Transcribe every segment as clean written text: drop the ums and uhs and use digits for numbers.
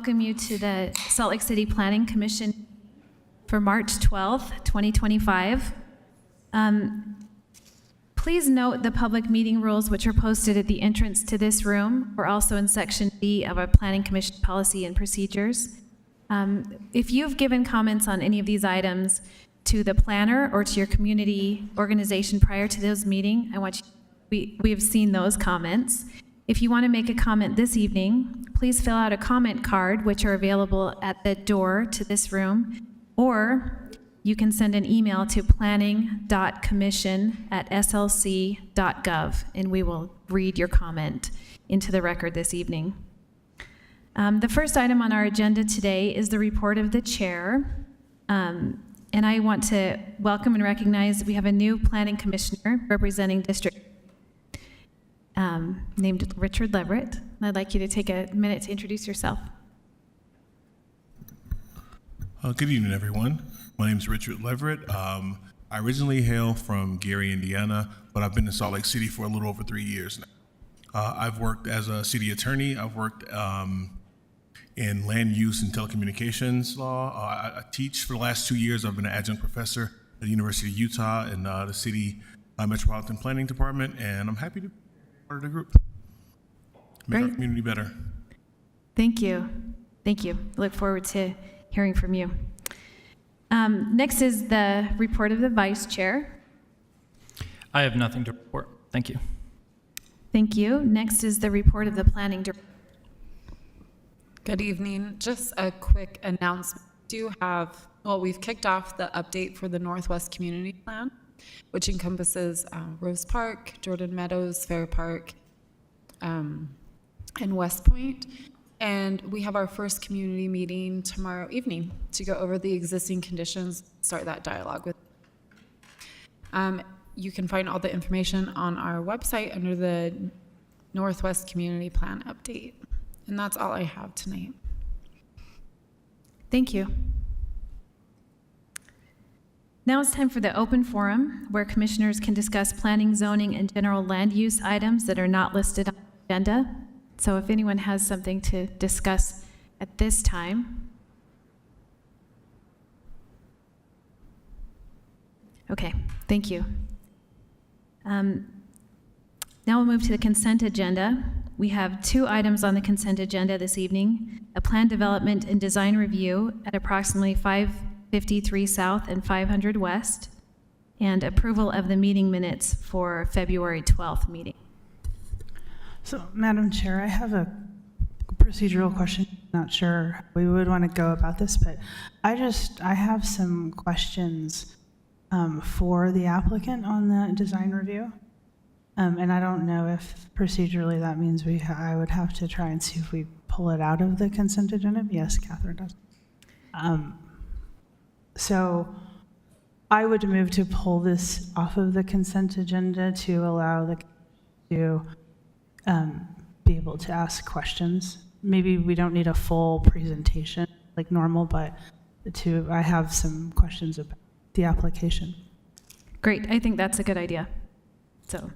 welcome you to the Salt Lake City Planning Commission for March 12th, 2025. Please note the public meeting rules which are posted at the entrance to this room, or also in Section B of our Planning Commission policy and procedures. If you've given comments on any of these items to the planner or to your community organization prior to this meeting, we have seen those comments. If you want to make a comment this evening, please fill out a comment card, which are available at the door to this room, or you can send an email to planning.commission@slc.gov, and we will read your comment into the record this evening. The first item on our agenda today is the report of the chair. And I want to welcome and recognize that we have a new planning commissioner representing District named Richard Leverett. I'd like you to take a minute to introduce yourself. Good evening, everyone. My name is Richard Leverett. I originally hail from Gary, Indiana, but I've been in Salt Lake City for a little over 3 years now. I've worked as a city attorney. I've worked in land use and telecommunications law. I teach for the last 2 years. I've been an adjunct professor at the University of Utah in the city Metropolitan Planning Department, and I'm happy to be part of the group. Make our community better. Thank you. Thank you. Look forward to hearing from you. Next is the report of the vice chair. I have nothing to report. Thank you. Thank you. Next is the report of the planning director. Good evening. Just a quick announcement. We've kicked off the update for the Northwest Community Plan, which encompasses Rose Park, Jordan Meadows, Fair Park, and West Point. And we have our first community meeting tomorrow evening to go over the existing conditions, start that dialogue with. You can find all the information on our website under the Northwest Community Plan update. And that's all I have tonight. Thank you. Now it's time for the open forum, where commissioners can discuss planning, zoning, and general land use items that are not listed on the agenda. So if anyone has something to discuss at this time. Okay, thank you. Now we'll move to the consent agenda. We have 2 items on the consent agenda this evening: a plan development and design review at approximately 553 South and 500 West, and approval of the meeting minutes for February 12th meeting. So, Madam Chair, I have a procedural question. Not sure how we would want to go about this, but I have some questions for the applicant on the design review. And I don't know if procedurally that means I would have to try and see if we pull it out of the consent agenda. Yes, Catherine does. So I would move to pull this off of the consent agenda to allow the to be able to ask questions. Maybe we don't need a full presentation like normal, but I have some questions about the application. Great, I think that's a good idea. So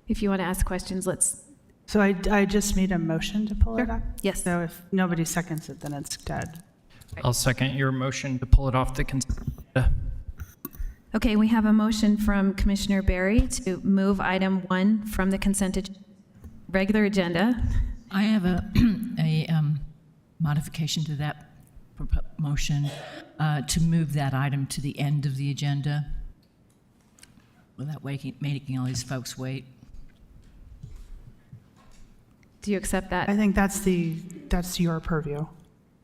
if you want to ask questions, let's. So I just made a motion to pull it up? Yes. So if nobody seconds it, then it's dead. I'll second your motion to pull it off the consent agenda. Okay, we have a motion from Commissioner Berry to move item 1 from the regular agenda. I have a modification to that motion to move that item to the end of the agenda without making all these folks wait. Do you accept that? I think that's your purview.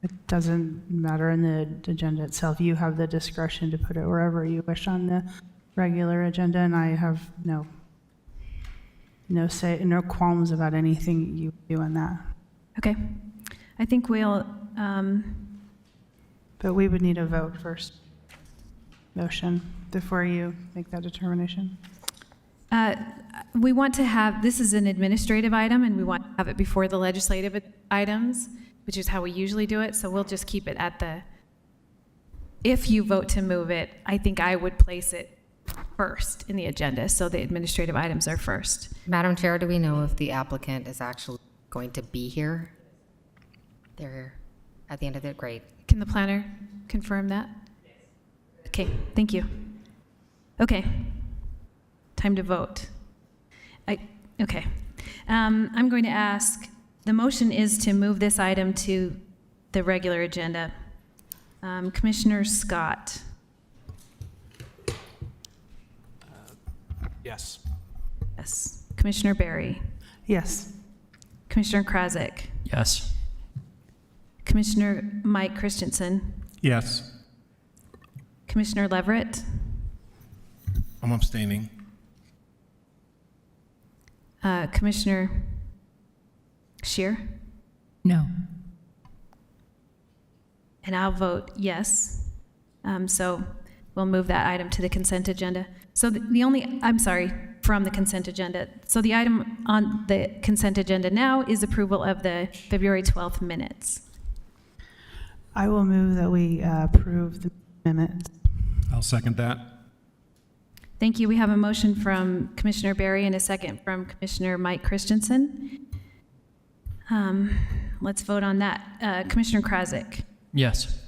It doesn't matter in the agenda itself. You have the discretion to put it wherever you wish on the regular agenda, and I have no qualms about anything you do on that. Okay. I think we'll... But we would need a vote first. Motion before you make that determination. We want to have, this is an administrative item, and we want to have it before the legislative items, which is how we usually do it. So we'll just keep it at if you vote to move it, I think I would place it first in the agenda. So the administrative items are first. Madam Chair, do we know if the applicant is actually going to be here? at the end of the grade. Can the planner confirm that? Okay, thank you. Okay, time to vote. Okay. I'm going to ask, the motion is to move this item to the regular agenda. Commissioner Scott, Yes. yes. Commissioner Barry, Yes. Commissioner Krasik, Yes. Commissioner Mike Christensen, Yes. Commissioner Leverett, I'm abstaining. Commissioner Shear, No. and I'll vote yes. So we'll move that item to the consent agenda. So I'm sorry, from the consent agenda. So the item on the consent agenda now is approval of the February 12th minutes. I will move that we approve the minutes. I'll second that. Thank you. We have a motion from Commissioner Barry and a second from Commissioner Mike Christensen. Let's vote on that. Commissioner Krasik, Yes.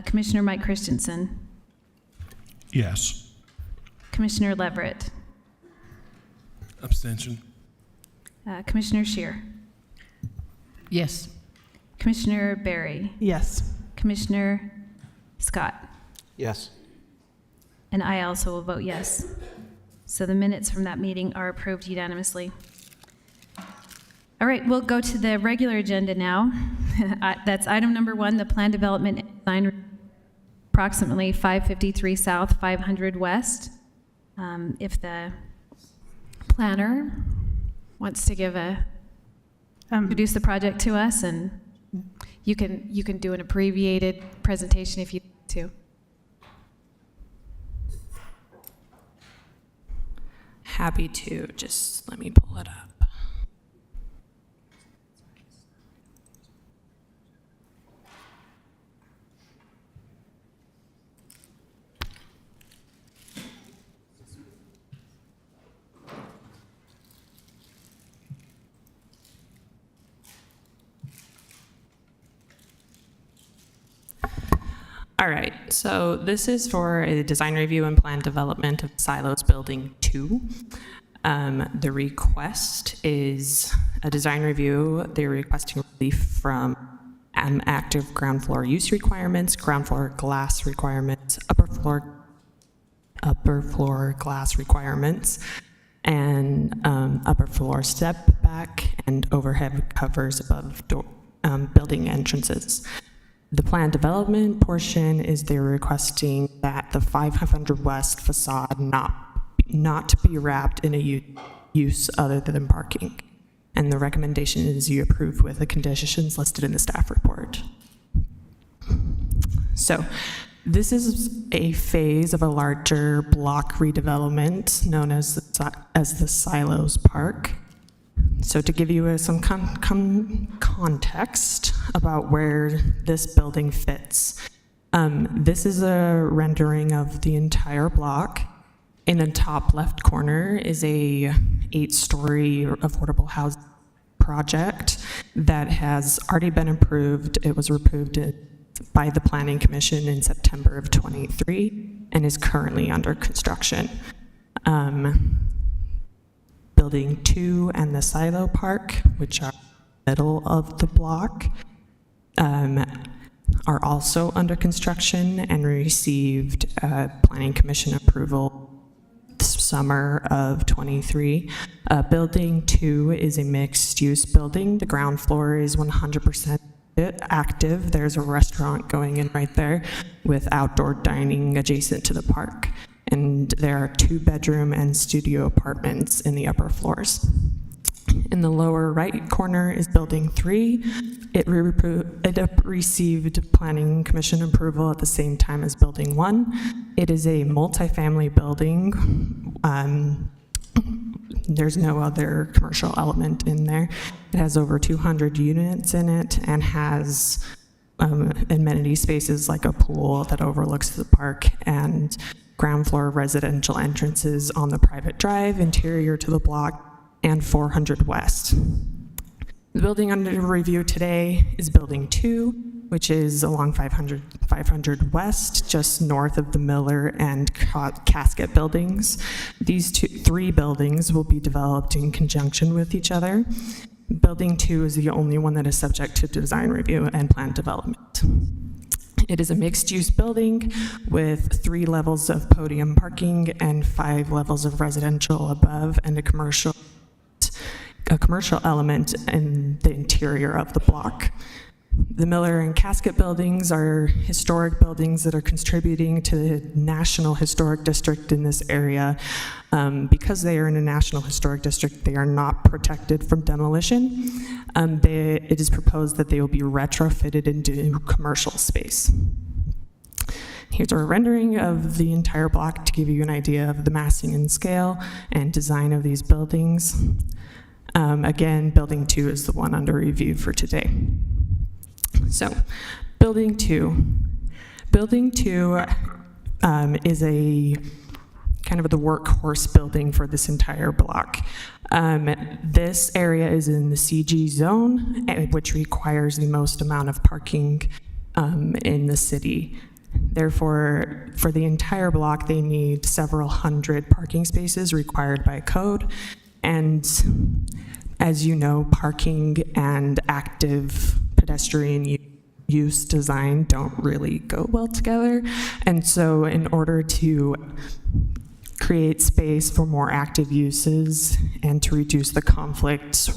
Commissioner Mike Christensen, Yes. Commissioner Leverett, Abstention. Commissioner Shear, Yes. Commissioner Barry, Yes. Commissioner Scott, Yes. and I also will vote yes. So the minutes from that meeting are approved unanimously. All right, we'll go to the regular agenda now. That's item number 1, the plan development and design, approximately 553 South, 500 West. If the planner wants to introduce the project to us, and you can do an abbreviated presentation if you need to. Happy to. Just let me pull it up. All right, so this is for a design review and plan development of Silos Building 2. The request is a design review. They're requesting relief from active ground floor use requirements, ground floor glass requirements, upper floor glass requirements, and upper floor step back and overhead covers above building entrances. The plan development portion is they're requesting that the 500 West facade not be wrapped in a use other than parking. And the recommendation is you approve with the conditions listed in the staff report. So this is a phase of a larger block redevelopment known as the Silos Park. So to give you some context about where this building fits, this is a rendering of the entire block. In the top left corner is a 8-story affordable housing project that has already been approved. It was approved by the Planning Commission in September of 23 and is currently under construction. Building 2 and the Silo Park, which are middle of the block, are also under construction and received Planning Commission approval summer of 23. Building 2 is a mixed-use building. The ground floor is 100% active. There's a restaurant going in right there with outdoor dining adjacent to the park. And there are 2-bedroom and studio apartments in the upper floors. In the lower right corner is Building 3. It received Planning Commission approval at the same time as Building 1. It is a multifamily building. There's no other commercial element in there. It has over 200 units in it and has amenity spaces like a pool that overlooks the park and ground floor residential entrances on the private drive interior to the block and 400 West. The building under review today is Building 2, which is along 500 West, just north of the Miller and Casket buildings. These three buildings will be developed in conjunction with each other. Building 2 is the only one that is subject to design review and plan development. It is a mixed-use building with 3 levels of podium parking and 5 levels of residential above and a commercial element in the interior of the block. The Miller and Casket buildings are historic buildings that are contributing to the National Historic District in this area. Because they are in a National Historic District, they are not protected from demolition. It is proposed that they will be retrofitted into commercial space. Here's a rendering of the entire block to give you an idea of the massing and scale and design of these buildings. Again, Building 2 is the one under review for today. So, Building 2. Building 2 is a kind of the workhorse building for this entire block. This area is in the CG zone, which requires the most amount of parking in the city. Therefore, for the entire block, they need several hundred parking spaces required by code. And as you know, parking and active pedestrian use design don't really go well together. And so in order to create space for more active uses and to reduce the conflicts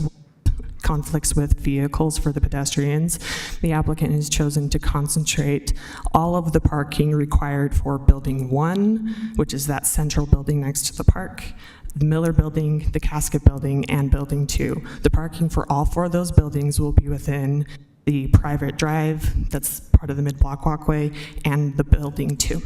with vehicles for the pedestrians, the applicant has chosen to concentrate all of the parking required for Building 1, which is that central building next to the park, the Miller building, the Casket building, and Building 2. The parking for all 4 of those buildings will be within the private drive that's part of the mid-block walkway and the Building 2.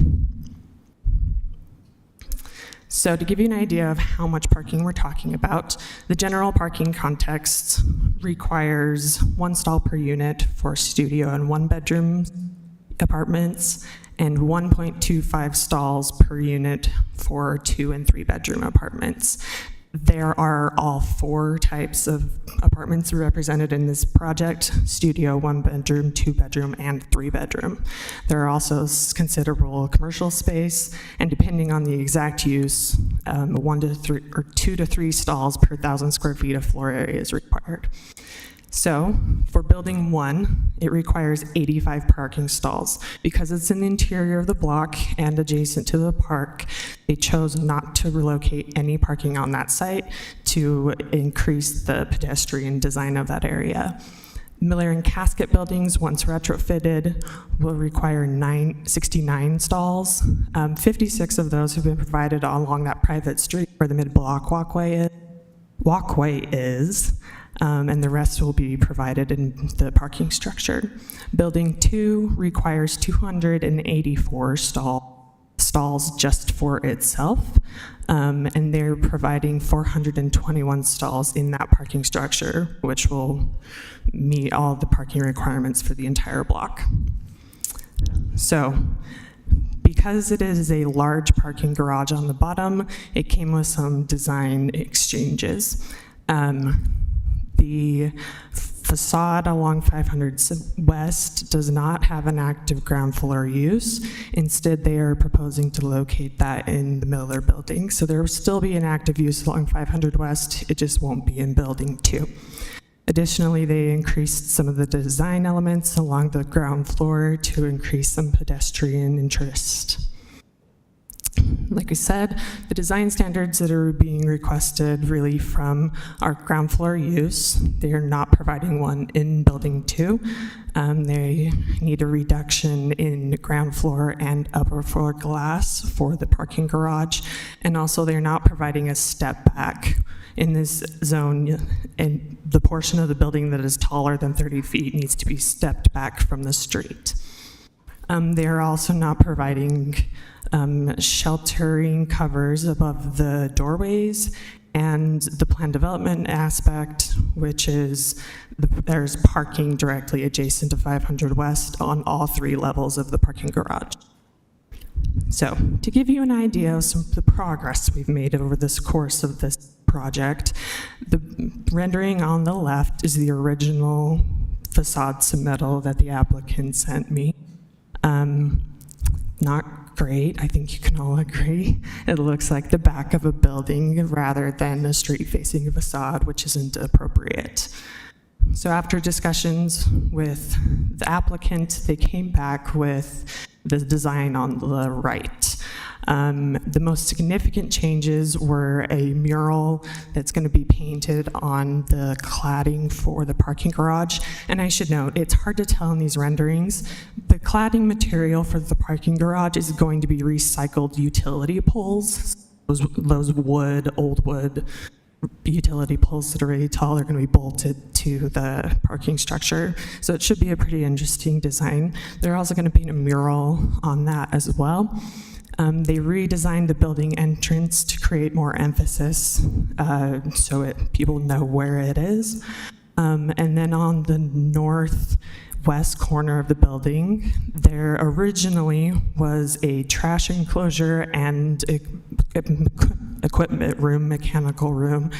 So to give you an idea of how much parking we're talking about, the general parking context requires 1 stall per unit for studio and 1-bedroom apartments and 1.25 stalls per unit for 2- and 3-bedroom apartments. There are all 4 types of apartments represented in this project: studio, 1-bedroom, 2-bedroom, and 3-bedroom. There are also considerable commercial space, and depending on the exact use, 2 to 3 stalls per 1,000 square feet of floor area is required. So for Building 1, it requires 85 parking stalls. Because it's in the interior of the block and adjacent to the park, they chose not to relocate any parking on that site to increase the pedestrian design of that area. Miller and Casket buildings, once retrofitted, will require 69 stalls. 56 of those have been provided along that private street where the mid-block walkway is. And the rest will be provided in the parking structure. Building 2 requires 284 stalls just for itself, and they're providing 421 stalls in that parking structure, which will meet all the parking requirements for the entire block. So, because it is a large parking garage on the bottom, it came with some design exchanges. The facade along 500 West does not have an active ground floor use. Instead, they are proposing to locate that in the Miller building. So there will still be an active use along 500 West, it just won't be in Building 2. Additionally, they increased some of the design elements along the ground floor to increase some pedestrian interest. Like I said, the design standards that are being requested really from our ground floor use. They are not providing one in Building 2. They need a reduction in ground floor and upper floor glass for the parking garage. And also they're not providing a step back in this zone, and the portion of the building that is taller than 30 feet needs to be stepped back from the street. They are also not providing sheltering covers above the doorways, and the plan development aspect, which is there's parking directly adjacent to 500 West on all 3 levels of the parking garage. So to give you an idea of some of the progress we've made over this course of this project. The rendering on the left is the original facade submittal that the applicant sent me. Not great, I think you can all agree. It looks like the back of a building rather than a street-facing facade, which isn't appropriate. So after discussions with the applicant, they came back with the design on the right. The most significant changes were a mural that's going to be painted on the cladding for the parking garage. And I should note, it's hard to tell in these renderings. The cladding material for the parking garage is going to be recycled utility poles. Those old wood utility poles that are really tall are going to be bolted to the parking structure. So it should be a pretty interesting design. They're also going to paint a mural on that as well. They redesigned the building entrance to create more emphasis so people know where it is. And then on the northwest corner of the building, there originally was a trash enclosure and equipment room, mechanical room.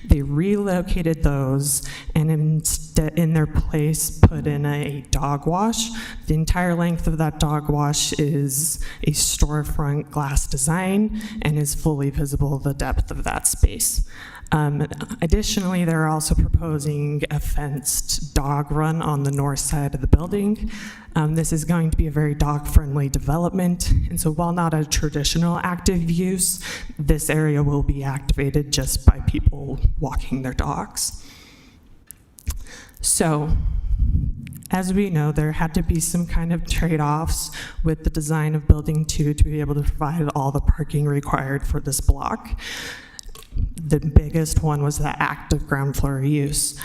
They relocated those and instead, in their place, put in a dog wash. The entire length of that dog wash is a storefront glass design and is fully visible the depth of that space. Additionally, they're also proposing a fenced dog run on the north side of the building. This is going to be a very dog-friendly development, and so while not a traditional active use, this area will be activated just by people walking their dogs. So, as we know, there had to be some kind of trade-offs with the design of Building 2 to be able to provide all the parking required for this block. The biggest one was the active ground floor use.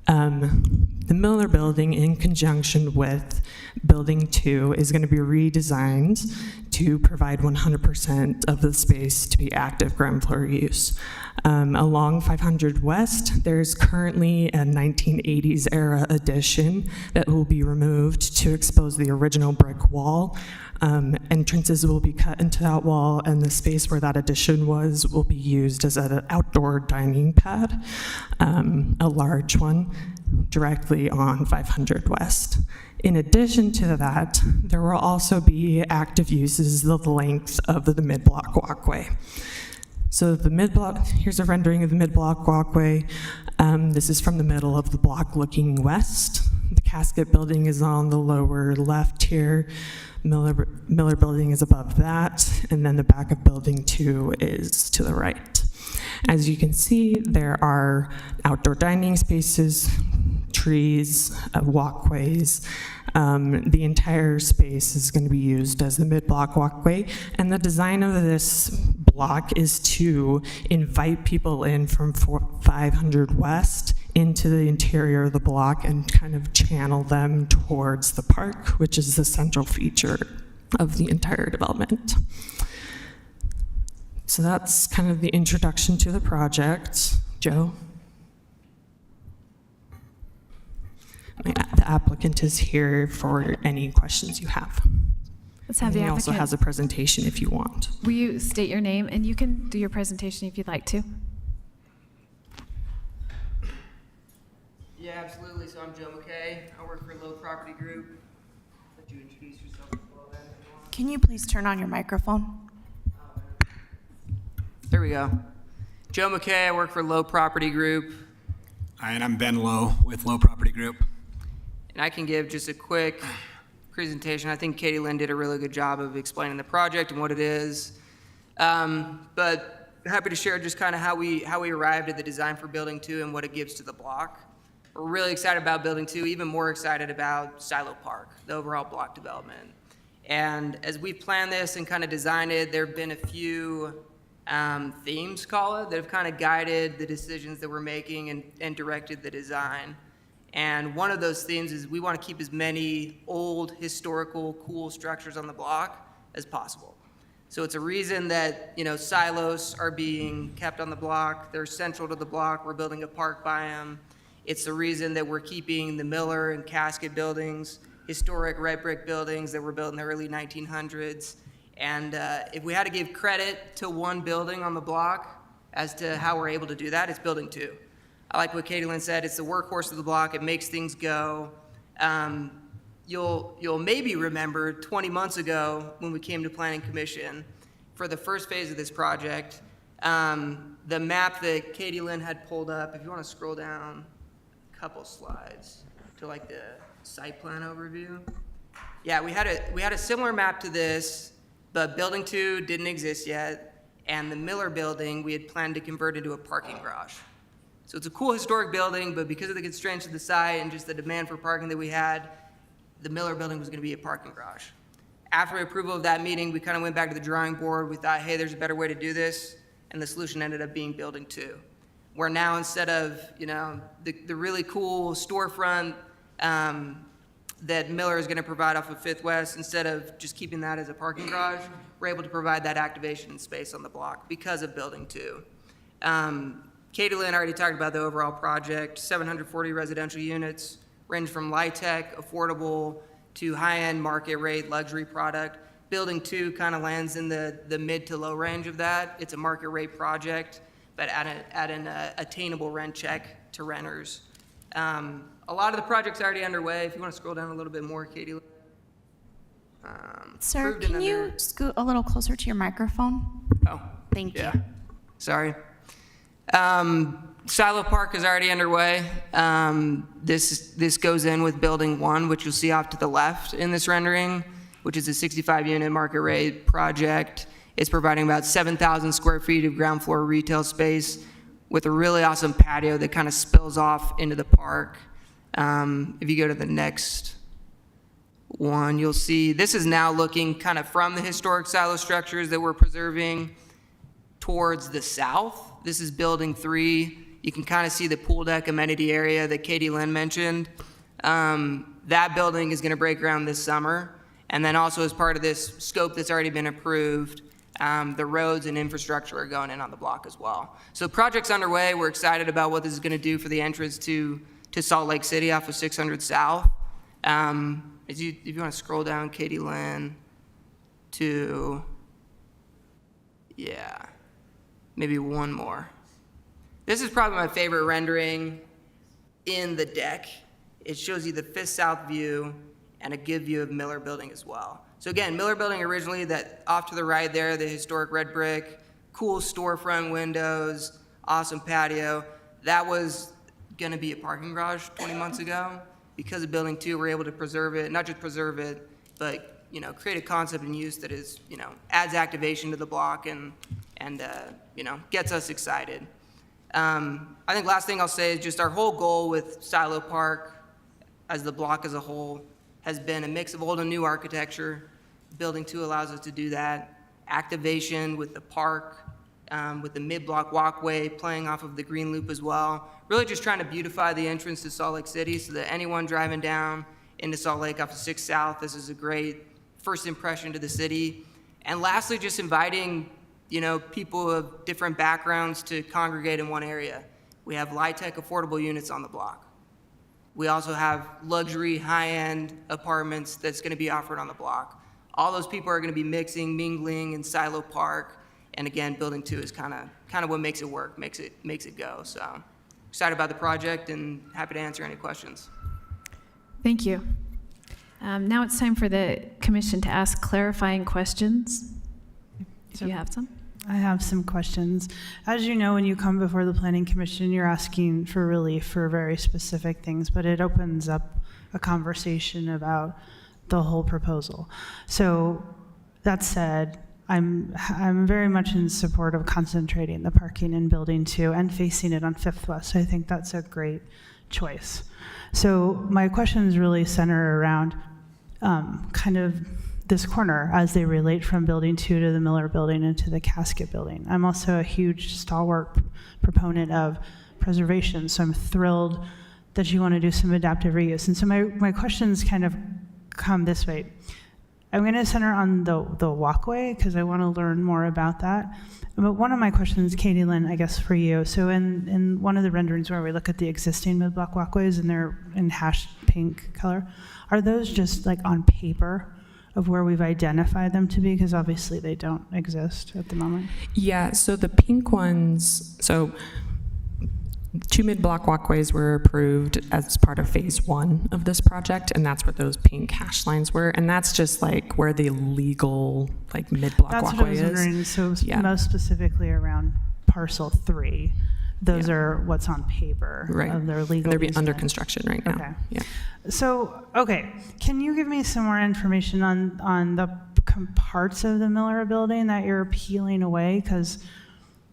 The Miller Building, in conjunction with Building 2, is going to be redesigned to provide 100% of the space to be active ground floor use. Along 500 West, there's currently a 1980s era addition that will be removed to expose the original brick wall. Entrances will be cut into that wall, and the space where that addition was will be used as an outdoor dining pad, a large one, directly on 500 West. In addition to that, there will also be active uses of the length of the mid-block walkway. So the mid-block, here's a rendering of the mid-block walkway. This is from the middle of the block looking west. The Casket Building is on the lower left here. Miller Building is above that, and then the back of Building 2 is to the right. As you can see, there are outdoor dining spaces, trees, walkways. The entire space is going to be used as the mid-block walkway, and the design of this block is to invite people in from 500 West into the interior of the block and kind of channel them towards the park, which is the central feature of the entire development. So that's kind of the introduction to the project. Joe? The applicant is here for any questions you have. Let's have And the he also applicant. has a presentation if you want. Will you state your name, and you can do your presentation if you'd like to. Yeah, absolutely. So I'm Joe McKay. I work for Low Property Group. Let you introduce yourself as well then, if you want. Can you please turn on your microphone? There we go. Joe McKay. I work for Low Property Group. Hi, and I'm Ben Lowe with Low Property Group. And I can give just a quick presentation. I think Katie Lynn did a really good job of explaining the project and what it is. But happy to share just kind of how we arrived at the design for Building 2 and what it gives to the block. We're really excited about Building 2, even more excited about Silo Park, the overall block development. And as we've planned this and kind of designed it, there have been a few themes, call it, that have kind of guided the decisions that we're making and directed the design. And one of those themes is we want to keep as many old, historical, cool structures on the block as possible. So it's a reason that, silos are being kept on the block. They're central to the block. We're building a park by them. It's the reason that we're keeping the Miller and Casket buildings, historic red brick buildings that were built in the early 1900s. And if we had to give credit to one building on the block as to how we're able to do that. It's building 2. I like what Katie Lynn said. It's the workhorse of the block. It makes things go. You'll maybe remember 20 months ago when we came to Planning Commission for the first phase of this project, the map that Katie Lynn had pulled up, if you want to scroll down a couple slides to like the site plan overview. Yeah, we had a similar map to this, but building 2 didn't exist yet, and the Miller building we had planned to convert into a parking garage. So it's a cool historic building, but because of the constraints of the site and just the demand for parking that we had, the Miller building was going to be a parking garage. After approval of that meeting, we kind of went back to the drawing board. We thought, hey, there's a better way to do this, and the solution ended up being building 2. Where now instead of, the really cool storefront that Miller is going to provide off of 5th West, instead of just keeping that as a parking garage, we're able to provide that activation and space on the block because of building 2. Katie Lynn already talked about the overall project. 740 residential units, range from light-tech, affordable, to high-end market rate luxury product. Building 2 kind of lands in the mid to low range of that. It's a market rate project, but at an attainable rent check to renters. A lot of the project's already underway. If you want to scroll down a little bit more, Katie. Sir, approved and can you under- scoot a little closer to your microphone? Oh, Thank yeah. you. Sorry. Silo Park is already underway. This goes in with building 1, which you'll see off to the left in this rendering, which is a 65-unit market rate project. It's providing about 7,000 square feet of ground floor retail space with a really awesome patio that kind of spills off into the park. If you go to the next one, you'll see this is now looking kind of from the historic silo structures that we're preserving towards the south. This is building 3. You can kind of see the pool deck amenity area that Katie Lynn mentioned. That building is going to break ground this summer. And then also as part of this scope that's already been approved, the roads and infrastructure are going in on the block as well. So project's underway. We're excited about what this is going to do for the entrance to Salt Lake City off of 600 South. If you want to scroll down, Katie Lynn, to, yeah, maybe one more. This is probably my favorite rendering in the deck. It shows you the 5th South view and a good view of Miller Building as well. So again, Miller Building originally, that off to the right there, the historic red brick, cool storefront windows, awesome patio. That was gonna be a parking garage 20 months ago. Because of building 2, we're able to preserve it, not just preserve it, but create a concept and use that is, adds activation to the block and gets us excited. I think last thing I'll say is just our whole goal with Silo Park as the block as a whole has been a mix of old and new architecture. Building 2 allows us to do that. Activation with the park, with the mid-block walkway playing off of the green loop as well. Really just trying to beautify the entrance to Salt Lake City so that anyone driving down into Salt Lake off of 6 South, this is a great first impression to the city. And lastly, just inviting people of different backgrounds to congregate in one area. We have light-tech affordable units on the block. We also have luxury high-end apartments that's going to be offered on the block. All those people are going to be mixing, mingling in Silo Park. And again, building 2 is kind of what makes it work, makes it go. So excited about the project and happy to answer any questions. Thank you. Now it's time for the commission to ask clarifying questions. Do you have some? I have some questions. As you know, when you come before the Planning Commission, you're asking for relief for very specific things, but it opens up a conversation about the whole proposal. So that said, I'm very much in support of concentrating the parking in Building 2 and facing it on 5th West. So I think that's a great choice. So my questions really center around kind of this corner as they relate from Building 2 to the Miller Building and to the Casket Building. I'm also a huge stalwart proponent of preservation, so I'm thrilled that you want to do some adaptive reuse. And so my questions kind of come this way. I'm going to center on the walkway because I want to learn more about that. But one of my questions, Katie Lynn, I guess for you. So in one of the renderings where we look at the existing mid-block walkways and they're in hash pink color, are those just like on paper? of where we've identified them to be? Because obviously they don't exist at the moment. Yeah, so the pink ones, so 2 mid-block walkways were approved as part of phase 1 of this project, and that's what those pink hash lines were. And that's just like where the legal like mid-block That's what I walkway was is. wondering. So Yeah. most specifically around parcel 3, those are what's on paper Right. of their And legal they're under easement. construction right now. Okay. Yeah. So, okay, can you give me some more information on the parts of the Miller building that you're peeling away? Because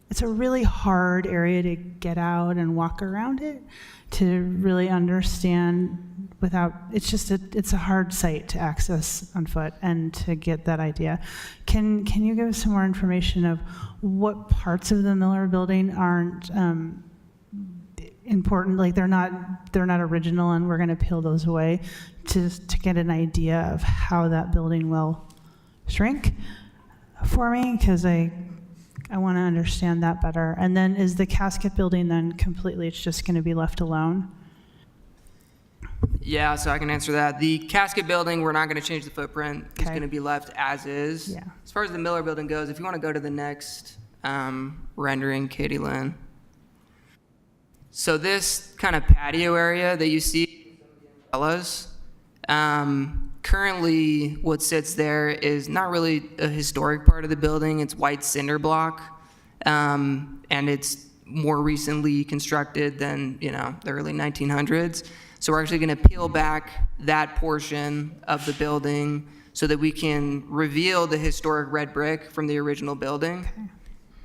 it's a really hard area to get out and walk around it, to really understand without, it's a hard site to access on foot and to get that idea. Can you give us some more information of what parts of the Miller building aren't important, like they're not original, and we're going to peel those away to get an idea of how that building will shrink for me, because I want to understand that better. And then is the casket building then completely, it's just going to be left alone? Yeah, so I can answer that. The casket building, we're not going to change the footprint. It's Okay. going to be left as is. Yeah. As far as the Miller building goes, if you want to go to the next rendering, Katie Lynn. So this kind of patio area that you see, umbrellas, currently what sits there is not really a historic part of the building. It's white cinder block, and it's more recently constructed than, the early 1900s. So we're actually going to peel back that portion of the building so that we can reveal the historic red brick from the original building.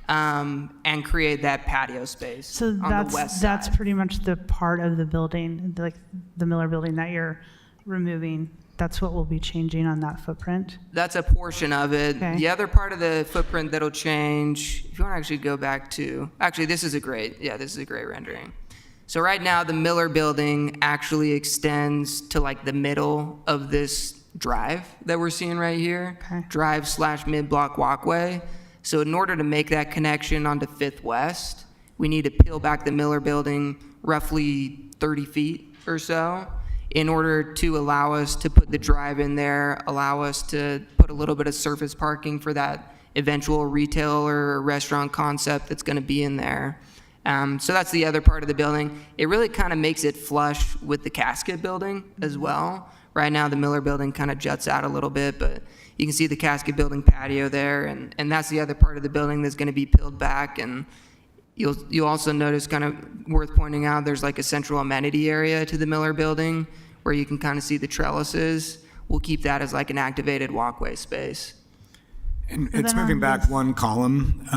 And create that patio space So on the west that's side. pretty much the part of the building, like the Miller building that you're removing. That's what will be changing on that footprint. That's a portion of it. Okay. The other part of the footprint that'll change, if you want to actually go back to, actually this is a great rendering. So right now the Miller building actually extends to like the middle of this drive that we're seeing right here. Okay. Drive/mid-block walkway. So in order to make that connection onto 5th West, we need to peel back the Miller building roughly 30 feet or so in order to allow us to put the drive in there, allow us to put a little bit of surface parking for that eventual retail or restaurant concept that's going to be in there. So that's the other part of the building. It really kind of makes it flush with the casket building as well. Right now, the Miller building kind of juts out a little bit, but you can see the casket building patio there, and that's the other part of the building that's going to be peeled back. And you'll also notice, kind of worth pointing out, there's like a central amenity area to the Miller building where you can kind of see the trellises. We'll keep that as like an activated walkway space. And then it's on moving back this- one column,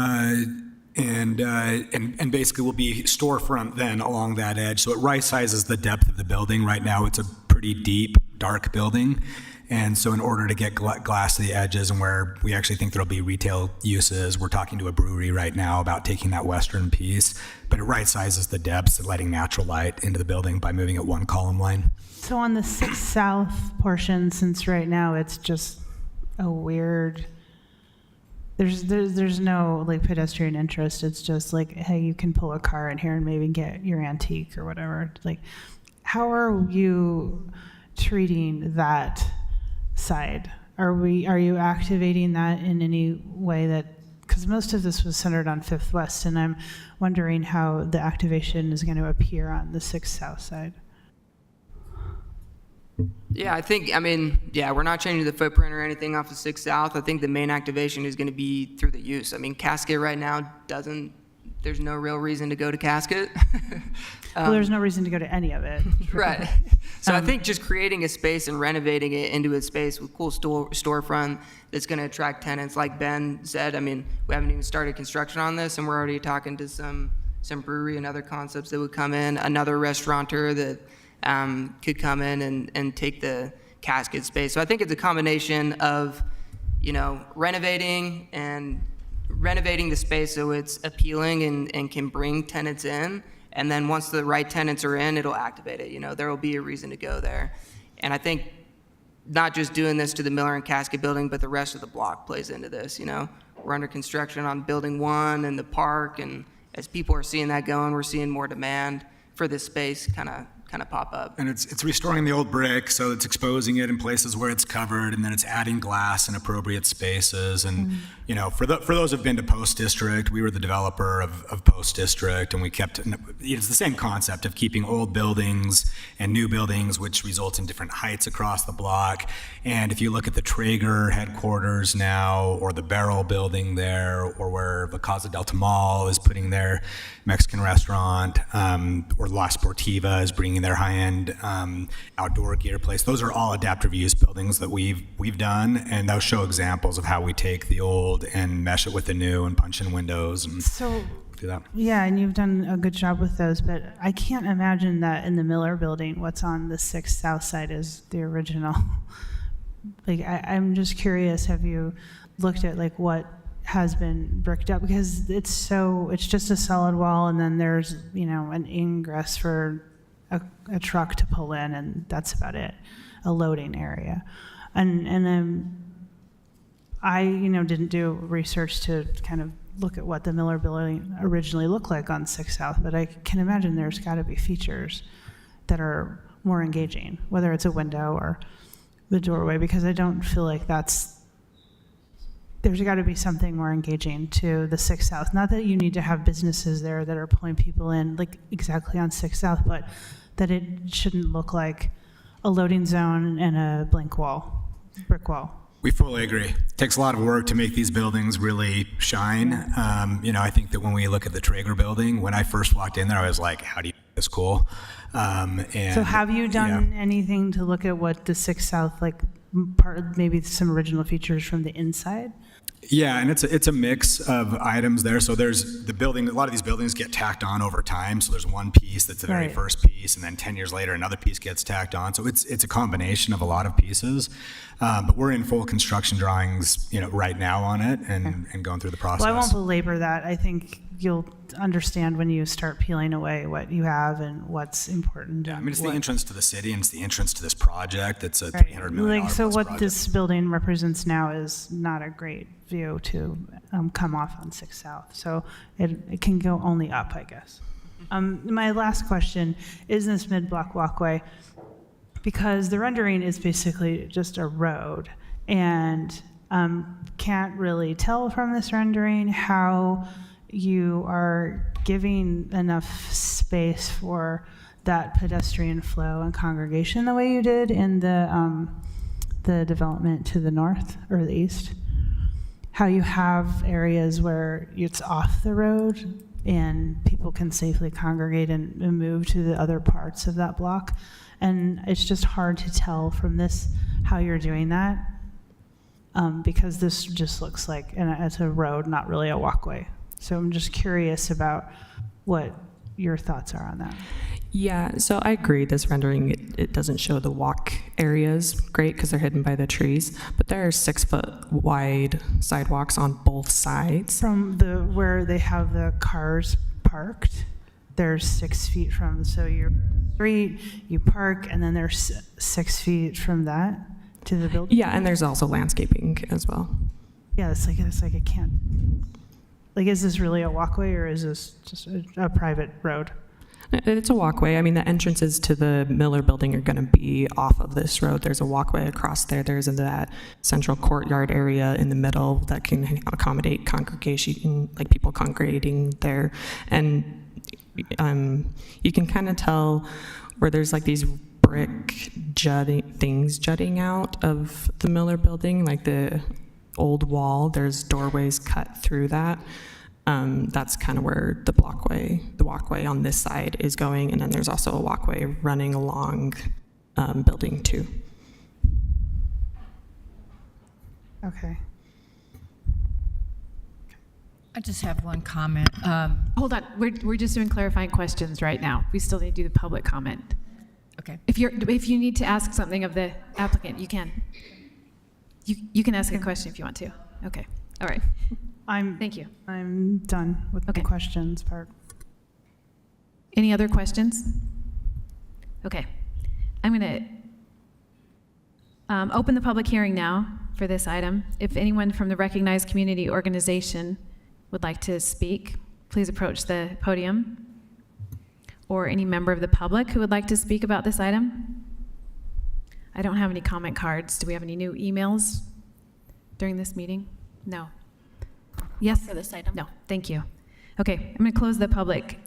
and basically will be storefront then along that edge. So it right sizes the depth of the building. Right now, it's a pretty deep, dark building. And so in order to get glass to the edges and where we actually think there'll be retail uses, we're talking to a brewery right now about taking that western piece. But it right sizes the depths and letting natural light into the building by moving it one column line. So on the 6th South portion, since right now it's just a weird, there's no like pedestrian interest. It's just like, hey, you can pull a car in here and maybe get your antique or whatever. Like, how are you treating that side? Are you activating that in any way that, because most of this was centered on 5th West, and I'm wondering how the activation is going to appear on the 6th South side. Yeah, we're not changing the footprint or anything off of 6th South. I think the main activation is going to be through the use. Casket right now there's no real reason to go to Casket. Well, there's no reason to go to any of it. Right. So I think just creating a space and renovating it into a space with cool storefront that's going to attract tenants. Like Ben said, we haven't even started construction on this, and we're already talking to some brewery and other concepts that would come in, another restaurateur that could come in and take the casket space. So I think it's a combination of, renovating the space so it's appealing and can bring tenants in. And then once the right tenants are in, it'll activate it. There will be a reason to go there. And I think not just doing this to the Miller and Casket building, but the rest of the block plays into this. We're under construction on building 1 and the park. And as people are seeing that going, we're seeing more demand for this space kind of kind of pop up. And it's restoring the old brick, so it's exposing it in places where it's covered, and then it's adding glass in appropriate spaces. And you know, for those who've been to Post District, we were the developer of Post District, and we kept. It's the same concept of keeping old buildings and new buildings, which results in different heights across the block. And if you look at the Traeger headquarters now, or the Barrel building there, or where the Casa Delta Mall is putting their Mexican restaurant, or La Sportiva is bringing their high-end outdoor gear place. Those are all adaptive use buildings that we've done, and those show examples of how we take the old and mesh it with the new and punch in windows and So, do that. yeah, and you've done a good job with those, but I can't imagine that in the Miller building, what's on the 6th South side is the original. Like, I'm just curious, have you looked at like what has been bricked up? Because it's just a solid wall, and then there's, you know, an ingress for a truck to pull in, and that's about it, a loading area. And I, you know, didn't do research to kind of look at what the Miller building originally looked like on 6th South, but I can imagine there's got to be features that are more engaging, whether it's a window or the doorway, because I don't feel like there's got to be something more engaging to the 6th South. Not that you need to have businesses there that are pulling people in, like exactly on 6th South, but that it shouldn't look like a loading zone and a blank wall, brick wall. We fully agree. It takes a lot of work to make these buildings really shine. You know, I think that when we look at the Traeger building, when I first walked in there, I was like, how do you make this cool? And So have you done anything to look at what the 6th South, like maybe some original features from the inside? Yeah, and it's a mix of items there. So there's the building. A lot of these buildings get tacked on over time. So there's one piece that's the very Right. first piece, and then 10 years later, another piece gets tacked on. So it's a combination of a lot of pieces. But we're in full construction drawings, you know, right now on it, and going through the process. Well, I won't belabor that. I think you'll understand when you start peeling away what you have and what's important. Yeah, I and mean, it's what- the entrance to the city, and it's the entrance to this project. It's a Right. $300 million Like, so plus what project. this building represents now is not a great view to come off on 6th South. So it can go only up, I guess. My last question is this mid-block walkway, because the rendering is basically just a road, and can't really tell from this rendering how you are giving enough space for that pedestrian flow and congregation the way you did in the development to the north or the east. How you have areas where it's off the road and people can safely congregate and move to the other parts of that block. And it's just hard to tell from this how you're doing that, because this just looks like it's a road, not really a walkway. So I'm just curious about what your thoughts are on that. Yeah, so I agree. This rendering, it doesn't show the walk areas great because they're hidden by the trees, but there are 6-foot wide sidewalks on both sides. From where they have the cars parked, there's 6 feet from, so you're street, you park, and then there's 6 feet from that to the building? Yeah, and there's also landscaping as well. Yeah, it's like it can't, like, is this really a walkway or is this just a private road? It's a walkway. I mean, the entrances to the Miller building are going to be off of this road. There's a walkway across there. There's that central courtyard area in the middle that can accommodate congregation, like people congregating there. And you can kind of tell where there's like these brick jutting out of the Miller building, like the old wall. There's doorways cut through that. That's kind of where the walkway on this side is going, and then there's also a walkway running along building 2. Okay. I just have one comment. Hold on, we're just doing clarifying questions right now. We still need to do the public comment. Okay. If you need to ask something of the applicant, you can. You can ask a question if you want to. Okay, all right. Thank you. I'm done with the Okay. questions part. Any other questions? Okay. I'm going to open the public hearing now for this item. If anyone from the recognized community organization would like to speak, please approach the podium. or any member of the public who would like to speak about this item? I don't have any comment cards. Do we have any new emails during this meeting? No. Yes? For this item? No, thank you. Okay, I'm going to close the public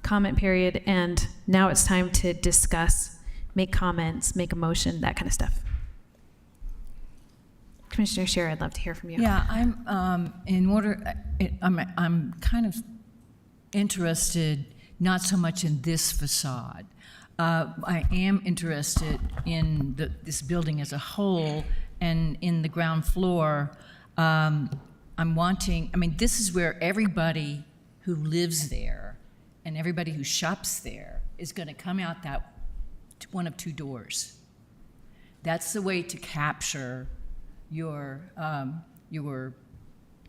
comment period, and now it's time to discuss, make comments, make a motion, that kind of stuff. Commissioner Scherer, I'd love to hear from you. Yeah, I'm kind of interested not so much in this facade. I am interested in this building as a whole, and in the ground floor. This is where everybody who lives there and everybody who shops there is going to come out that one of two doors. That's the way to capture your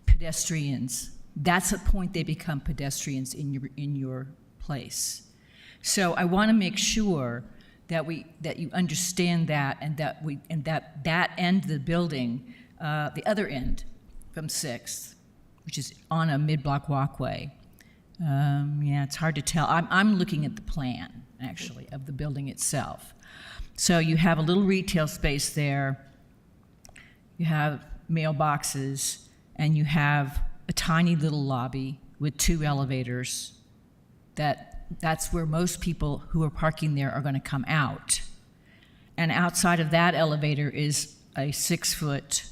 pedestrians. That's the point they become pedestrians in your place. So I want to make sure that you understand that, and that end of the building, the other end from 6th, which is on a mid-block walkway. It's hard to tell. I'm looking at the plan, actually, of the building itself. So you have a little retail space there, you have mailboxes, and you have a tiny little lobby with 2 elevators. That's where most people who are parking there are going to come out. And outside of that elevator is a 6-foot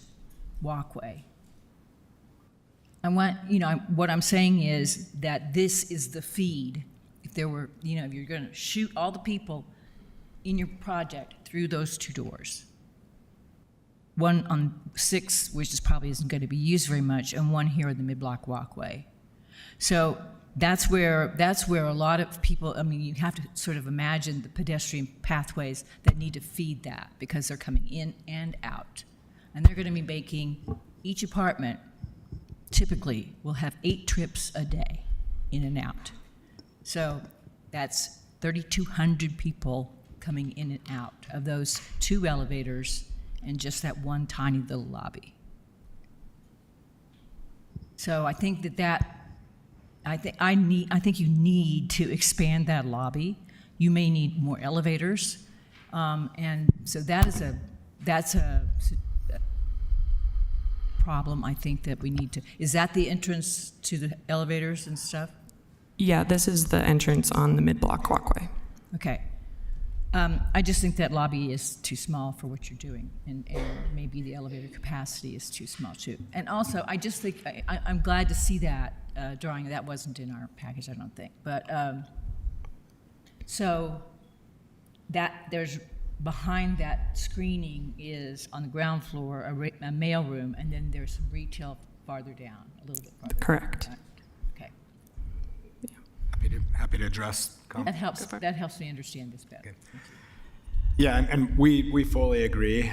walkway. What I'm saying is that this is the feed. If there were, if you're going to shoot all the people in your project through those 2 doors. One on 6, which probably isn't going to be used very much, and one here in the mid-block walkway. So that's where a lot of people, you have to sort of imagine the pedestrian pathways that need to feed that, because they're coming in and out. And they're going to be making, each apartment typically will have 8 trips a day in and out. So that's 3,200 people coming in and out of those 2 elevators and just that one tiny little lobby. So I think I think you need to expand that lobby. You may need more elevators, and so that's a problem. I think that we need to. Is that the entrance to the elevators and stuff? Yeah, this is the entrance on the mid-block walkway. Okay. I just think that lobby is too small for what you're doing, and maybe the elevator capacity is too small too. And also, I just think I'm glad to see that drawing. That wasn't in our package, I don't think. But so that there's behind that screening is on the ground floor a mail room, and then there's some retail farther down, a little bit farther. Correct. Down. Okay. Happy to address. That helps me understand this better. Okay. Yeah, and we fully agree.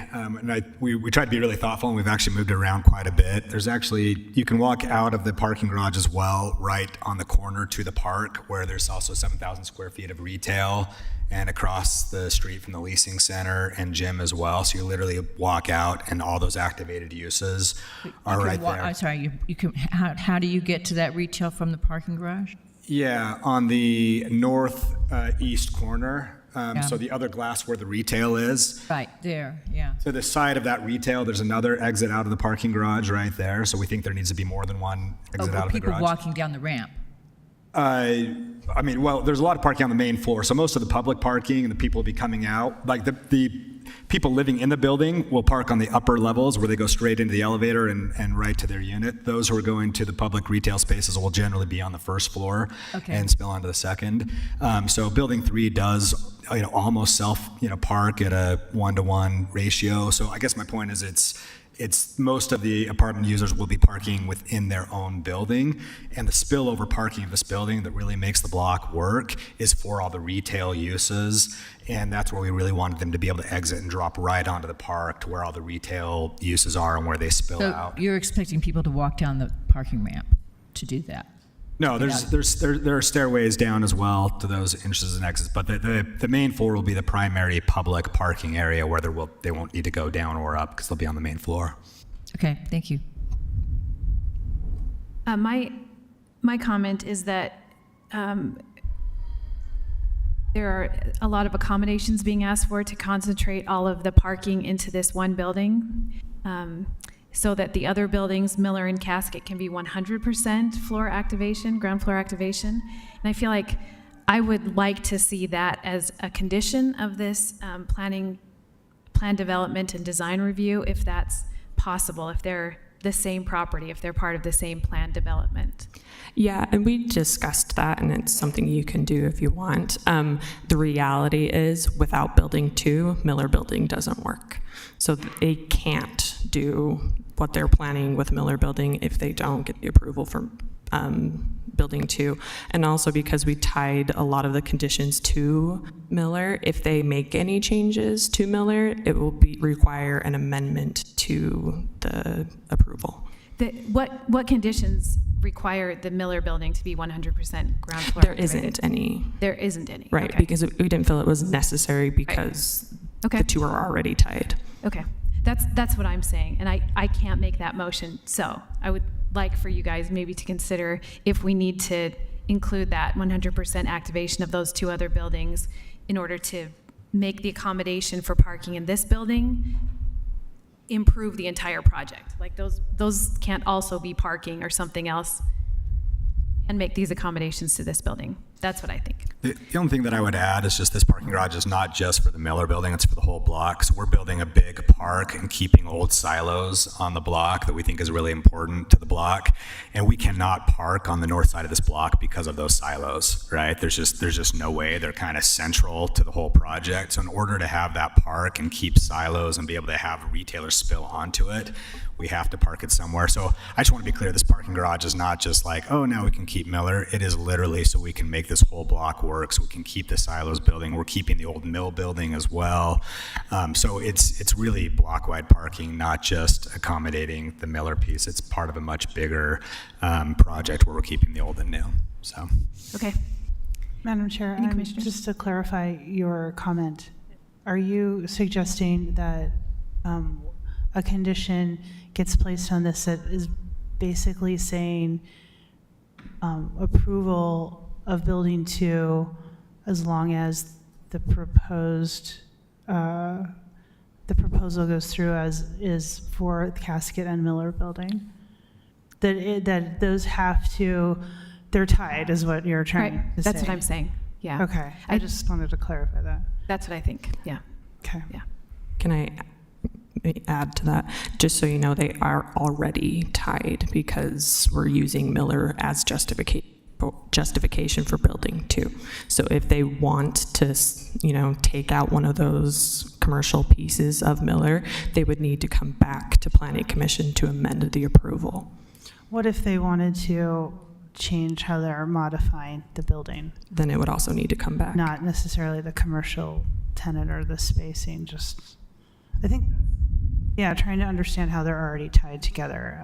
We tried to be really thoughtful, and we've actually moved around quite a bit. There's actually, you can walk out of the parking garage as well, right on the corner to the park, where there's also 7,000 square feet of retail, and across the street from the leasing center and gym as well. So you literally walk out, and all those activated uses are right there. I'm sorry, you can. How do you get to that retail from the parking garage? Yeah, on the northeast corner. So the other glass where the retail is. Right, there, yeah. So the side of that retail, there's another exit out of the parking garage right there. So we think there needs to be more than one exit out of the garage. People walking down the ramp. There's a lot of parking on the main floor. So most of the public parking and the people will be coming out. Like the people living in the building will park on the upper levels where they go straight into the elevator and right to their unit. Those who are going to the public retail spaces will generally be on the first floor and spill onto the second. So building 3 does almost self park at a 1-to-1 ratio. So I guess my point is it's most of the apartment users will be parking within their own building, and the spillover parking of this building that really makes the block work is for all the retail uses, and that's where we really wanted them to be able to exit and drop right onto the park to where all the retail uses are and where they spill out. You're expecting people to walk down the parking ramp to do that? No, there are stairways down as well to those entrances and exits, but the main floor will be the primary public parking area where they won't need to go down or up because they'll be on the main floor. Okay, thank you. My comment is that there are a lot of accommodations being asked for to concentrate all of the parking into this one building, so that the other buildings, Miller and Casket, can be 100% floor activation, ground floor activation. And I feel like I would like to see that as a condition of this plan development and design review, if that's possible, if they're the same property, if they're part of the same plan development. Yeah, and we discussed that, and it's something you can do if you want. The reality is, without Building 2, Miller Building doesn't work. So they can't do what they're planning with Miller Building if they don't get the approval for Building 2. And also because we tied a lot of the conditions to Miller, if they make any changes to Miller, it will require an amendment to the approval. What conditions require the Miller Building to be 100% ground floor There activated? isn't any. There isn't any. Right, Okay. because we didn't feel it was necessary because Okay. the two are already tied. Okay, that's what I'm saying, and I can't make that motion, so I would like for you guys maybe to consider if we need to include that 100% activation of those two other buildings in order to make the accommodation for parking in this building improve the entire project. Like those can't also be parking or something else, and make these accommodations to this building. That's what I think. The only thing that I would add is just this parking garage is not just for the Miller Building, it's for the whole block. So we're building a big park and keeping old silos on the block that we think is really important to the block. And we cannot park on the north side of this block because of those silos, right? There's just no way. They're kind of central to the whole project. So in order to have that park and keep silos and be able to have retailers spill onto it, we have to park it somewhere. So I just want to be clear, this parking garage is not just like, oh, now we can keep Miller. It is literally so we can make this whole block work, so we can keep the silos building. We're keeping the old mill building as well. So it's really block-wide parking, not just accommodating the Miller piece. It's part of a much bigger project where we're keeping the old and new. So. Okay. Madam Chair, Any commissioners? just to clarify your comment, are you suggesting that a condition gets placed on this that is basically saying approval of Building 2 as long as the proposal goes through as is for Casket and Miller Building? That those have to, they're tied is what you're trying Right. to say? That's what I'm saying. Yeah. Okay, I just wanted to clarify that. That's what I think. Yeah. Okay. Yeah. Can I add to that? Just so you know, they are already tied because we're using Miller as justification for Building 2. So if they want to, take out one of those commercial pieces of Miller, they would need to come back to Planning Commission to amend the approval. What if they wanted to change how they're modifying the building? Then it would also need to come back. Not necessarily the commercial tenant or the spacing, just, I think, yeah, trying to understand how they're already tied together.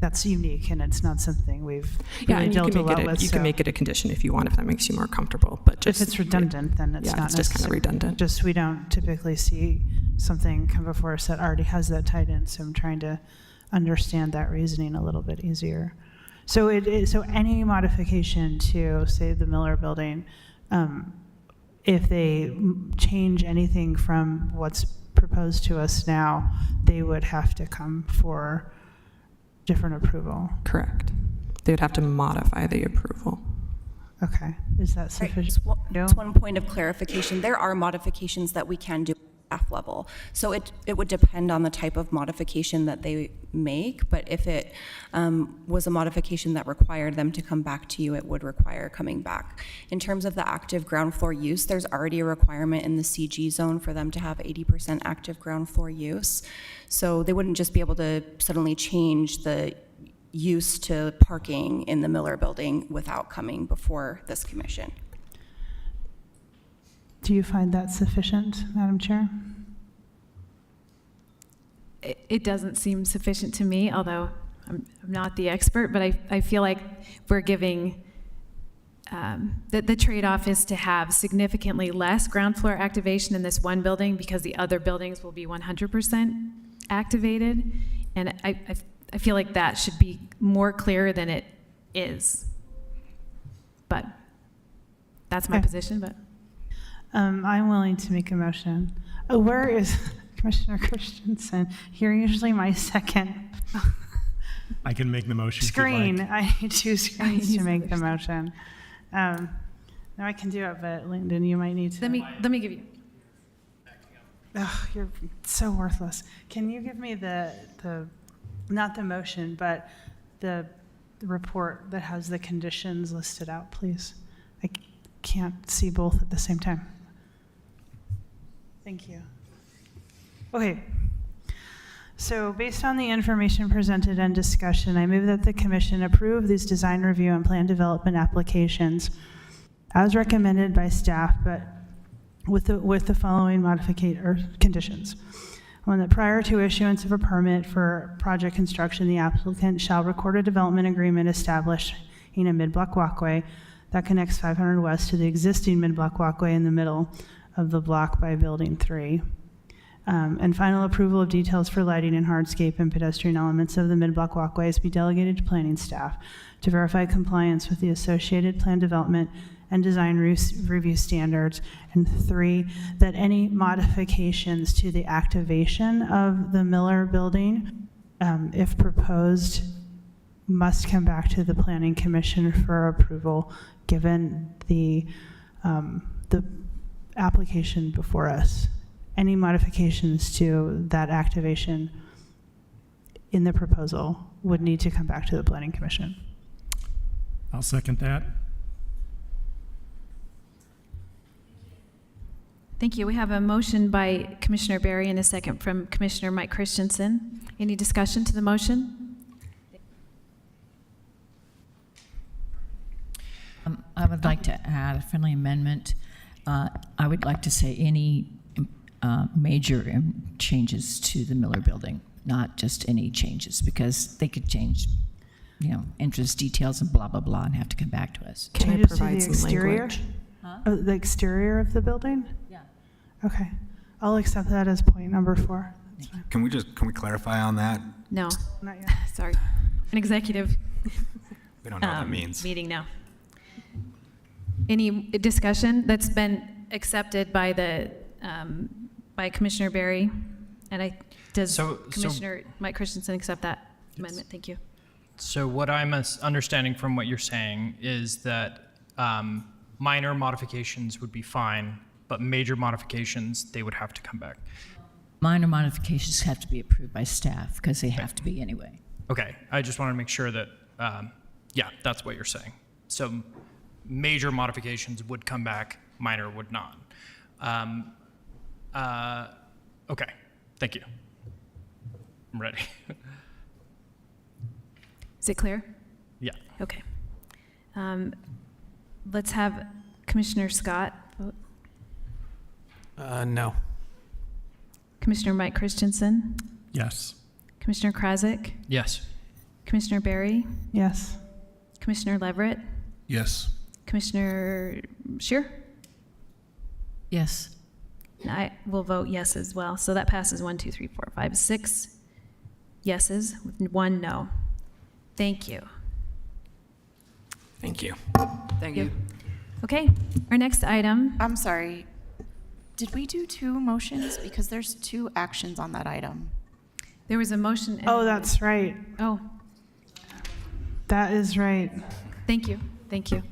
That's unique, and it's not something we've really dealt a lot with. You can make it a condition if you want, if that makes you more comfortable. But just, if it's redundant, then it's not it's just kind of necessary. redundant. Just we don't typically see something come before us that already has that tied in, so I'm trying to understand that reasoning a little bit easier. So so any modification to, say, the Miller Building, if they change anything from what's proposed to us now, they would have to come for different approval. Correct. They would have to modify the approval. Okay, is that sufficient? Right. Just one point of clarification. There are modifications that we can do at staff level. So it would depend on the type of modification that they make, but if it was a modification that required them to come back to you, it would require coming back. In terms of the active ground floor use, there's already a requirement in the CG zone for them to have 80% active ground floor use. So they wouldn't just be able to suddenly change the use to parking in the Miller Building without coming before this commission. Do you find that sufficient, Madam Chair? It doesn't seem sufficient to me, although I'm not the expert, but I feel like we're giving, the trade-off is to have significantly less ground floor activation in this one building because the other buildings will be 100% activated. And I feel like that should be more clear than it is. But That's my Okay. position, but I'm willing to make a motion. Where is Commissioner Christensen? You're usually my second I can make the motion. if you'd screen. like. I need two screens to make the motion. No, I can do it, but Landon, you might need to. let me give you. Ugh, you're so worthless. Can you give me the not the motion, but the report that has the conditions listed out, please? I can't see both at the same time. Thank you. Okay. So based on the information presented and discussion, I move that the commission approve these design review and plan development applications as recommended by staff, but with the following conditions. One, that prior to issuance of a permit for project construction, the applicant shall record a development agreement establishing a mid-block walkway that connects 500 West to the existing mid-block walkway in the middle of the block by Building 3. And final approval of details for lighting and hardscape and pedestrian elements of the mid-block walkways be delegated to planning staff to verify compliance with the associated plan development and design review standards. And 3, that any modifications to the activation of the Miller building, if proposed, must come back to the Planning Commission for approval, given the application before us. Any modifications to that activation in the proposal would need to come back to the Planning Commission. I'll second that. Thank you. We have a motion by Commissioner Berry and a second from Commissioner Mike Christensen. Any discussion to the motion? I would like to add a friendly amendment. I would like to say any major changes to the Miller building, not just any changes, because they could change, interest details and blah, blah, blah, and have to come back to us. Can I you just do provide the some exterior? language? Oh, the exterior of the building? Yeah. Okay. I'll accept that as point number 4. That's fine. Can we clarify on that? No. Not yet. Sorry. An executive We don't know what that means. meeting now. Any discussion? That's been accepted by by Commissioner Berry, and does So- Commissioner Mike Christensen accept that amendment? Thank you. So what I'm understanding from what you're saying is that minor modifications would be fine, but major modifications, they would have to come back. Minor modifications have to be approved by staff, because they have to be anyway. Okay, I just want to make sure that, yeah, that's what you're saying. So major modifications would come back, minor would not. Okay, thank you. I'm ready. Is it clear? Yeah. Okay. Let's have Commissioner Scott vote. No. Commissioner Mike Christensen, Yes. Commissioner Krasik, Yes. Commissioner Berry, Yes. Commissioner Leverett, Yes. Commissioner Shear. Yes. And I will vote yes as well. So that passes 1, 2, 3, 4, 5, 6 yeses with 1 no. Thank you. Thank you. Thank you. Okay, our next item. I'm sorry. Did we do 2 motions? Because there's 2 actions on that item. There was a motion. and- Oh, that's right. Oh, That is right. thank you. Thank you.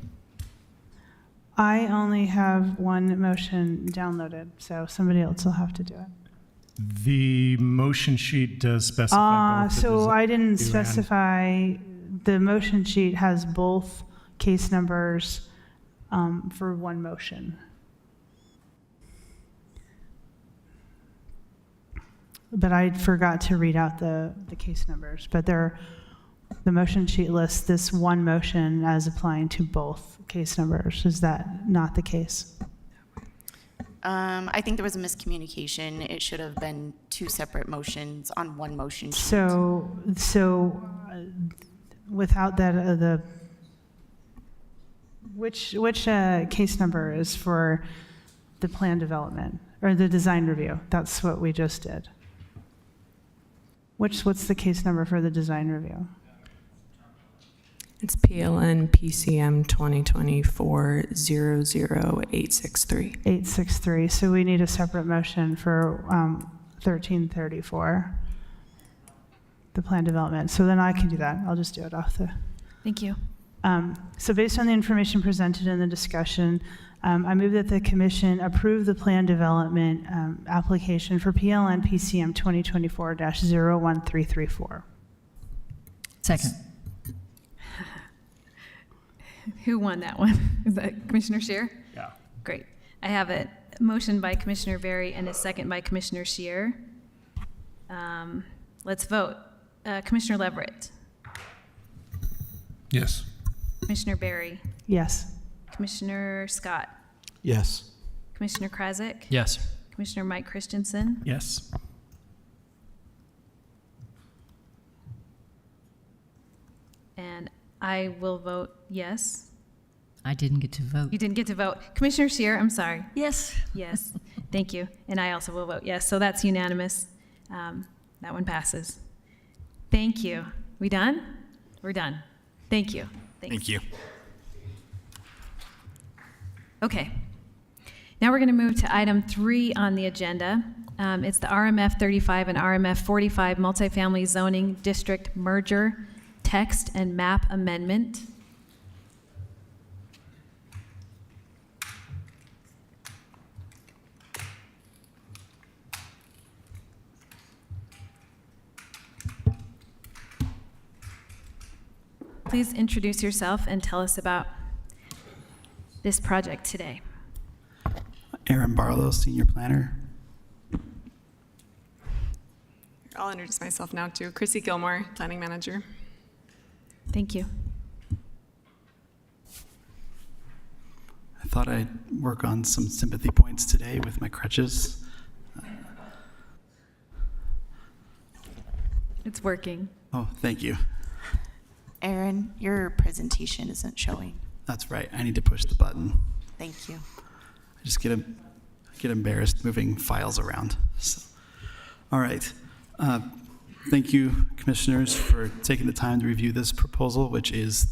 I only have one motion downloaded, so somebody else will have to do it. The motion sheet does specify both. So I didn't do and- specify, the motion sheet has both case numbers for one motion. But I forgot to read out the case numbers, but the motion sheet lists this one motion as applying to both case numbers. Is that not the case? I think there was a miscommunication. It should have been 2 separate motions on one motion sheet. So without that, which case number is for the plan development or the design review? That's what we just did. What's the case number for the design review? It's PLN PCM 2024-00863. 863. So we need a separate motion for 1334, the plan development. So then I can do that. I'll just do it off the... Thank you. So based on the information presented in the discussion, I move that the commission approve the plan development application for PLN PCM 2024-01334. Second. Who won that one? Is that Commissioner Scheer? Yeah. Great. I have a motion by Commissioner Berry and a second by Commissioner Scheer. Let's vote. Commissioner Leverett, Yes. Commissioner Berry, Yes. Commissioner Scott, Yes. Commissioner Krasik, Yes. Commissioner Mike Christensen, Yes. and I will vote yes. I didn't get to vote. You didn't get to vote. Commissioner Scheer, I'm sorry. Yes. Yes, thank you. And I also will vote yes, so that's unanimous. That one passes. Thank you. We done? We're done. Thank you. Thanks. Thank you. Okay. Now we're going to move to item 3 on the agenda. It's the RMF 35 and RMF 45 multifamily zoning district merger text and map amendment. Please introduce yourself and tell us about this project today. Aaron Barlow, Senior Planner. I'll introduce myself now too. Chrissy Gilmore, Planning Manager. Thank you. I thought I'd work on some sympathy points today with my crutches. It's working. Oh, thank you. Aaron, your presentation isn't showing. That's right. I need to push the button. Thank you. I just get embarrassed moving files around. So, all right. Thank you, commissioners, for taking the time to review this proposal, which is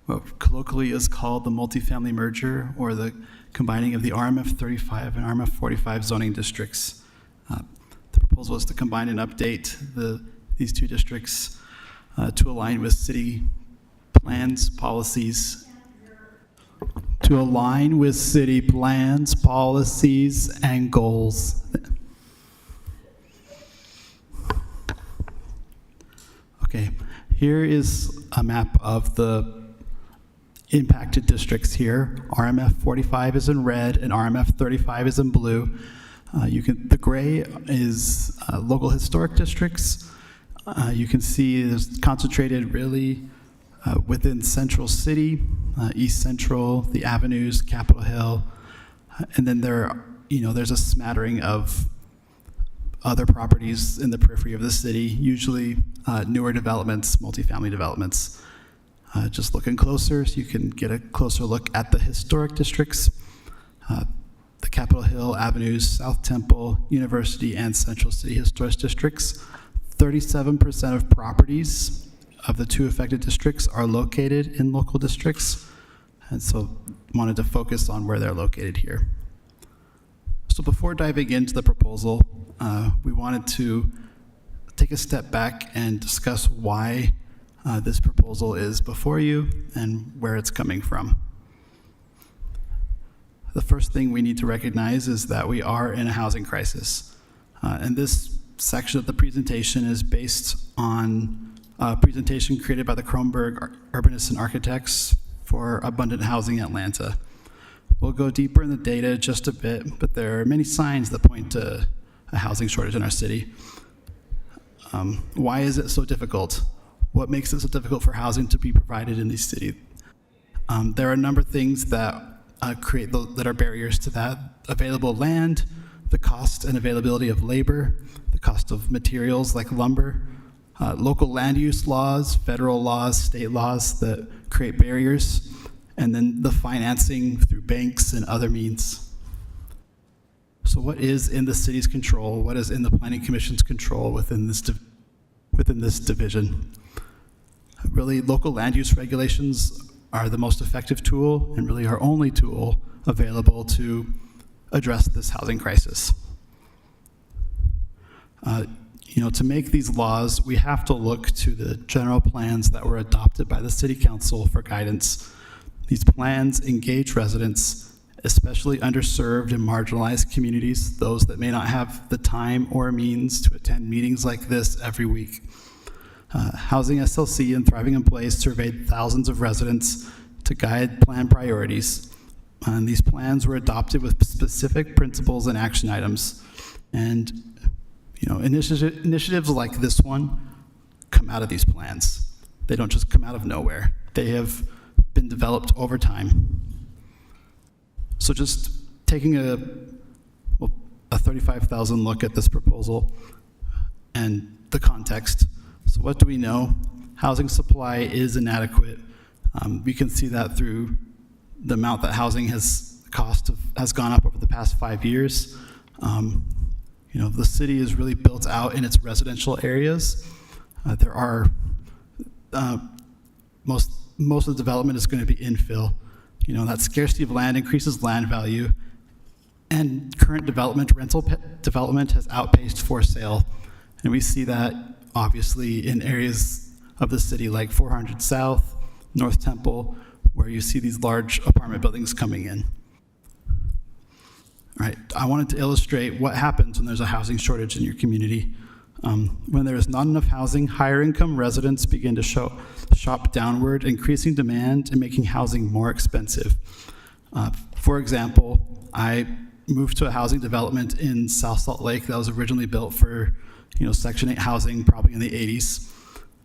what colloquially is called the multifamily merger, or the combining of the RMF 35 and RMF 45 zoning districts. The proposal is to combine and update these two districts to align with city plans, policies, and goals. Okay, here is a map of the impacted districts here. RMF 45 is in red and RMF 35 is in blue. The gray is local historic districts. You can see it's concentrated really within Central City, East Central, the avenues, Capitol Hill, and then there's a smattering of other properties in the periphery of the city, usually newer developments, multifamily developments. Just looking closer, so you can get a closer look at the historic districts, the Capitol Hill, avenues, South Temple, University, and Central City historic districts. 37% of properties of the two affected districts are located in local districts, and so wanted to focus on where they're located here. So before diving into the proposal, we wanted to take a step back and discuss why this proposal is before you and where it's coming from. The first thing we need to recognize is that we are in a housing crisis, and this section of the presentation is based on a presentation created by the Kronberg Urbanists and Architects for Abundant Housing Atlanta. We'll go deeper in the data just a bit, but there are many signs that point to a housing shortage in our city. Why is it so difficult? What makes it so difficult for housing to be provided in these cities? There are a number of things that that are barriers to that. Available land, the cost and availability of labor, the cost of materials like lumber, local land use laws, federal laws, state laws that create barriers, and then the financing through banks and other means. So what is in the city's control? What is in the Planning Commission's control within this division? Really, local land use regulations are the most effective tool and really our only tool available to address this housing crisis. To make these laws, we have to look to the general plans that were adopted by the City Council for guidance. These plans engage residents, especially underserved and marginalized communities, those that may not have the time or means to attend meetings like this every week. Housing SLC and Thriving in Place surveyed thousands of residents to guide plan priorities. And these plans were adopted with specific principles and action items. And initiatives like this one come out of these plans. They don't just come out of nowhere. They have been developed over time. So just taking a 35,000 look at this proposal and the context. So what do we know? Housing supply is inadequate. We can see that through the amount that housing has gone up over the past 5 years. The city is really built out in its residential areas. There are most of the development is going to be infill. That scarcity of land increases land value, and current rental development has outpaced for sale. And we see that obviously in areas of the city like 400 South, North Temple, where you see these large apartment buildings coming in. All right, I wanted to illustrate what happens when there's a housing shortage in your community. When there is not enough housing, higher income residents begin to shop downward, increasing demand and making housing more expensive. For example, I moved to a housing development in South Salt Lake that was originally built for Section 8 housing, probably in the 80s.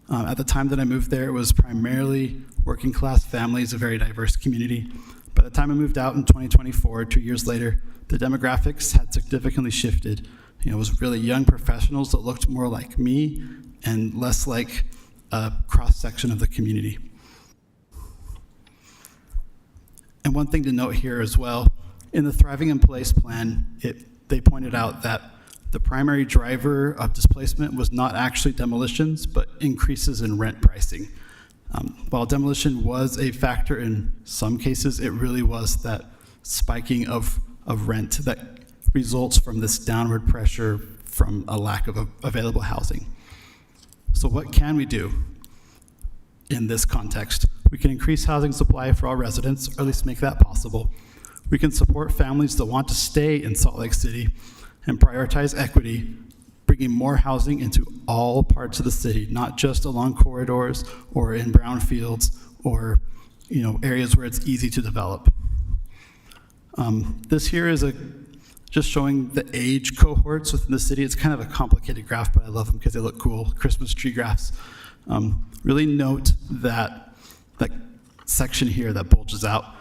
At the time that I moved there, it was primarily working class families, a very diverse community. By the time I moved out in 2024, 2 years later, the demographics had significantly shifted. It was really young professionals that looked more like me and less like a cross-section of the community. And one thing to note here as well, in the Thriving in Place plan, they pointed out that the primary driver of displacement was not actually demolitions, but increases in rent pricing. While demolition was a factor in some cases, it really was that spiking of rent that results from this downward pressure from a lack of available housing. So what can we do in this context? We can increase housing supply for all residents, or at least make that possible. We can support families that want to stay in Salt Lake City and prioritize equity, bringing more housing into all parts of the city, not just along corridors or in brownfields or areas where it's easy to develop. This here is just showing the age cohorts within the city. It's kind of a complicated graph, but I love them because they look cool, Christmas tree graphs. Really note that section here that bulges out.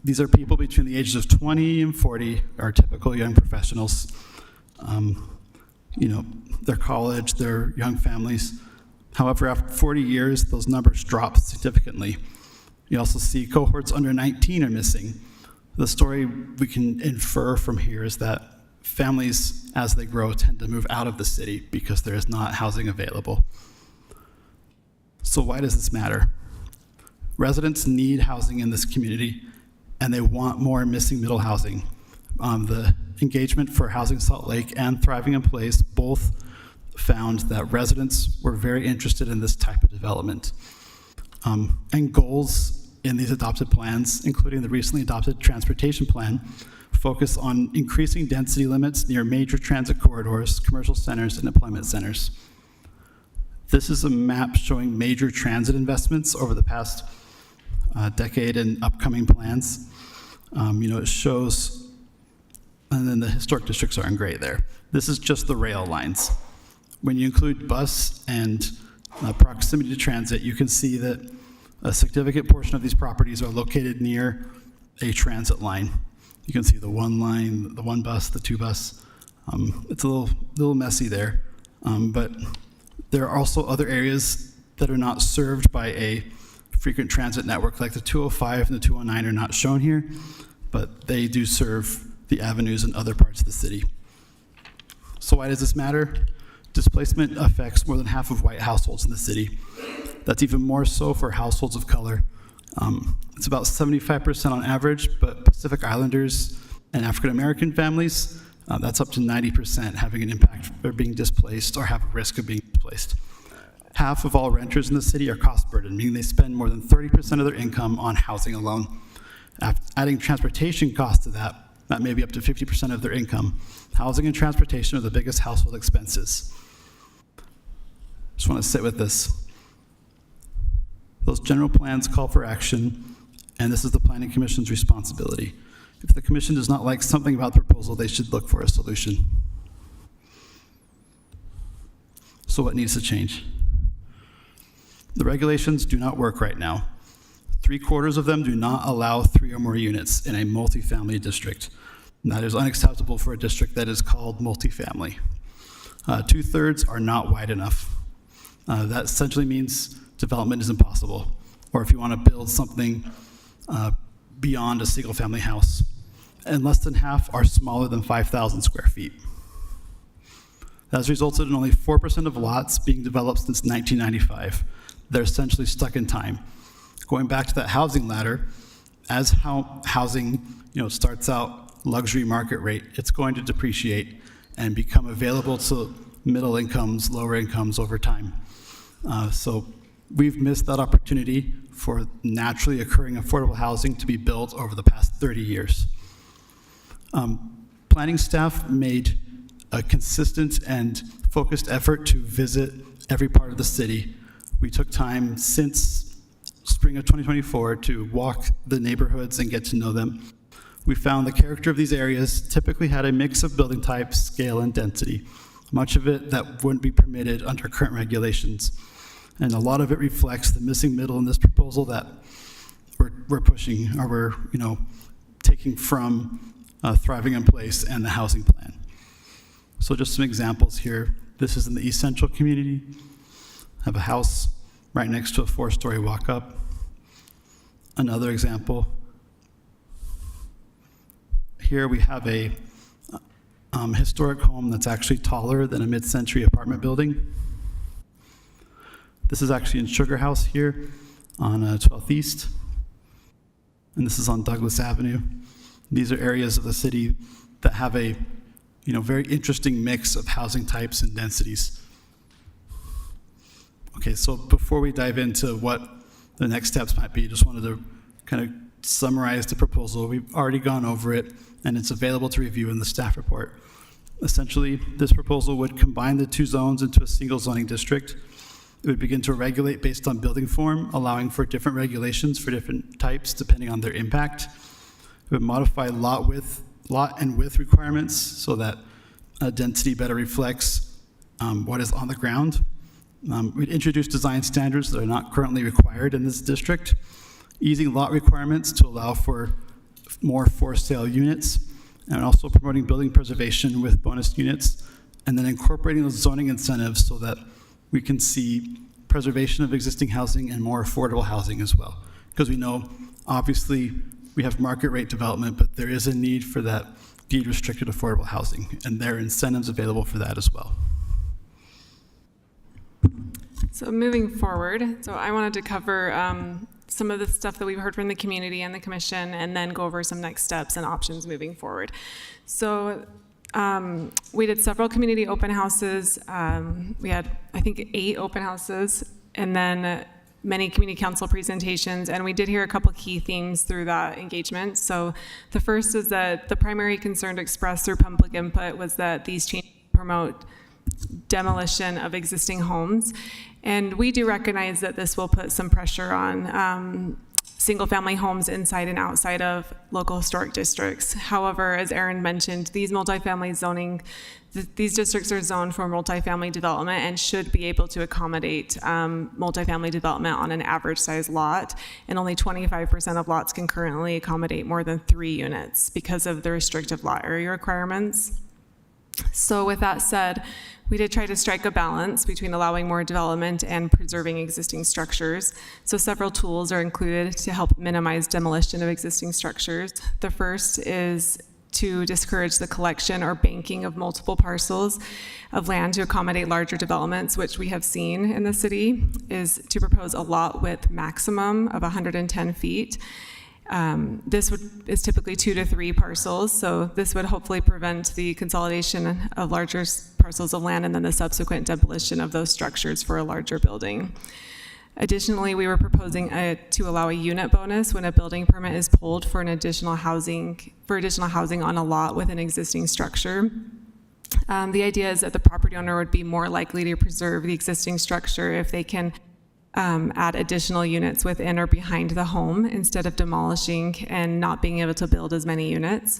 These are people between the ages of 20 and 40, are typical young professionals. They're college, they're young families. However, after 40 years, those numbers drop significantly. You also see cohorts under 19 are missing. The story we can infer from here is that families, as they grow, tend to move out of the city because there is not housing available. So why does this matter? Residents need housing in this community, and they want more missing middle housing. The engagement for Housing Salt Lake and Thriving in Place both found that residents were very interested in this type of development. And goals in these adopted plans, including the recently adopted transportation plan, focus on increasing density limits near major transit corridors, commercial centers, and employment centers. This is a map showing major transit investments over the past decade and upcoming plans. It shows, and then the historic districts are in gray there. This is just the rail lines. When you include bus and proximity to transit, you can see that a significant portion of these properties are located near a transit line. You can see the one line, the one bus, the two bus. It's a little messy there, but there are also other areas that are not served by a frequent transit network, like the 205 and the 209 are not shown here, but they do serve the avenues in other parts of the city. So why does this matter? Displacement affects more than half of white households in the city. That's even more so for households of color. It's about 75% on average, but Pacific Islanders and African American families, that's up to 90% having an impact or being displaced or have a risk of being displaced. Half of all renters in the city are cost burdened, meaning they spend more than 30% of their income on housing alone. Adding transportation costs to that may be up to 50% of their income. Housing and transportation are the biggest household expenses. Just want to sit with this. Those general plans call for action, and this is the Planning Commission's responsibility. If the commission does not like something about the proposal, they should look for a solution. So what needs to change? The regulations do not work right now. 3/4 of them do not allow 3 or more units in a multifamily district. And that is unacceptable for a district that is called multifamily. 2/3 are not wide enough. That essentially means development is impossible, or if you want to build something beyond a single-family house. And less than half are smaller than 5,000 square feet. That has resulted in only 4% of lots being developed since 1995. They're essentially stuck in time. Going back to that housing ladder, as how housing starts out luxury market rate, it's going to depreciate and become available to middle incomes, lower incomes over time. So we've missed that opportunity for naturally occurring affordable housing to be built over the past 30 years. Planning staff made a consistent and focused effort to visit every part of the city. We took time since spring of 2024 to walk the neighborhoods and get to know them. We found the character of these areas typically had a mix of building types, scale, and density, much of it that wouldn't be permitted under current regulations. And a lot of it reflects the missing middle in this proposal that we're pushing, or we're taking from Thriving in Place and the housing plan. So just some examples here. This is in the East Central community. Have a house right next to a 4-story walk-up. Another example. Here we have a historic home that's actually taller than a mid-century apartment building. This is actually in Sugar House here on 12th East. And this is on Douglas Avenue. These are areas of the city that have a very interesting mix of housing types and densities. Okay, so before we dive into what the next steps might be, just wanted to kind of summarize the proposal. We've already gone over it, and it's available to review in the staff report. Essentially, this proposal would combine the 2 zones into a single zoning district. It would begin to regulate based on building form, allowing for different regulations for different types depending on their impact. It would modify lot and width requirements so that density better reflects what is on the ground. We'd introduce design standards that are not currently required in this district, easing lot requirements to allow for more for-sale units, and also promoting building preservation with bonus units, and then incorporating those zoning incentives so that we can see preservation of existing housing and more affordable housing as well. Because we know, obviously, we have market rate development, but there is a need for that deed-restricted affordable housing, and there are incentives available for that as well. So moving forward, I wanted to cover some of the stuff that we've heard from the community and the commission, and then go over some next steps and options moving forward. So we did several community open houses. We had, I think, 8 open houses, and then many community council presentations, and we did hear a couple key themes through that engagement. So the first is that the primary concern expressed through public input was that these changes promote demolition of existing homes. And we do recognize that this will put some pressure on single-family homes inside and outside of local historic districts. However, as Aaron mentioned, these multifamily zoning, these districts are zoned for multifamily development and should be able to accommodate multifamily development on an average size lot, and only 25% of lots can currently accommodate more than 3 units because of the restrictive lot area requirements. So with that said, we did try to strike a balance between allowing more development and preserving existing structures. So several tools are included to help minimize demolition of existing structures. The first is to discourage the collection or banking of multiple parcels of land to accommodate larger developments, which we have seen in the city, is to propose a lot width maximum of 110 feet. This is typically 2 to 3 parcels, so this would hopefully prevent the consolidation of larger parcels of land and then the subsequent demolition of those structures for a larger building. Additionally, we were proposing to allow a unit bonus when a building permit is pulled for additional housing on a lot with an existing structure. The idea is that the property owner would be more likely to preserve the existing structure if they can add additional units within or behind the home instead of demolishing and not being able to build as many units.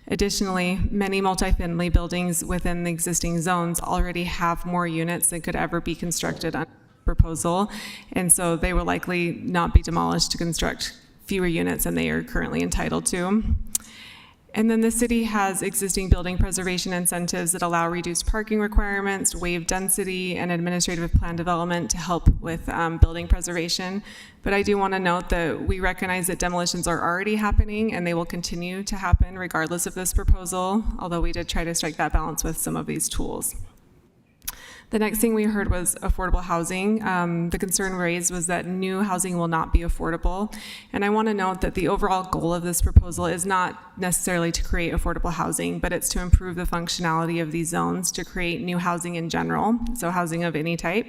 Additionally, many multifamily buildings within the existing zones already have more units than could ever be constructed on proposal, and so they will likely not be demolished to construct fewer units than they are currently entitled to. And then the city has existing building preservation incentives that allow reduced parking requirements, waive density, and administrative plan development to help with building preservation. But I do want to note that we recognize that demolitions are already happening and they will continue to happen regardless of this proposal, although we did try to strike that balance with some of these tools. The next thing we heard was affordable housing. The concern raised was that new housing will not be affordable. And I want to note that the overall goal of this proposal is not necessarily to create affordable housing, but it's to improve the functionality of these zones to create new housing in general, so housing of any type.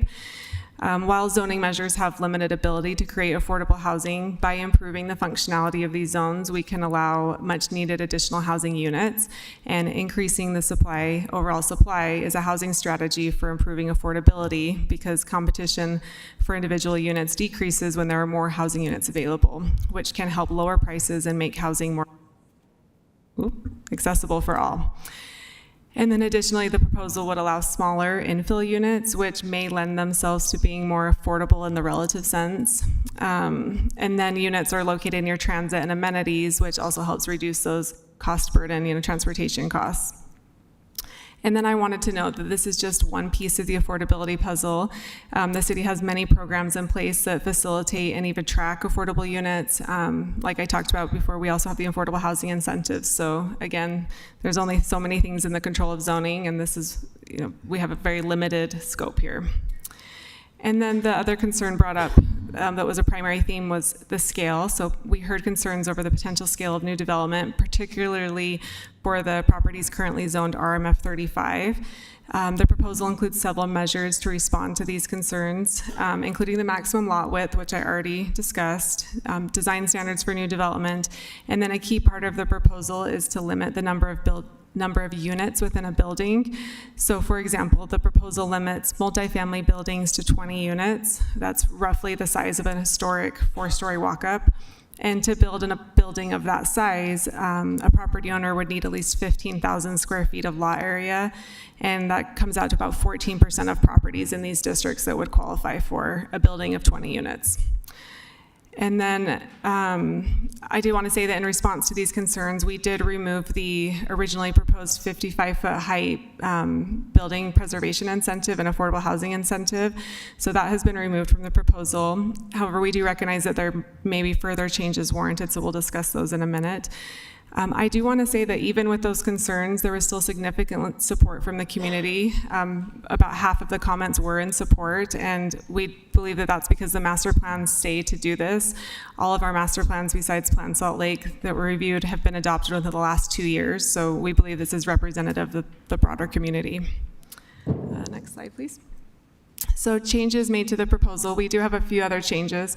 While zoning measures have limited ability to create affordable housing, by improving the functionality of these zones, we can allow much needed additional housing units, and increasing the overall supply is a housing strategy for improving affordability because competition for individual units decreases when there are more housing units available, which can help lower prices and make housing more accessible for all. And then additionally, the proposal would allow smaller infill units, which may lend themselves to being more affordable in the relative sense. And then units are located near transit and amenities, which also helps reduce those cost burden, transportation costs. And then I wanted to note that this is just one piece of the affordability puzzle. The city has many programs in place that facilitate and even track affordable units. Like I talked about before, we also have the affordable housing incentives. So again, there's only so many things in the control of zoning, and this is, we have a very limited scope here. And then the other concern brought up that was a primary theme was the scale. So we heard concerns over the potential scale of new development, particularly for the properties currently zoned RMF 35. The proposal includes several measures to respond to these concerns, including the maximum lot width, which I already discussed, design standards for new development, and then a key part of the proposal is to limit the number of units within a building. So for example, the proposal limits multifamily buildings to 20 units. That's roughly the size of an historic 4-story walk-up. And to build in a building of that size, a property owner would need at least 15,000 square feet of lot area. And that comes out to about 14% of properties in these districts that would qualify for a building of 20 units. And then I do want to say that in response to these concerns, we did remove the originally proposed 55-foot height building preservation incentive and affordable housing incentive. So that has been removed from the proposal. However, we do recognize that there may be further changes warranted, so we'll discuss those in a minute. I do want to say that even with those concerns, there was still significant support from the community. About half of the comments were in support, and we believe that that's because the master plans say to do this. All of our master plans besides Plan Salt Lake that were reviewed have been adopted within the last 2 years, so we believe this is representative of the broader community. Next slide, please. So changes made to the proposal. We do have a few other changes.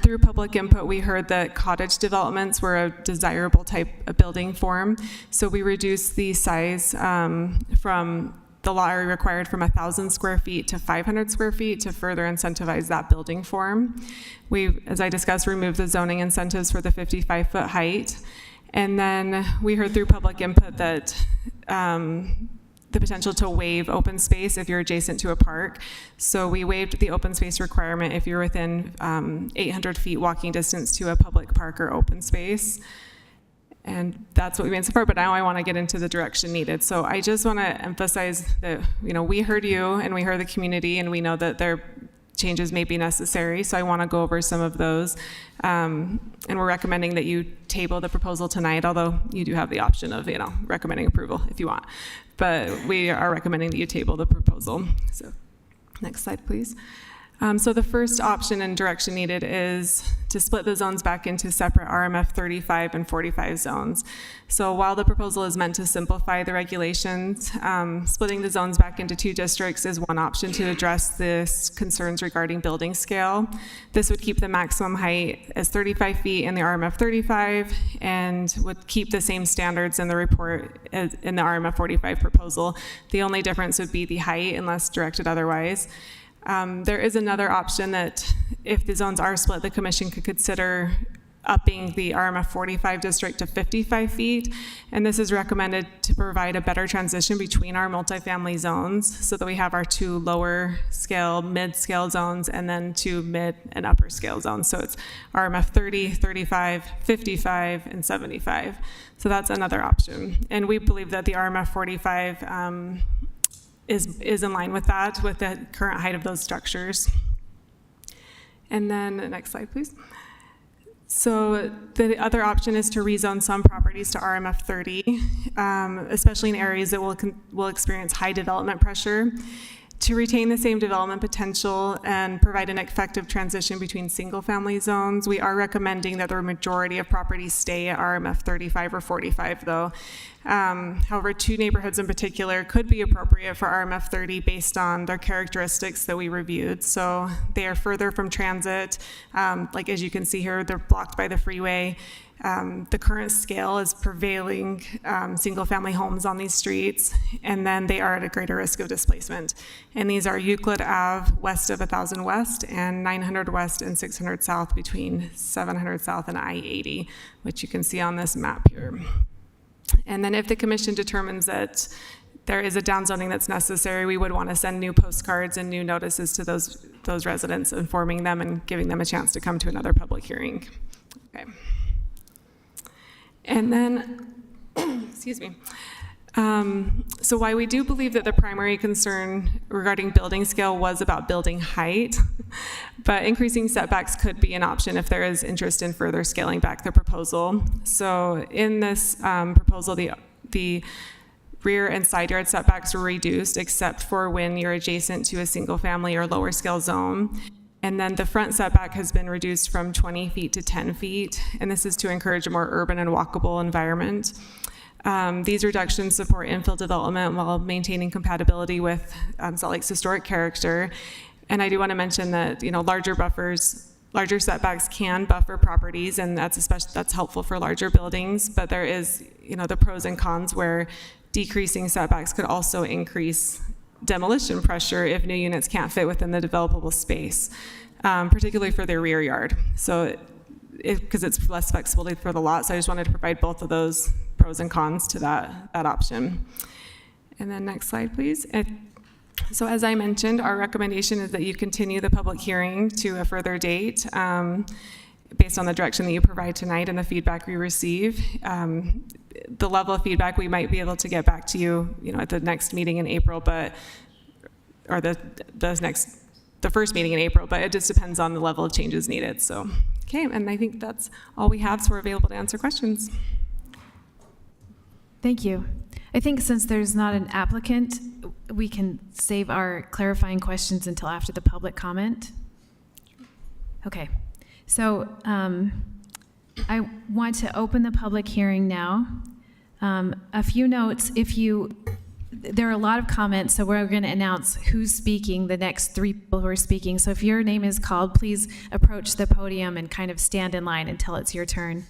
Through public input, we heard that cottage developments were a desirable type of building form. So we reduced the size from the law area required from 1,000 square feet to 500 square feet to further incentivize that building form. We, as I discussed, removed the zoning incentives for the 55-foot height. And then we heard through public input that the potential to waive open space if you're adjacent to a park. So we waived the open space requirement if you're within 800 feet walking distance to a public park or open space. And that's what we made so far, but now I want to get into the direction needed. So I just want to emphasize that, we heard you and we heard the community, and we know that changes may be necessary. So I want to go over some of those. And we're recommending that you table the proposal tonight, although you do have the option of, recommending approval if you want. But we are recommending that you table the proposal. So next slide, please. So the first option and direction needed is to split the zones back into separate RMF 35 and 45 zones. So while the proposal is meant to simplify the regulations, splitting the zones back into 2 districts is one option to address this concerns regarding building scale. This would keep the maximum height as 35 feet in the RMF 35 and would keep the same standards in the report as in the RMF 45 proposal. The only difference would be the height unless directed otherwise. There is another option that if the zones are split, the commission could consider upping the RMF 45 district to 55 feet. And this is recommended to provide a better transition between our multifamily zones so that we have our 2 lower scale, mid-scale zones, and then 2 mid and upper scale zones. So it's RMF 30, 35, 55, and 75. So that's another option. And we believe that the RMF 45 is in line with that, with the current height of those structures. And then next slide, please. So the other option is to rezone some properties to RMF 30, especially in areas that will experience high development pressure, to retain the same development potential and provide an effective transition between single-family zones. We are recommending that the majority of properties stay at RMF 35 or 45, though. However, 2 neighborhoods in particular could be appropriate for RMF 30 based on their characteristics that we reviewed. So they are further from transit. Like as you can see here, they're blocked by the freeway. The current scale is prevailing single-family homes on these streets, and then they are at a greater risk of displacement. And these are Euclid Ave west of 1000 West and 900 West and 600 South between 700 South and I-80, which you can see on this map here. And then if the commission determines that there is a downzoning that's necessary, we would want to send new postcards and new notices to those residents, informing them and giving them a chance to come to another public hearing. Okay. And then, excuse me. So while we do believe that the primary concern regarding building scale was about building height, but increasing setbacks could be an option if there is interest in further scaling back the proposal. So in this proposal, the rear and side yard setbacks were reduced except for when you're adjacent to a single family or lower scale zone. And then the front setback has been reduced from 20 feet to 10 feet, and this is to encourage a more urban and walkable environment. These reductions support infill development while maintaining compatibility with Salt Lake's historic character. And I do want to mention that larger setbacks can buffer properties, and that's helpful for larger buildings. But there is, the pros and cons where decreasing setbacks could also increase demolition pressure if new units can't fit within the developable space, particularly for their rear yard. So, because it's less flexibility for the lot, so I just wanted to provide both of those pros and cons to that option. And then next slide, please. So as I mentioned, our recommendation is that you continue the public hearing to a further date based on the direction that you provide tonight and the feedback we receive. The level of feedback we might be able to get back to you, at the next meeting in April, or the first meeting in April, but it just depends on the level of changes needed. So, okay, and I think that's all we have, so we're available to answer questions. Thank you. I think since there's not an applicant, we can save our clarifying questions until after the public comment. Okay, so I want to open the public hearing now. A few notes, there are a lot of comments, so we're going to announce who's speaking, the next 3 people who are speaking. So if your name is called, please approach the podium and kind of stand in line until it's your turn.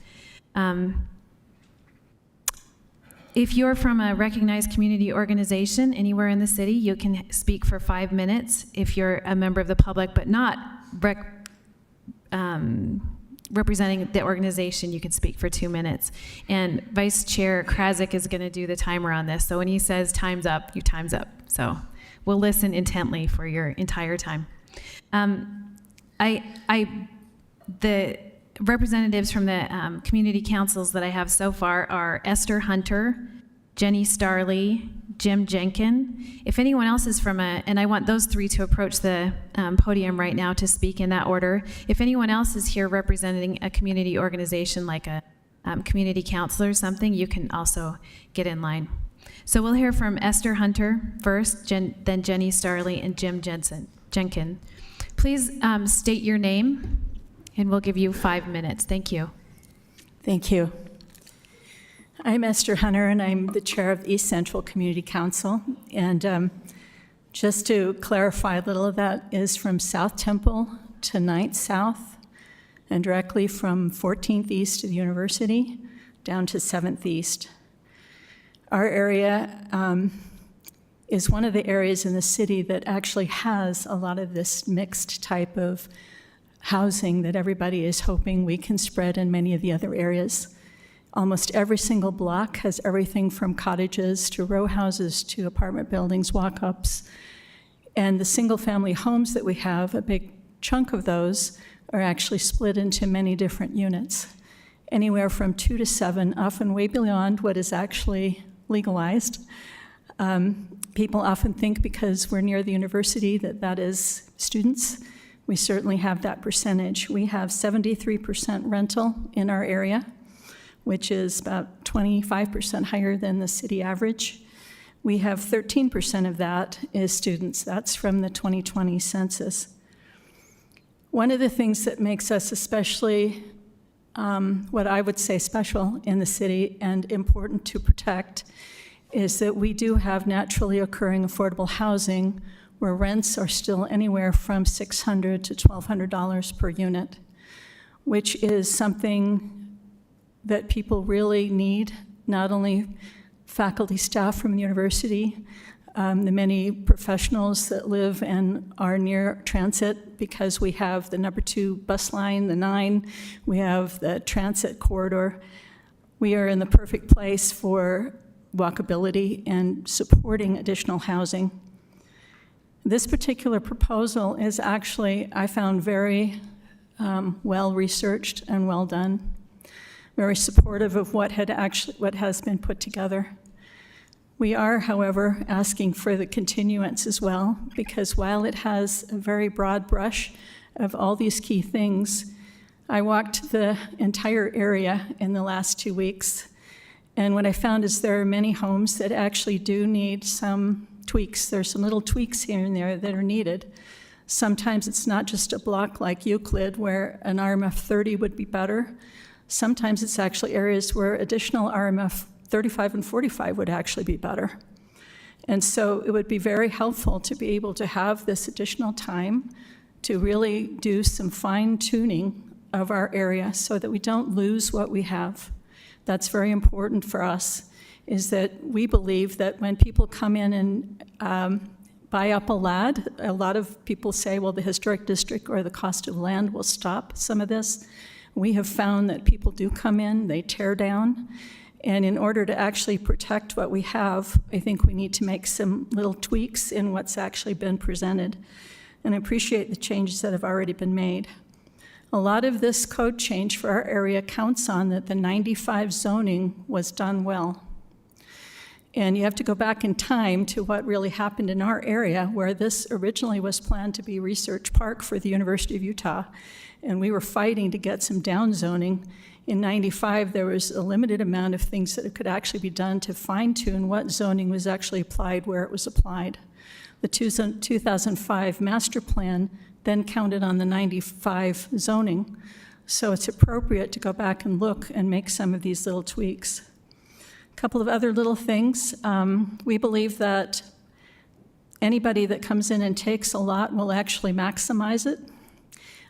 If you're from a recognized community organization anywhere in the city, you can speak for 5 minutes. If you're a member of the public but not representing the organization, you can speak for 2 minutes. And Vice Chair Krasik is going to do the timer on this. So when he says time's up, your time's up. So we'll listen intently for your entire time. The representatives from the community councils that I have so far are Esther Hunter, Jenny Starley, Jim Jenkin. If anyone else is from and I want those three to approach the podium right now to speak in that order. If anyone else is here representing a community organization like a community council or something, you can also get in line. So we'll hear from Esther Hunter first, then Jenny Starley and Jim Jenkin. Please state your name, and we'll give you 5 minutes. Thank you. Thank you. I'm Esther Hunter, and I'm the chair of the East Central Community Council. And just to clarify a little of that is from South Temple to 9th South, and directly from 14th East to the University down to 7th East. Our area is one of the areas in the city that actually has a lot of this mixed type of housing that everybody is hoping we can spread in many of the other areas. Almost every single block has everything from cottages to row houses to apartment buildings, walk-ups. And the single-family homes that we have, a big chunk of those are actually split into many different units, anywhere from 2 to 7, often way beyond what is actually legalized. People often think because we're near the university that is students. We certainly have that percentage. We have 73% rental in our area, which is about 25% higher than the city average. We have 13% of that is students. That's from the 2020 census. One of the things that makes us especially, what I would say special in the city and important to protect is that we do have naturally occurring affordable housing where rents are still anywhere from $600 to $1,200 per unit, which is something that people really need, not only faculty, staff from the university, the many professionals that live and are near transit, because we have the number 2 bus line, the 9, we have the transit corridor. We are in the perfect place for walkability and supporting additional housing. This particular proposal is actually, I found, very well researched and well done, very supportive of what has been put together. We are, however, asking for the continuance as well, because while it has a very broad brush of all these key things, I walked the entire area in the last 2 weeks, and what I found is there are many homes that actually do need some tweaks. There's some little tweaks here and there that are needed. Sometimes it's not just a block like Euclid where an RMF 30 would be better. Sometimes it's actually areas where additional RMF 35 and 45 would actually be better. And so it would be very helpful to be able to have this additional time to really do some fine tuning of our area so that we don't lose what we have. That's very important for us, is that we believe that when people come in and buy up a lot of people say, well, the historic district or the cost of land will stop some of this. We have found that people do come in, they tear down, and in order to actually protect what we have, I think we need to make some little tweaks in what's actually been presented, and I appreciate the changes that have already been made. A lot of this code change for our area counts on that the 95 zoning was done well. And you have to go back in time to what really happened in our area, where this originally was planned to be Research Park for the University of Utah, and we were fighting to get some down zoning. In 95, there was a limited amount of things that could actually be done to fine-tune what zoning was actually applied where it was applied. The 2005 master plan then counted on the 95 zoning, so it's appropriate to go back and look and make some of these little tweaks. A couple of other little things. We believe that anybody that comes in and takes a lot will actually maximize it.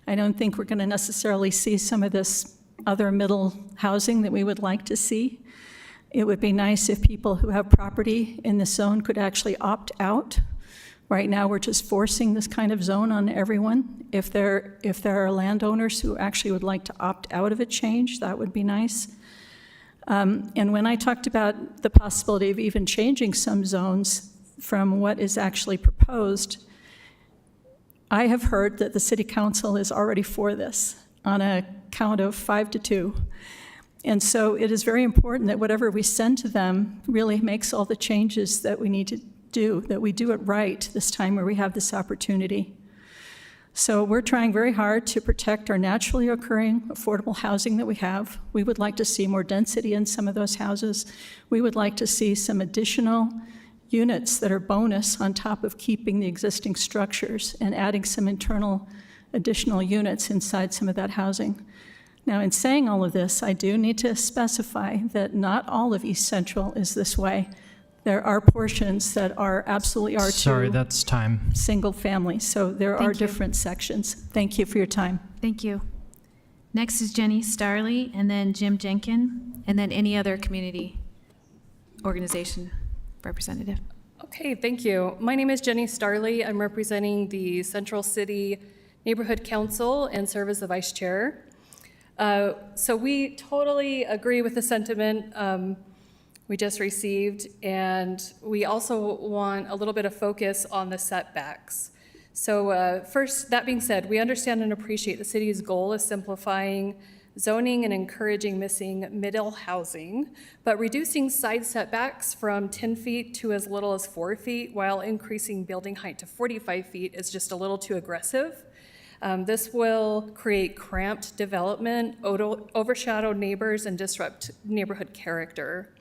I don't think we're going to necessarily see some of this other middle housing that we would like to see. It would be nice if people who have property in the zone could actually opt out. Right now, we're just forcing this kind of zone on everyone. If there are landowners who actually would like to opt out of a change, that would be nice. And when I talked about the possibility of even changing some zones from what is actually proposed, I have heard that the City Council is already for this on a count of 5 to 2. And so it is very important that whatever we send to them really makes all the changes that we need to do, that we do it right this time where we have this opportunity. So we're trying very hard to protect our naturally occurring affordable housing that we have. We would like to see more density in some of those houses. We would like to see some additional units that are bonus on top of keeping the existing structures and adding some internal additional units inside some of that housing. Now, in saying all of this, I do need to specify that not all of East Central is this way. There are portions that are absolutely R2. Sorry, that's time. Single family, so there are Thank you. different sections. Thank you for your time. Thank you. Next is Jenny Starley, and then Jim Jenkin, and then any other community organization representative. Okay, thank you. My name is Jenny Starley. I'm representing the Central City Neighborhood Council and serve as the vice chair. So we totally agree with the sentiment we just received, and we also want a little bit of focus on the setbacks. So first, that being said, we understand and appreciate the city's goal of simplifying zoning and encouraging missing middle housing, but reducing side setbacks from 10 feet to as little as 4 feet while increasing building height to 45 feet is just a little too aggressive. This will create cramped development, overshadow neighbors, and disrupt neighborhood character.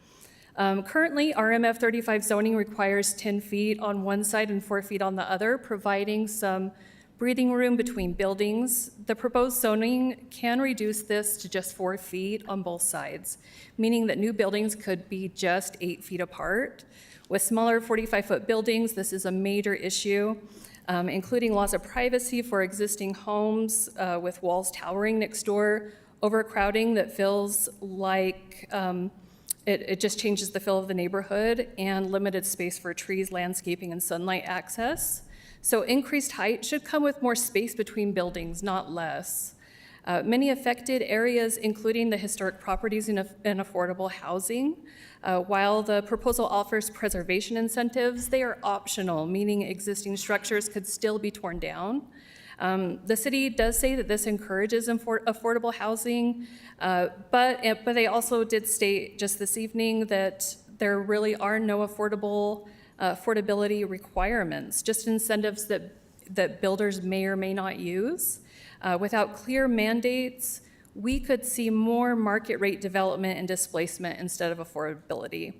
Currently, RMF 35 zoning requires 10 feet on one side and 4 feet on the other, providing some breathing room between buildings. The proposed zoning can reduce this to just 4 feet on both sides, meaning that new buildings could be just 8 feet apart. With smaller 45-foot buildings, this is a major issue, including loss of privacy for existing homes with walls towering next door, overcrowding that feels like it just changes the feel of the neighborhood, and limited space for trees, landscaping, and sunlight access. So increased height should come with more space between buildings, not less. Many affected areas, including the historic properties and affordable housing, while the proposal offers preservation incentives, they are optional, meaning existing structures could still be torn down. The city does say that this encourages affordable housing, but they also did state just this evening that there really are no affordability requirements, just incentives that builders may or may not use. Without clear mandates, we could see more market rate development and displacement instead of affordability.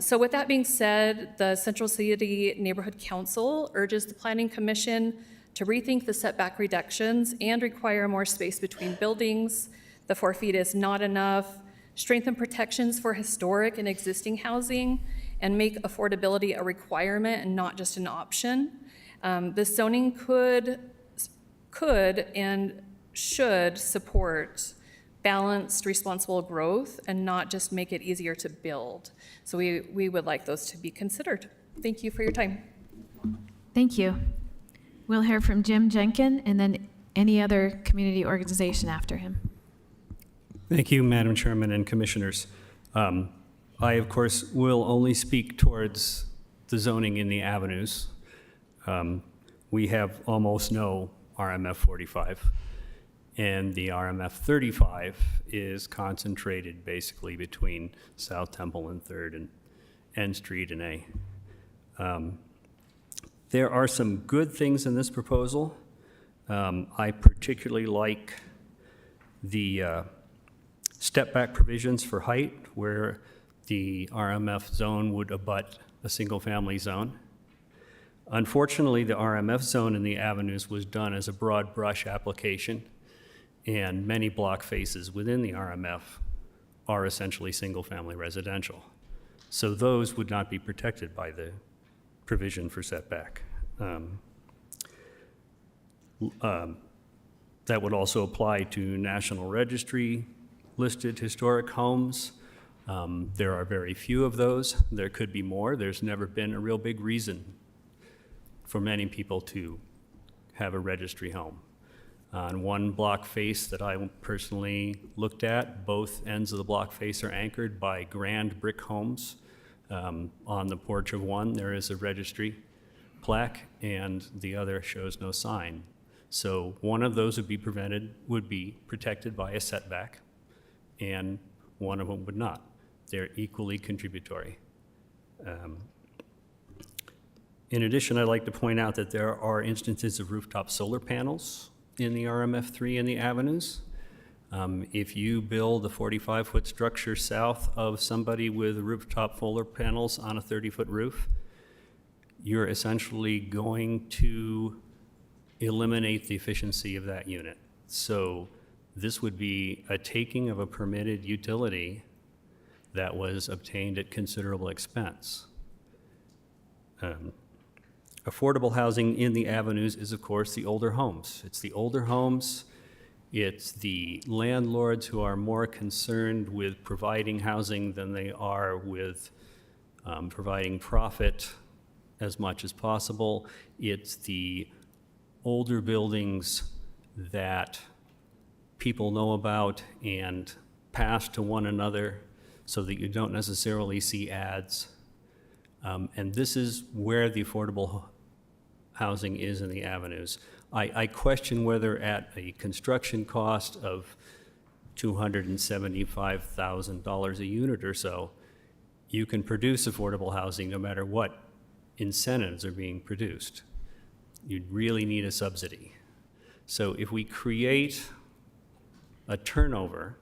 So with that being said, the Central City Neighborhood Council urges the Planning Commission to rethink the setback reductions and require more space between buildings. The 4 feet is not enough. Strengthen protections for historic and existing housing, and make affordability a requirement and not just an option. This zoning could and should support balanced, responsible growth and not just make it easier to build. So we would like those to be considered. Thank you for your time. Thank you. We'll hear from Jim Jenkin and then any other community organization after him. Thank you, Madam Chairman and Commissioners. I, of course, will only speak towards the zoning in the avenues. We have almost no RMF 45, and the RMF 35 is concentrated basically between South Temple and 3rd and N Street and A. There are some good things in this proposal. I particularly like the step-back provisions for height, where the RMF zone would abut a single-family zone. Unfortunately, the RMF zone in the avenues was done as a broad brush application, and many block faces within the RMF are essentially single-family residential. So those would not be protected by the provision for setback. That would also apply to National Registry listed historic homes. There are very few of those. There could be more. There's never been a real big reason for many people to have a registry home. On one block face that I personally looked at, both ends of the block face are anchored by grand brick homes. On the porch of one, there is a registry plaque, and the other shows no sign. So one of those would be protected by a setback, and one of them would not. They're equally contributory. In addition, I'd like to point out that there are instances of rooftop solar panels in the RMF3 and the avenues. If you build a 45-foot structure south of somebody with rooftop solar panels on a 30-foot roof, you're essentially going to eliminate the efficiency of that unit. So this would be a taking of a permitted utility that was obtained at considerable expense. Affordable housing in the avenues is, of course, the older homes. It's the older homes. It's the landlords who are more concerned with providing housing than they are with providing profit as much as possible. It's the older buildings that people know about and pass to one another so that you don't necessarily see ads. And this is where the affordable housing is in the avenues. I question whether at a construction cost of $275,000 a unit or so, you can produce affordable housing no matter what incentives are being produced. You'd really need a subsidy. So if we create a turnover,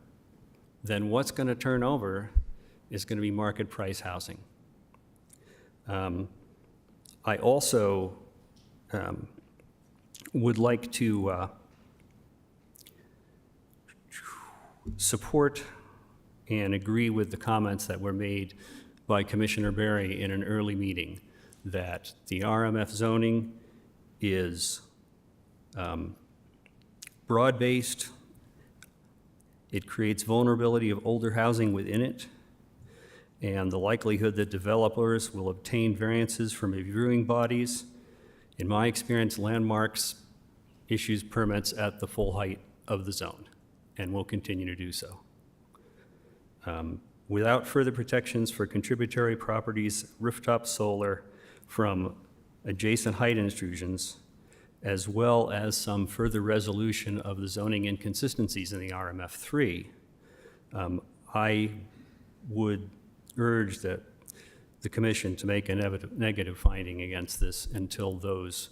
then what's going to turn over is going to be market price housing. I also would like to support and agree with the comments that were made by Commissioner Berry in an early meeting that the RMF zoning is broad-based. It creates vulnerability of older housing within it, and the likelihood that developers will obtain variances from reviewing bodies. In my experience, Landmarks issues permits at the full height of the zone and will continue to do so. Without further protections for contributory properties, rooftop solar from adjacent height intrusions, as well as some further resolution of the zoning inconsistencies in the RMF3, I would urge that the commission to make a negative finding against this until those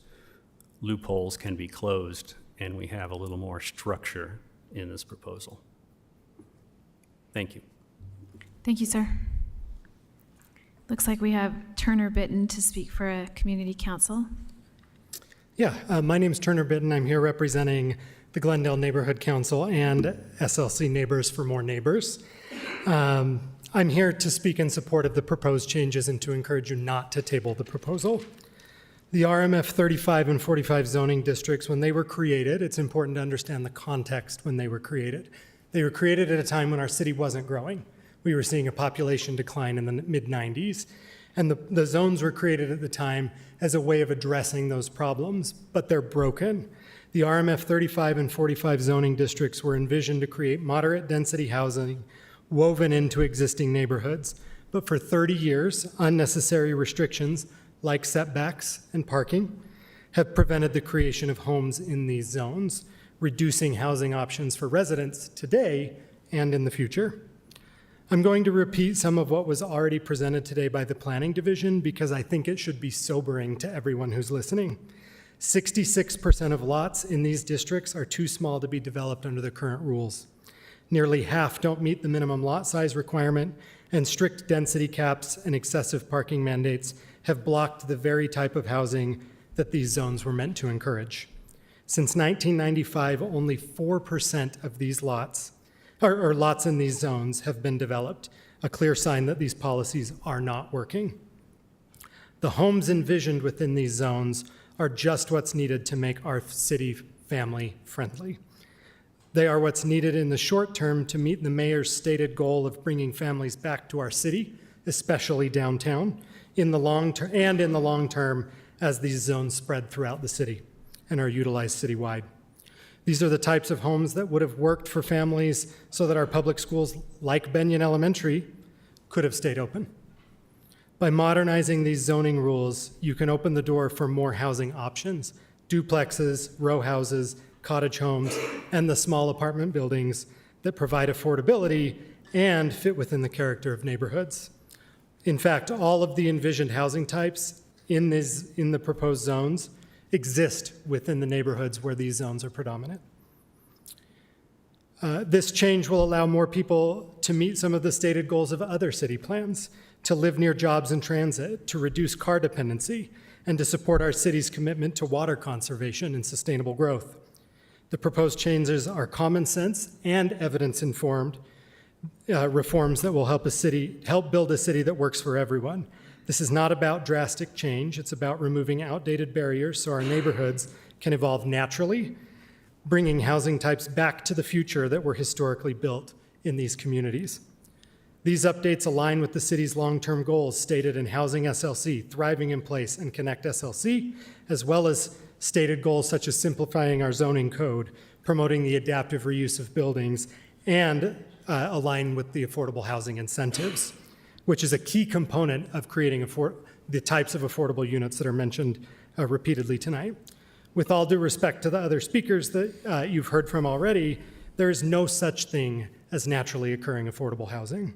loopholes can be closed and we have a little more structure in this proposal. Thank you. Thank you, sir. Looks like we have Turner Bitten to speak for a community council. Yeah, my name's Turner Bitten. I'm here representing the Glendale Neighborhood Council and SLC Neighbors for More Neighbors. I'm here to speak in support of the proposed changes and to encourage you not to table the proposal. The RMF 35 and 45 zoning districts, when they were created, it's important to understand the context when they were created. They were created at a time when our city wasn't growing. We were seeing a population decline in the mid-90s. And the zones were created at the time as a way of addressing those problems, but they're broken. The RMF 35 and 45 zoning districts were envisioned to create moderate density housing woven into existing neighborhoods. But for 30 years, unnecessary restrictions like setbacks and parking have prevented the creation of homes in these zones, reducing housing options for residents today and in the future. I'm going to repeat some of what was already presented today by the Planning Division because I think it should be sobering to everyone who's listening. 66% of lots in these districts are too small to be developed under the current rules. Nearly half don't meet the minimum lot size requirement, and strict density caps and excessive parking mandates have blocked the very type of housing that these zones were meant to encourage. Since 1995, only 4% of these lots or lots in these zones have been developed, a clear sign that these policies are not working. The homes envisioned within these zones are just what's needed to make our city family friendly. They are what's needed in the short term to meet the mayor's stated goal of bringing families back to our city, especially downtown, in the long term as these zones spread throughout the city and are utilized citywide. These are the types of homes that would have worked for families so that our public schools, like Benyon Elementary, could have stayed open. By modernizing these zoning rules, you can open the door for more housing options, duplexes, row houses, cottage homes, and the small apartment buildings that provide affordability and fit within the character of neighborhoods. In fact, all of the envisioned housing types in the proposed zones exist within the neighborhoods where these zones are predominant. This change will allow more people to meet some of the stated goals of other city plans, to live near jobs and transit, to reduce car dependency, and to support our city's commitment to water conservation and sustainable growth. The proposed changes are common sense and evidence-informed reforms that will help build a city that works for everyone. This is not about drastic change. It's about removing outdated barriers so our neighborhoods can evolve naturally, bringing housing types back to the future that were historically built in these communities. These updates align with the city's long-term goals stated in Housing SLC, Thriving in Place, and Connect SLC, as well as stated goals such as simplifying our zoning code, promoting the adaptive reuse of buildings, and align with the affordable housing incentives, which is a key component of creating the types of affordable units that are mentioned repeatedly tonight. With all due respect to the other speakers that you've heard from already, there is no such thing as naturally occurring affordable housing.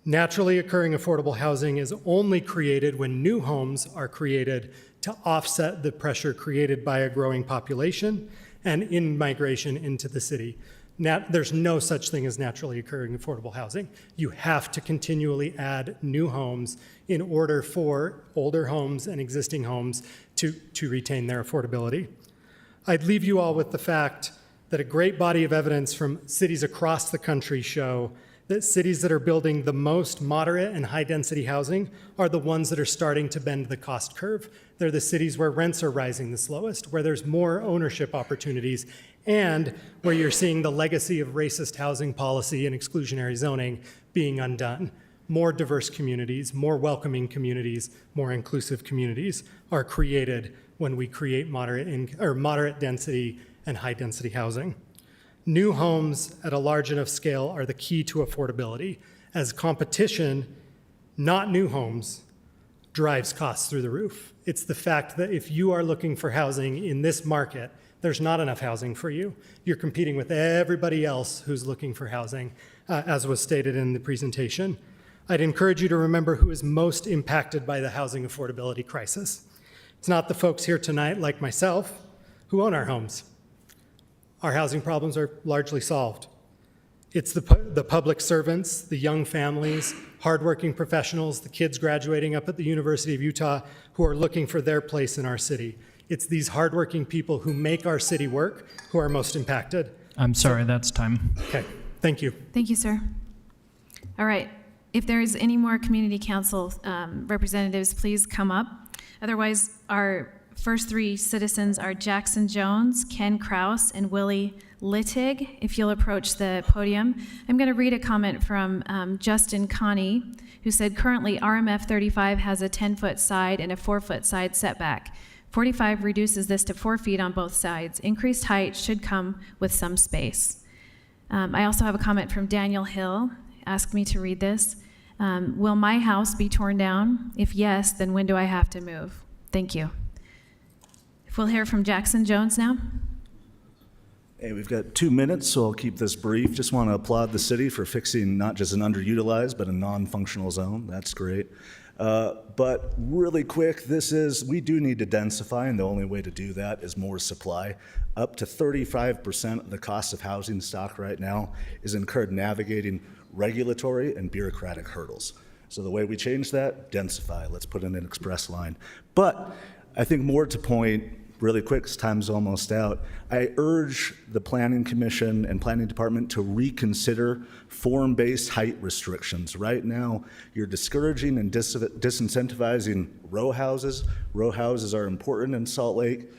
Naturally occurring affordable housing is only created when new homes are created to offset the pressure created by a growing population and in-migration into the city. There's no such thing as naturally occurring affordable housing. You have to continually add new homes in order for older homes and existing homes to retain their affordability. I'd leave you all with the fact that a great body of evidence from cities across the country show that cities that are building the most moderate and high-density housing are the ones that are starting to bend the cost curve. They're the cities where rents are rising the slowest, where there's more ownership opportunities, and where you're seeing the legacy of racist housing policy and exclusionary zoning being undone. More diverse communities, more welcoming communities, more inclusive communities are created when we create moderate density and high-density housing. New homes at a large enough scale are the key to affordability, as competition, not new homes, drives costs through the roof. It's the fact that if you are looking for housing in this market, there's not enough housing for you. You're competing with everybody else who's looking for housing, as was stated in the presentation. I'd encourage you to remember who is most impacted by the housing affordability crisis. It's not the folks here tonight, like myself, who own our homes. Our housing problems are largely solved. It's the public servants, the young families, hardworking professionals, the kids graduating up at the University of Utah who are looking for their place in our city. It's these hardworking people who make our city work who are most impacted. I'm sorry, that's time. Okay, thank you. Thank you, sir. All right. If there's any more community council representatives, please come up. Otherwise, our first three citizens are Jackson Jones, Ken Kraus, and Willie Littig. If you'll approach the podium. I'm going to read a comment from Justin Connie, who said, currently RMF 35 has a 10-foot side and a 4-foot side setback. 45 reduces this to 4 feet on both sides. Increased height should come with some space. I also have a comment from Daniel Hill, asked me to read this. Will my house be torn down? If yes, then when do I have to move? Thank you. We'll hear from Jackson Jones now. Hey, we've got 2 minutes, so I'll keep this brief. Just want to applaud the city for fixing not just an underutilized, but a non-functional zone. That's great. But really quick, we do need to densify, and the only way to do that is more supply. Up to 35% of the cost of housing stock right now is incurred navigating regulatory and bureaucratic hurdles. So the way we change that, densify. Let's put in an express line. But I think more to point, really quick, because time's almost out, I urge the Planning Commission and Planning Department to reconsider form-based height restrictions. Right now, you're discouraging and disincentivizing row houses. Row houses are important in Salt Lake,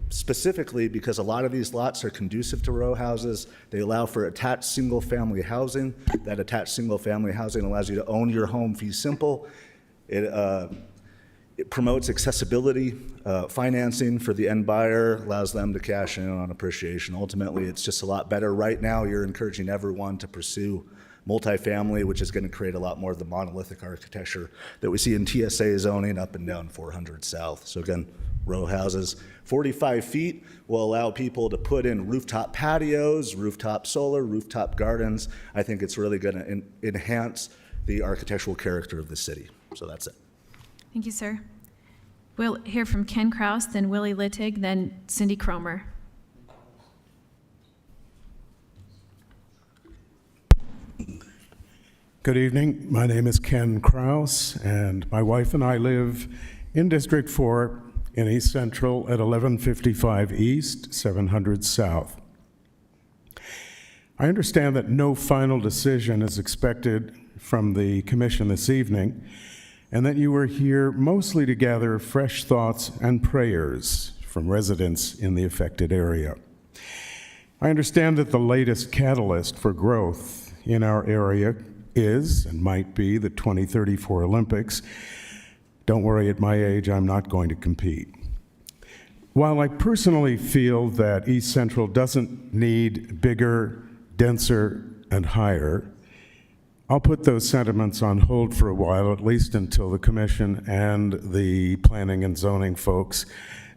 specifically because a lot of these lots are conducive to row houses. They allow for attached single-family housing. That attached single-family housing allows you to own your home fee simple. It promotes accessibility, financing for the end buyer, allows them to cash in on appreciation. Ultimately, it's just a lot better. Right now, you're encouraging everyone to pursue multifamily, which is going to create a lot more of the monolithic architecture that we see in TSA zoning up and down 400 South. So again, row houses. 45 feet will allow people to put in rooftop patios, rooftop solar, rooftop gardens. I think it's really going to enhance the architectural character of the city. So that's it. Thank you, sir. We'll hear from Ken Kraus, then Willie Littig, then Cindy Cromer. Good evening. My name is Ken Kraus, and my wife and I live in District 4 in East Central at 1155 East, 700 South. I understand that no final decision is expected from the commission this evening, and that you are here mostly to gather fresh thoughts and prayers from residents in the affected area. I understand that the latest catalyst for growth in our area is and might be the 2034 Olympics. Don't worry, at my age, I'm not going to compete. While I personally feel that East Central doesn't need bigger, denser, and higher, I'll put those sentiments on hold for a while, at least until the commission and the planning and zoning folks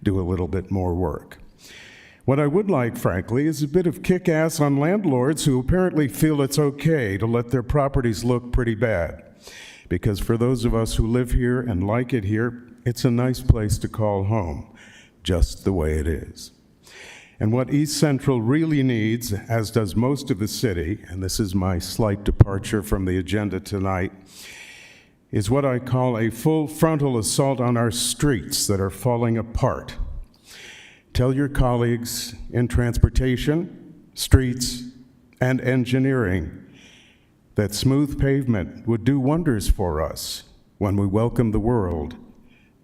do a little bit more work. What I would like, frankly, is a bit of kick-ass on landlords who apparently feel it's okay to let their properties look pretty bad. Because for those of us who live here and like it here, it's a nice place to call home, just the way it is. And what East Central really needs, as does most of the city, and this is my slight departure from the agenda tonight, is what I call a full frontal assault on our streets that are falling apart. Tell your colleagues in transportation, streets, and engineering that smooth pavement would do wonders for us when we welcome the world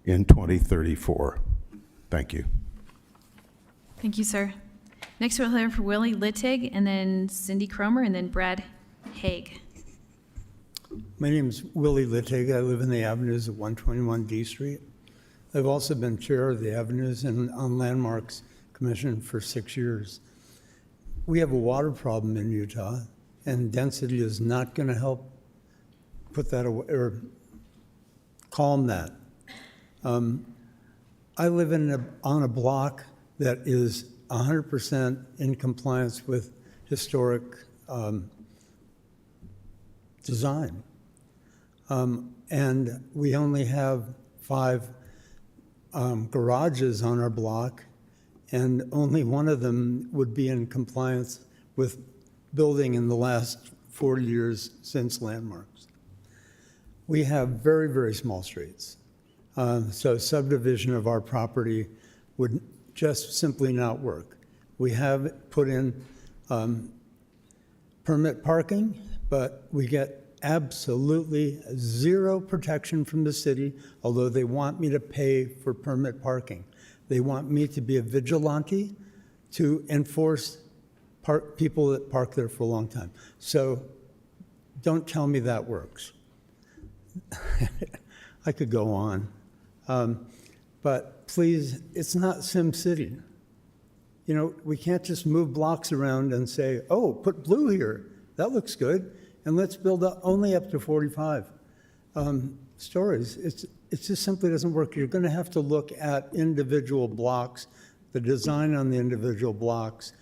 in 2034. Thank you. Thank you, sir. Next, we'll hear from Willie Littig, and then Cindy Cromer, and then Brad Haig. My name is Willie Littig. I live in the Avenues at 121 D Street. I've also been chair of the Avenues and on Landmarks Commission for 6 years. We have a water problem in Utah, and density is not going to help put that away or calm that. I live on a block that is 100% in compliance with historic design. And we only have 5 garages on our block, and only one of them would be in compliance with building in the last 40 years since Landmarks. We have very, very small streets. So subdivision of our property would just simply not work. We have put in permit parking, but we get absolutely zero protection from the city, although they want me to pay for permit parking. They want me to be a vigilante to enforce people that park there for a long time. So don't tell me that works. I could go on. But please, it's not Sim City. You know, we can't just move blocks around and say, oh, put blue here. That looks good. And let's build only up to 45 stories. It just simply doesn't work. You're going to have to look at individual blocks, the design on the individual blocks,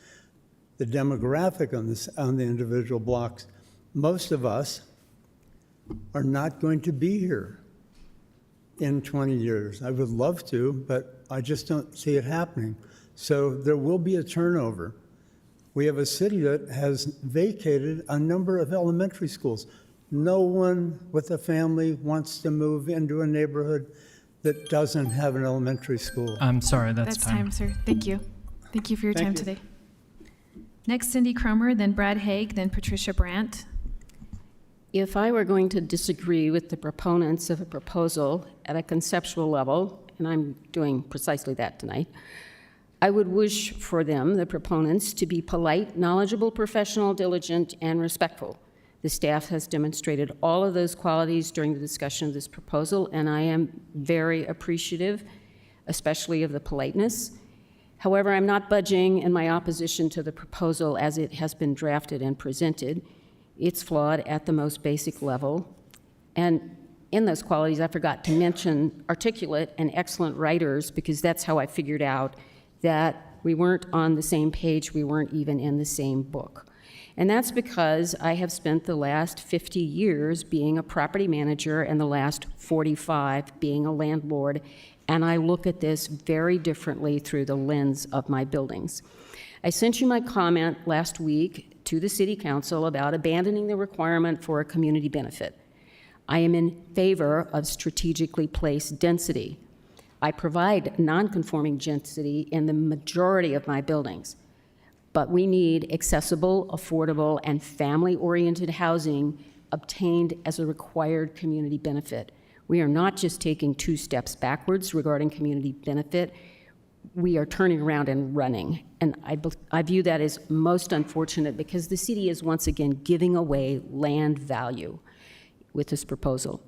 the demographic on the individual blocks. Most of us are not going to be here in 20 years. I would love to, but I just don't see it happening. So there will be a turnover. We have a city that has vacated a number of elementary schools. No one with a family wants to move into a neighborhood that doesn't have an elementary school. I'm sorry, that's time, sir. Thank you. Thank you for your time today. Next, Cindy Cromer, then Brad Haig, then Patricia Brandt. If I were going to disagree with the proponents of a proposal at a conceptual level, and I'm doing precisely that tonight, I would wish for them, the proponents, to be polite, knowledgeable, professional, diligent, and respectful. The staff has demonstrated all of those qualities during the discussion of this proposal, and I am very appreciative, especially of the politeness. However, I'm not budging in my opposition to the proposal as it has been drafted and presented. It's flawed at the most basic level. And in those qualities, I forgot to mention articulate and excellent writers, because that's how I figured out that we weren't on the same page, we weren't even in the same book. And that's because I have spent the last 50 years being a property manager and the last 45 being a landlord, and I look at this very differently through the lens of my buildings. I sent you my comment last week to the City Council about abandoning the requirement for a community benefit. I am in favor of strategically placed density. I provide non-conforming density in the majority of my buildings, but we need accessible, affordable, and family-oriented housing obtained as a required community benefit. We are not just taking 2 steps backwards regarding community benefit, we are turning around and running. And I view that as most unfortunate, because the city is once again giving away land value with this proposal.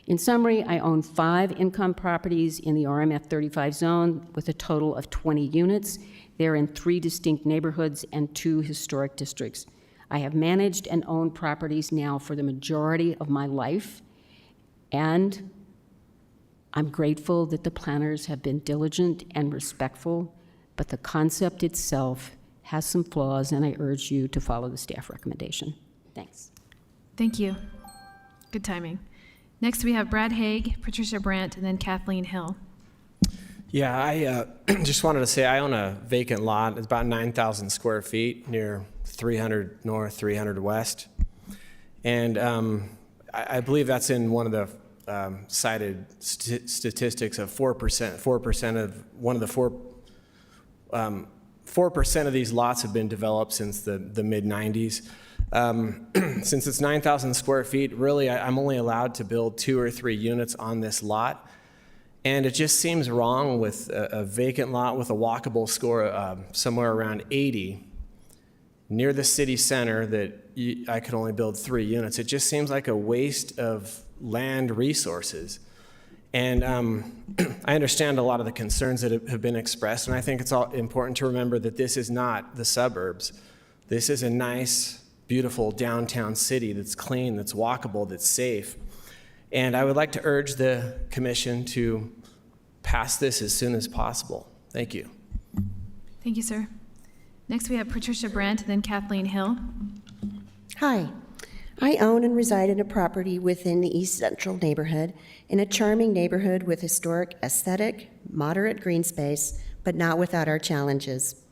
In summary, I own 5 income properties in the RMF 35 zone with a total of 20 units. They're in 3 distinct neighborhoods and 2 historic districts. I have managed and owned properties now for the majority of my life, and I'm grateful that the planners have been diligent and respectful, but the concept itself has some flaws, and I urge you to follow the staff recommendation. Thanks. Thank you. Good timing. Next, we have Brad Haig, Patricia Brandt, and then Kathleen Hill. Yeah, I just wanted to say I own a vacant lot. It's about 9,000 square feet near 300 North, 300 West. And I believe that's in one of the cited statistics of 4%. 4% of one of the 4% of these lots have been developed since the mid-90s. Since it's 9,000 square feet, really I'm only allowed to build 2 or 3 units on this lot. And it just seems wrong with a vacant lot with a walkable score somewhere around 80 near the city center that I could only build 3 units. It just seems like a waste of land resources. And I understand a lot of the concerns that have been expressed, and I think it's all important to remember that this is not the suburbs. This is a nice, beautiful downtown city that's clean, that's walkable, that's safe. And I would like to urge the commission to pass this as soon as possible. Thank you. Thank you, sir. Next, we have Patricia Brandt and then Kathleen Hill. Hi. I own and reside in a property within the East Central neighborhood, in a charming neighborhood with historic aesthetic, moderate green space, but not without our challenges.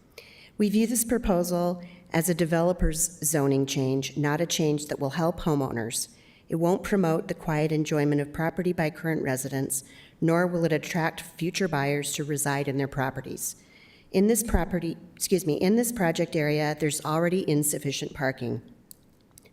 We view this proposal as a developer's zoning change, not a change that will help homeowners. It won't promote the quiet enjoyment of property by current residents, nor will it attract future buyers to reside in their properties. In this project area, there's already insufficient parking.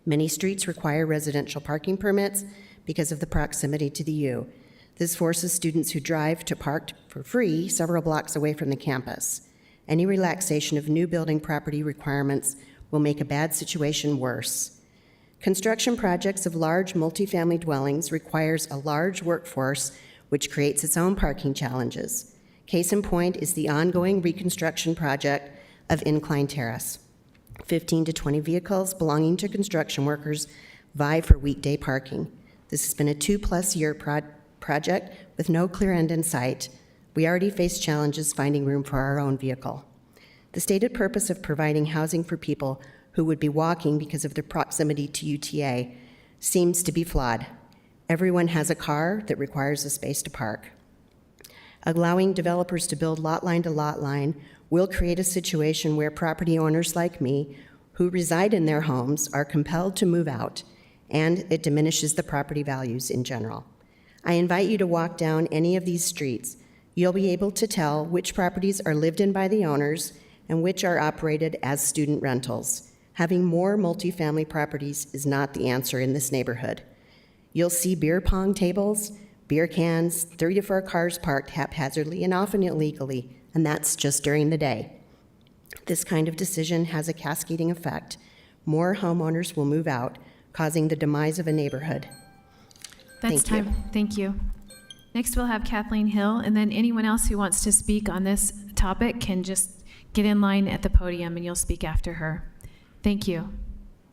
Many streets require residential parking permits because of the proximity to the U. This forces students who drive to park for free several blocks away from the campus. Any relaxation of new building property requirements will make a bad situation worse. Construction projects of large multifamily dwellings requires a large workforce, which creates its own parking challenges. Case in point is the ongoing reconstruction project of Incline Terrace. 15 to 20 vehicles belonging to construction workers vie for weekday parking. This has been a 2+ year project with no clear end in sight. We already face challenges finding room for our own vehicle. The stated purpose of providing housing for people who would be walking because of their proximity to UTA seems to be flawed. Everyone has a car that requires a space to park. Allowing developers to build lot line to lot line will create a situation where property owners like me who reside in their homes are compelled to move out, and it diminishes the property values in general. I invite you to walk down any of these streets. You'll be able to tell which properties are lived in by the owners and which are operated as student rentals. Having more multifamily properties is not the answer in this neighborhood. You'll see beer pong tables, beer cans, 3 to 4 cars parked haphazardly and often illegally, and that's just during the day. This kind of decision has a cascading effect. More homeowners will move out, causing the demise of a neighborhood. That's time. Thank you. Next, we'll have Kathleen Hill, and then anyone else who wants to speak on this topic can just get in line at the podium and you'll speak after her. Thank you.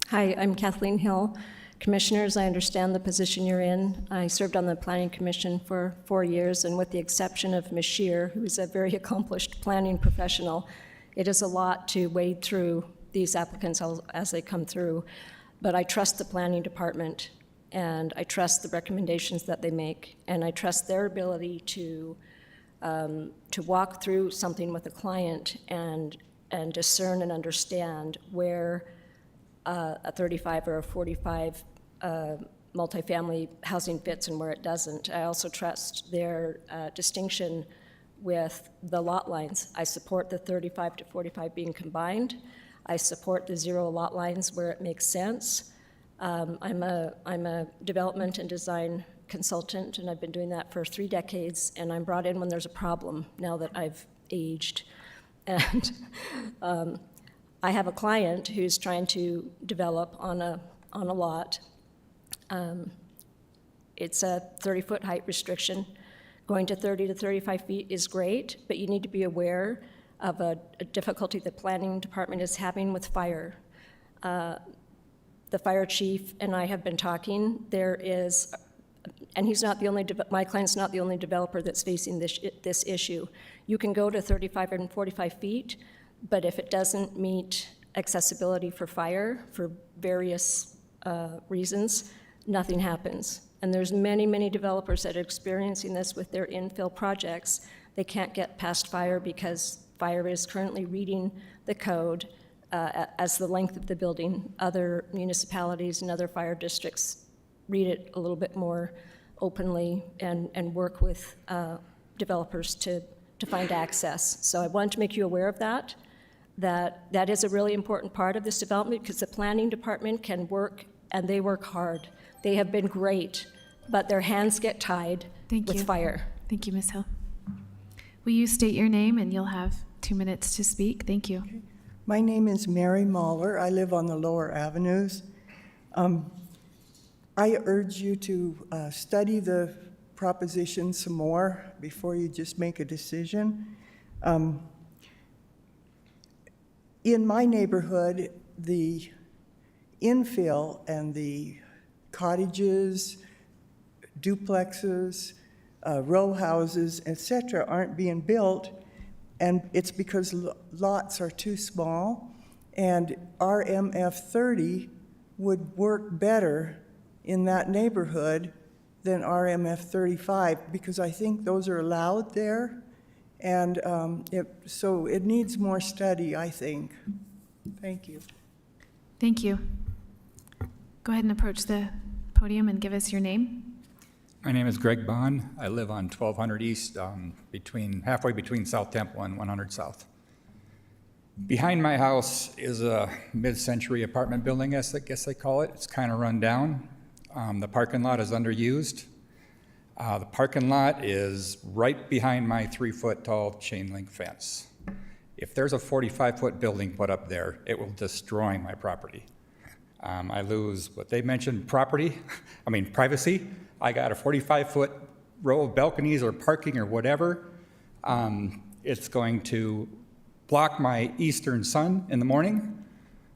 Hi, I'm Kathleen Hill, Commissioners, I understand the position you're in. I served on the Planning Commission for 4 years, and with the exception of Ms. Scheer, who is a very accomplished planning professional, it is a lot to wade through these applicants as they come through. But I trust the planning department, and I trust the recommendations that they make, and I trust their ability to walk through something with a client and discern and understand where a 35 or a 45 multifamily housing fits and where it doesn't. I also trust their distinction with the lot lines. I support the 35 to 45 being combined. I support the 0 lot lines where it makes sense. I'm a development and design consultant, and I've been doing that for 3 decades, and I'm brought in when there's a problem now that I've aged. And I have a client who's trying to develop on a lot. It's a 30-foot height restriction. Going to 30 to 35 feet is great, but you need to be aware of a difficulty the planning department is having with fire. The fire chief and I have been talking. There is, and he's not the only, my client's not the only developer that's facing this issue. You can go to 35 and 45 feet, but if it doesn't meet accessibility for fire for various reasons, nothing happens. And there's many, many developers that are experiencing this with their infill projects. They can't get past fire because fire is currently reading the code as the length of the building. Other municipalities and other fire districts read it a little bit more openly and work with developers to find access. So I wanted to make you aware of that is a really important part of this development, because the planning department can work, and they work hard. They have been great, but their hands get tied with fire. Thank you, Ms. Hill. Will you state your name, and you'll have 2 minutes to speak? Thank you. Okay. My name is Mary Mahler. I live on the lower avenues. I urge you to study the proposition some more before you just make a decision. In my neighborhood, the infill and the cottages, duplexes, row houses, etc., aren't being built, and it's because lots are too small, and RMF 30 would work better in that neighborhood than RMF 35, because I think those are allowed there, and so it needs more study, I think. Thank you. Thank you. Go ahead and approach the podium and give us your name. My name is Greg Bond. I live on 1200 East, halfway between South Temple and 100 South. Behind my house is a mid-century apartment building, I guess they call it. It's kind of run down. The parking lot is underused. The parking lot is right behind my 3-foot tall chain link fence. If there's a 45-foot building put up there, it will destroy my property. I lose what they mentioned, privacy. I got a 45-foot row of balconies or parking or whatever. It's going to block my eastern sun in the morning.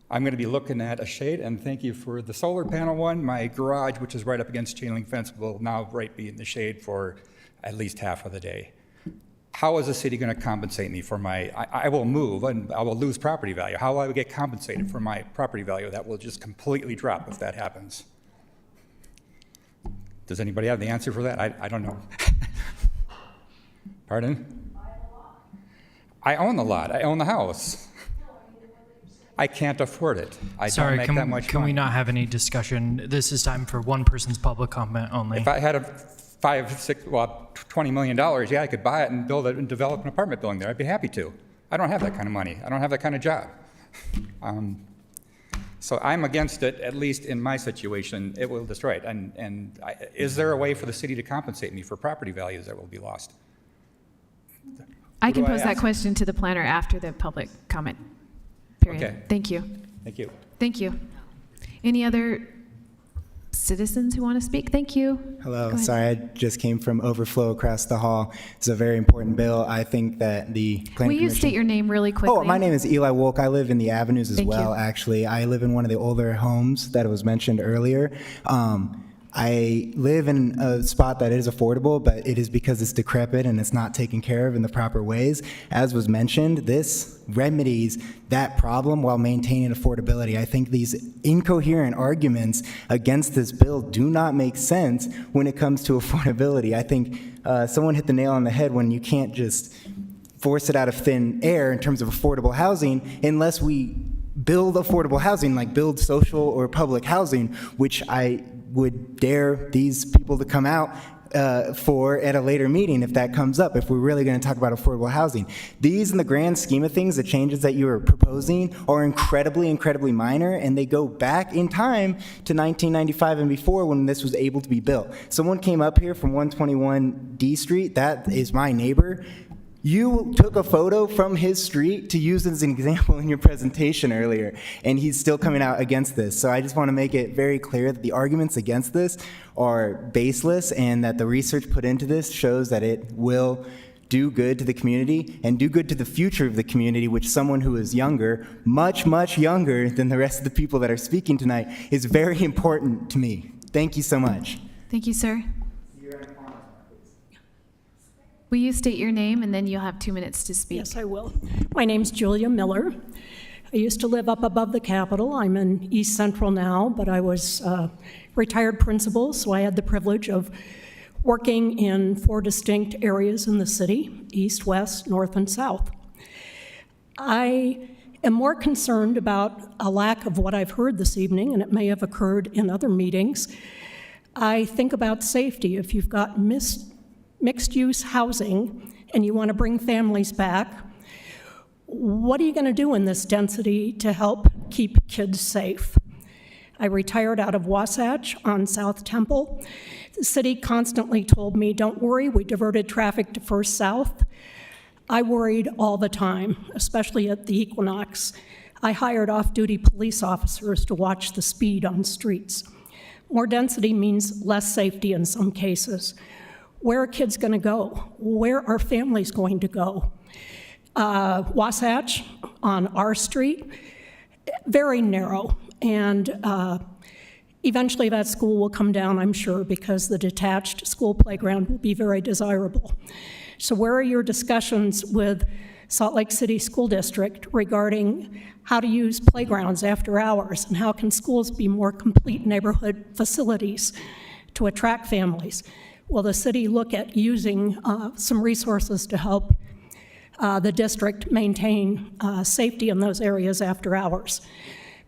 I'm going to be looking at a shade, and thank you for the solar panel one. My garage, which is right up against chain link fence, will now be in the shade for at least half of the day. How is the city going to compensate me for I will move and I will lose property value. How will I get compensated for my property value? That will just completely drop if that happens. Does anybody have the answer for that? I don't know. Pardon? I own the lot. I own the house. I can't afford it. I don't make that much money. Can we not have any discussion? This is time for one person's public comment only. If I had $20 million, yeah, I could buy it and build it and develop an apartment building there. I'd be happy to. I don't have that kind of money. I don't have that kind of job. So I'm against it, at least in my situation. It will destroy it. Is there a way for the city to compensate me for property values that will be lost? I can pose that question to the planner after the public comment period. Okay. Thank you. Thank you. Thank you. Any other citizens who want to speak. Thank you. Hello, Go ahead. sorry, I just came from overflow across the hall. It's a very important bill. I think that the Planning Will you Commission... state your name really quickly? Oh, my name is Eli Wolk. I live in the Avenues as Thank well, you. actually. I live in one of the older homes that was mentioned earlier. I live in a spot that is affordable, but it is because it's decrepit and it's not taken care of in the proper ways. As was mentioned, this remedies that problem while maintaining affordability. I think these incoherent arguments against this bill do not make sense when it comes to affordability. I think someone hit the nail on the head when you can't just force it out of thin air in terms of affordable housing unless we build affordable housing, like build social or public housing, which I would dare these people to come out for at a later meeting if that comes up, if we're really going to talk about affordable housing. These, in the grand scheme of things, the changes that you are proposing are incredibly, incredibly minor, and they go back in time to 1995 and before when this was able to be built. Someone came up here from 121 D Street, that is my neighbor. You took a photo from his street to use as an example in your presentation earlier, and he's still coming out against this. So I just want to make it very clear that the arguments against this are baseless and that the research put into this shows that it will do good to the community and do good to the future of the community, which someone who is younger, much, much younger than the rest of the people that are speaking tonight, is very important to me. Thank you so much. Thank you, sir. Will you state your name, and then you'll have 2 minutes to speak? Yes, I will. My name's Julia Miller. I used to live up above the Capitol. I'm in East Central now, but I was a retired principal, so I had the privilege of working in 4 distinct areas in the city: east, west, north, and south. I am more concerned about a lack of what I've heard this evening, and it may have occurred in other meetings. I think about safety. If you've got mixed-use housing and you want to bring families back, what are you going to do in this density to help keep kids safe? I retired out of Wasatch on South Temple. The city constantly told me, don't worry, we diverted traffic to First South. I worried all the time, especially at the equinox. I hired off-duty police officers to watch the speed on streets. More density means less safety in some cases. Where are kids going to go? Where are families going to go? Wasatch on our street, very narrow, and eventually that school will come down, I'm sure, because the detached school playground will be very desirable. So where are your discussions with Salt Lake City School District regarding how to use playgrounds after hours, and how can schools be more complete neighborhood facilities to attract families? Will the city look at using some resources to help the district maintain safety in those areas after hours?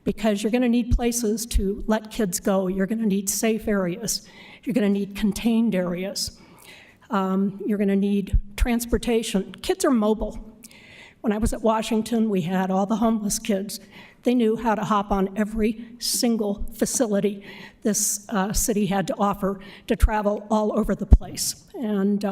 Because you're going to need places to let kids go. You're going to need safe areas. You're going to need contained areas. You're going to need transportation. Kids are mobile. When I was at Washington, we had all the homeless kids. They knew how to hop on every single facility this city had to offer to travel all over the place. And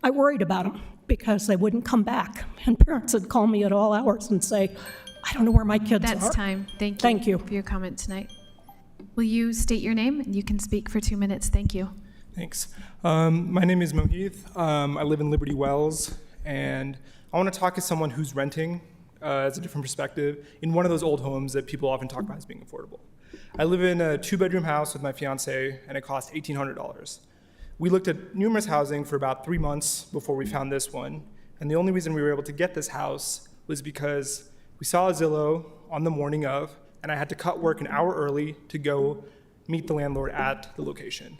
I worried about them because they wouldn't come back. And parents would call me at all hours and say, I don't know where my kids are. That's time. Thank you. Thank you for your comment tonight. Will you state your name? And you can speak for 2 minutes. Thank you. Thanks. My name is Mohith. I live in Liberty Wells, and I want to talk to someone who's renting as a different perspective in one of those old homes that people often talk about as being affordable. I live in a 2-bedroom house with my fiance, and it costs $1,800. We looked at numerous housing for about 3 months before we found this one, and the only reason we were able to get this house was because we saw a Zillow on the morning of, and I had to cut work an hour early to go meet the landlord at the location.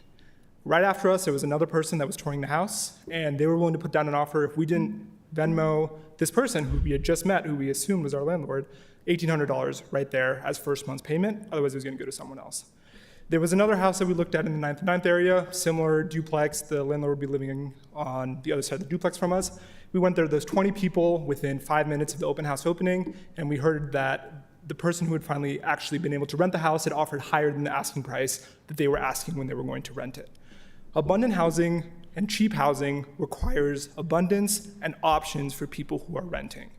Right after us, there was another person that was touring the house, and they were willing to put down an offer if we didn't Venmo this person who we had just met, who we assumed was our landlord, $1,800 right there as first month's payment. Otherwise, it was going to go to someone else. There was another house that we looked at in the 9th area, similar duplex. The landlord would be living on the other side of the duplex from us. We went there, there's 20 people within 5 minutes of the open house opening, and we heard that the person who had finally actually been able to rent the house had offered higher than the asking price that they were asking when they were going to rent it. Abundant housing And cheap housing requires abundance and options for people who are renting.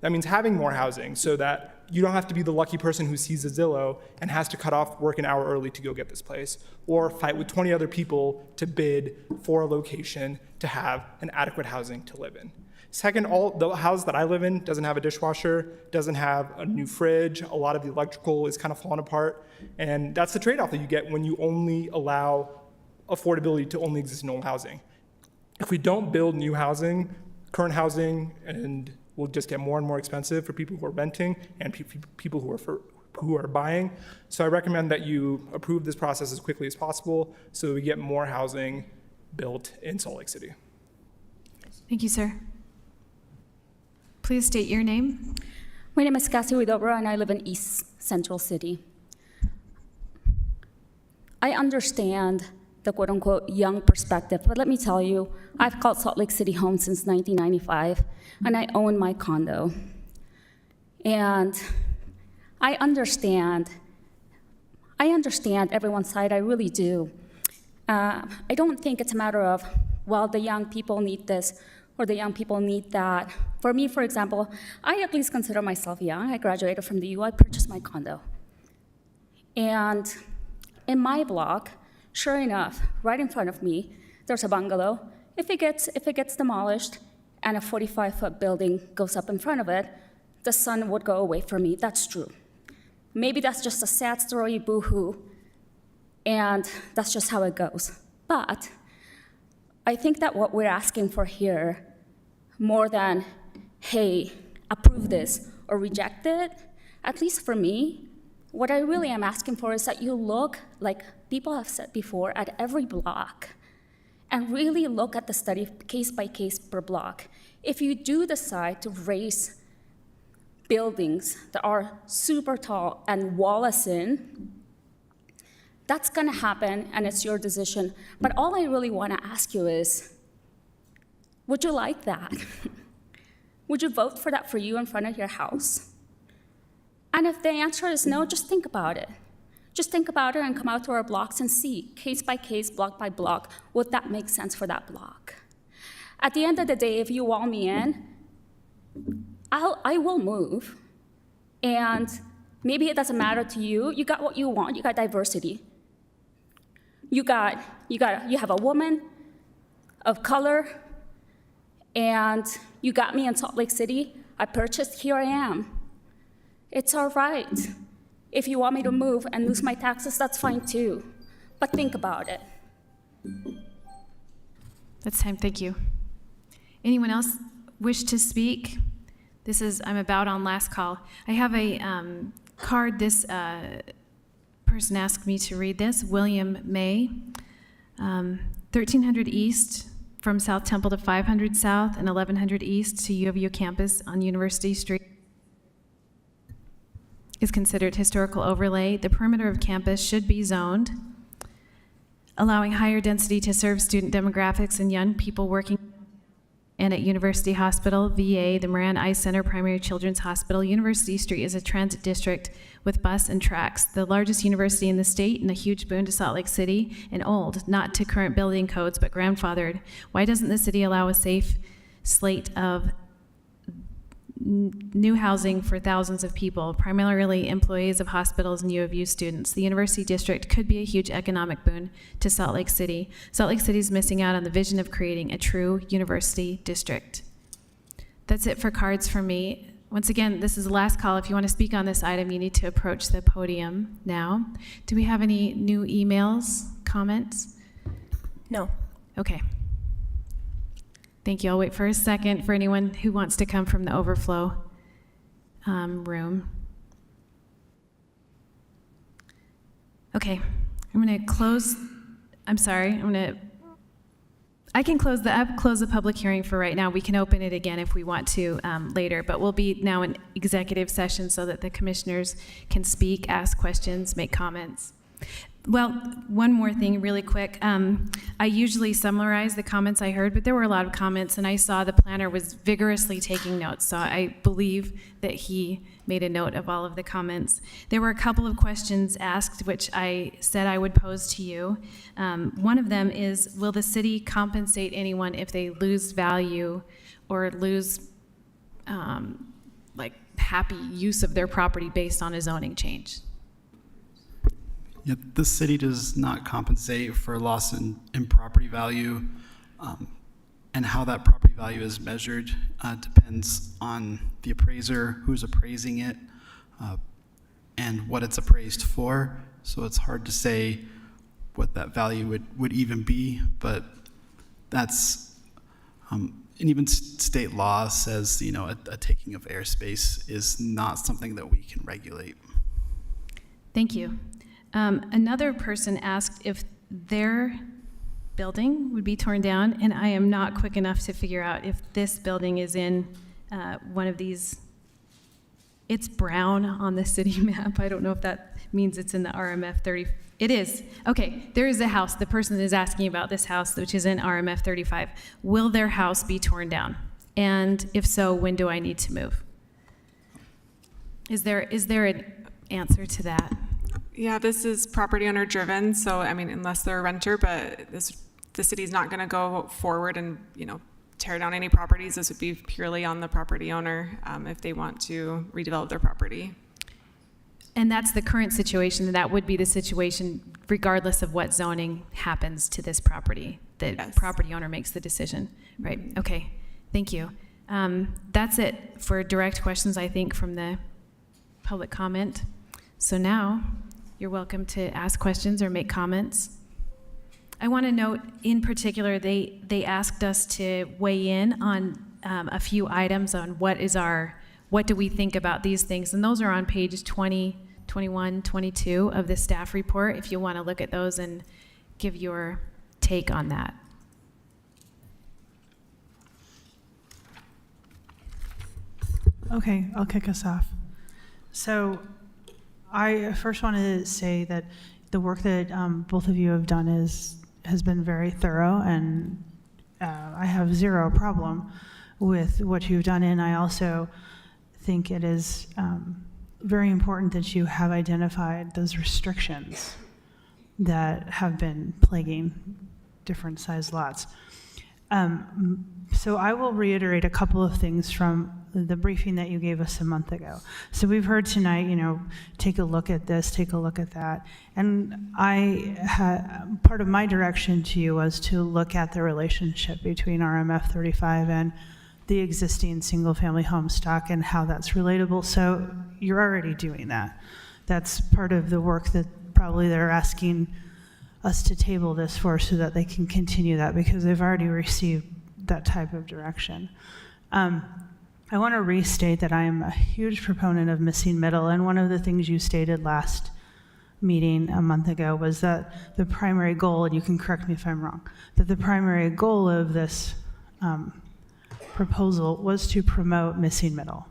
That means having more housing so that you don't have to be the lucky person who sees a Zillow and has to cut off work an hour early to go get this place, or fight with 20 other people to bid for a location to have an adequate housing to live in. Second, the house that I live in doesn't have a dishwasher, doesn't have a new fridge, a lot of the electrical is kind of falling apart, and that's the trade-off that you get when you only allow affordability to only exist in old housing. If we don't build new housing, current housing and will just get more and more expensive for people who are renting and people who are buying. So I recommend that you approve this process as quickly as possible so we get more housing built in Salt Lake City. Thank you, sir. Please state your name. My name is Cassie Widobro, and I live in East Central City. I understand the quote-unquote young perspective, but let me tell you, I've called Salt Lake City home since 1995, and I own my condo. And I understand everyone's side, I really do. I don't think it's a matter of, well, the young people need this or the young people need that. For me, for example, I at least consider myself young. I graduated from the U. I purchased my condo. And in my block, sure enough, right in front of me, there's a bungalow. If it gets demolished and a 45-foot building goes up in front of it, the sun would go away for me. That's true. Maybe that's just a sad story, boo-hoo, and that's just how it goes. But I think that what we're asking for here, more than, hey, approve this or reject it, at least for me, what I really am asking for is that you look, like people have said before, at every block and really look at the study case by case per block. If you do decide to raise buildings that are super tall and wall us in, that's gonna happen and it's your decision. But all I really wanna ask you is, would you like that? Would you vote for that for you in front of your house? And if the answer is no, just think about it. Just think about it and come out to our blocks and see, case by case, block by block, would that make sense for that block? At the end of the day, if you wall me in, I will move. And maybe it doesn't matter to you. You got what you want. You got diversity. You have a woman of color, and you got me in Salt Lake City. I purchased, here I am. It's all right. If you want me to move and lose my taxes, that's fine too. But think about it. That's time, thank you. Anyone else wish to speak? I'm about on last call. I have a card, this person asked me to read this, William May, 1300 East, from South Temple to 500 South and 1100 East to U of U campus on University Street is considered historical overlay. The perimeter of campus should be zoned, allowing higher density to serve student demographics and young people working and at University Hospital, VA, the Moran Eye Center, Primary Children's Hospital. University Street is a transit district with bus and tracks, the largest university in the state and a huge boon to Salt Lake City, and old, not to current building codes, but grandfathered. Why doesn't the city allow a safe slate of new housing for thousands of people, primarily employees of hospitals and U of U students? The University District could be a huge economic boon to Salt Lake City. Salt Lake City is missing out on the vision of creating a true university district. That's it for cards from me. Once again, this is the last call. If you want to speak on this item, you need to approach the podium now. Do we have any new emails, comments? No. Okay. Thank you. I'll wait for a second for anyone who wants to come from the overflow room. Okay, I'm going to close. I'm sorry. I can close the public hearing for right now. We can open it again if we want to later, but we'll be now in executive session so that the commissioners can speak, ask questions, make comments. Well, one more thing really quick. I usually summarize the comments I heard, but there were a lot of comments, and I saw the planner was vigorously taking notes, so I believe that he made a note of all of the comments. There were a couple of questions asked, which I said I would pose to you. One of them is, will the city compensate anyone if they lose value or lose happy use of their property based on a zoning change? Yep, the city does not compensate for loss in property value, and how that property value is measured depends on the appraiser, who's appraising it, and what it's appraised for. So it's hard to say what that value would even be, but that's, and even state law says, a taking of airspace is not something that we can regulate. Thank you. Another person asked if their building would be torn down, and I am not quick enough to figure out if this building is in one of these. It's brown on the city map. I don't know if that means it's in the RMF 30. It is. Okay, there is a house. The person is asking about this house, which is in RMF 35. Will their house be torn down? And if so, when do I need to move? Is there an answer to that? Yeah, this is property owner driven, so unless they're a renter, but the city's not going to go forward and tear down any properties. This would be purely on the property owner if they want to redevelop their property. And that's the current situation. That would be the situation regardless of what zoning happens to this property. The property owner makes the decision, right? Okay, thank you. That's it for direct questions, I think, from the public comment. So now, you're welcome to ask questions or make comments. I want to note, in particular, they asked us to weigh in on a few items on what do we think about these things, and those are on pages 20, 21, 22 of the staff report, if you want to look at those and give your take on that. Okay, I'll kick us off. So I first want to say that the work that both of you have done has been very thorough, and I have zero problem with what you've done. And I also think it is very important that you have identified those restrictions that have been plaguing different size lots. So I will reiterate a couple of things from the briefing that you gave us a month ago. So we've heard tonight, take a look at this, take a look at that. And part of my direction to you was to look at the relationship between RMF 35 and the existing single-family home stock and how that's relatable. So you're already doing that. That's part of the work that probably they're asking us to table this for, so that they can continue that, because they've already received that type of direction. I want to restate that I am a huge proponent of missing middle, and one of the things you stated last meeting a month ago was that the primary goal, and you can correct me if I'm wrong, that the primary goal of this proposal was to promote missing middle.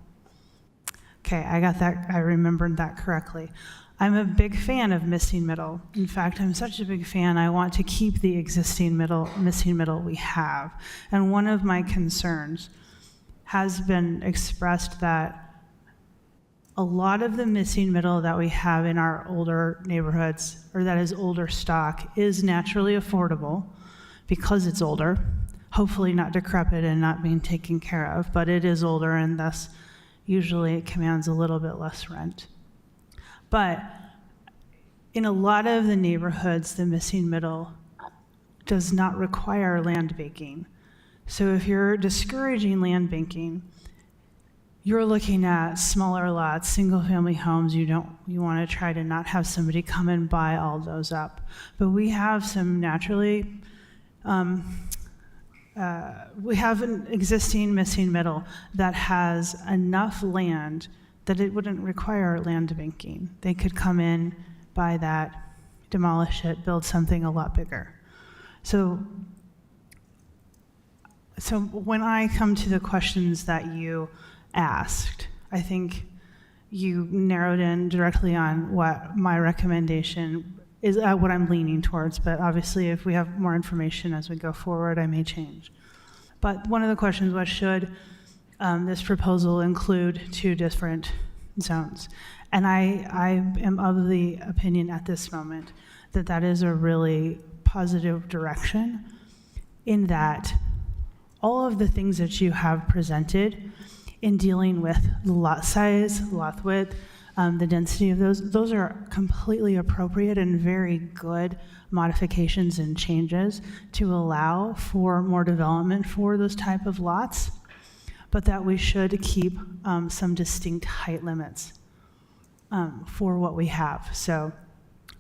Okay, I got that, I remembered that correctly. I'm a big fan of missing middle. In fact, I'm such a big fan, I want to keep the existing missing middle we have. And one of my concerns has been expressed that a lot of the missing middle that we have in our older neighborhoods, or that is older stock, is naturally affordable because it's older, hopefully not decrepit and not being taken care of, but it is older, and thus usually it commands a little bit less rent. But in a lot of the neighborhoods, the missing middle does not require land banking. So if you're discouraging land banking, you're looking at smaller lots, single-family homes. You want to try to not have somebody come and buy all those up. But we have some naturally, we have an existing missing middle that has enough land that it wouldn't require land banking. They could come in, buy that, demolish it, build something a lot bigger. So when I come to the questions that you asked, I think you narrowed in directly on what my recommendation is what I'm leaning towards, but obviously if we have more information as we go forward, I may change. But one of the questions was, should this proposal include 2 different zones? And I am of the opinion at this moment that that is a really positive direction, in that all of the things that you have presented in dealing with the lot size, lot width, the density of those are completely appropriate and very good modifications and changes to allow for more development for those type of lots, but that we should keep some distinct height limits for what we have. So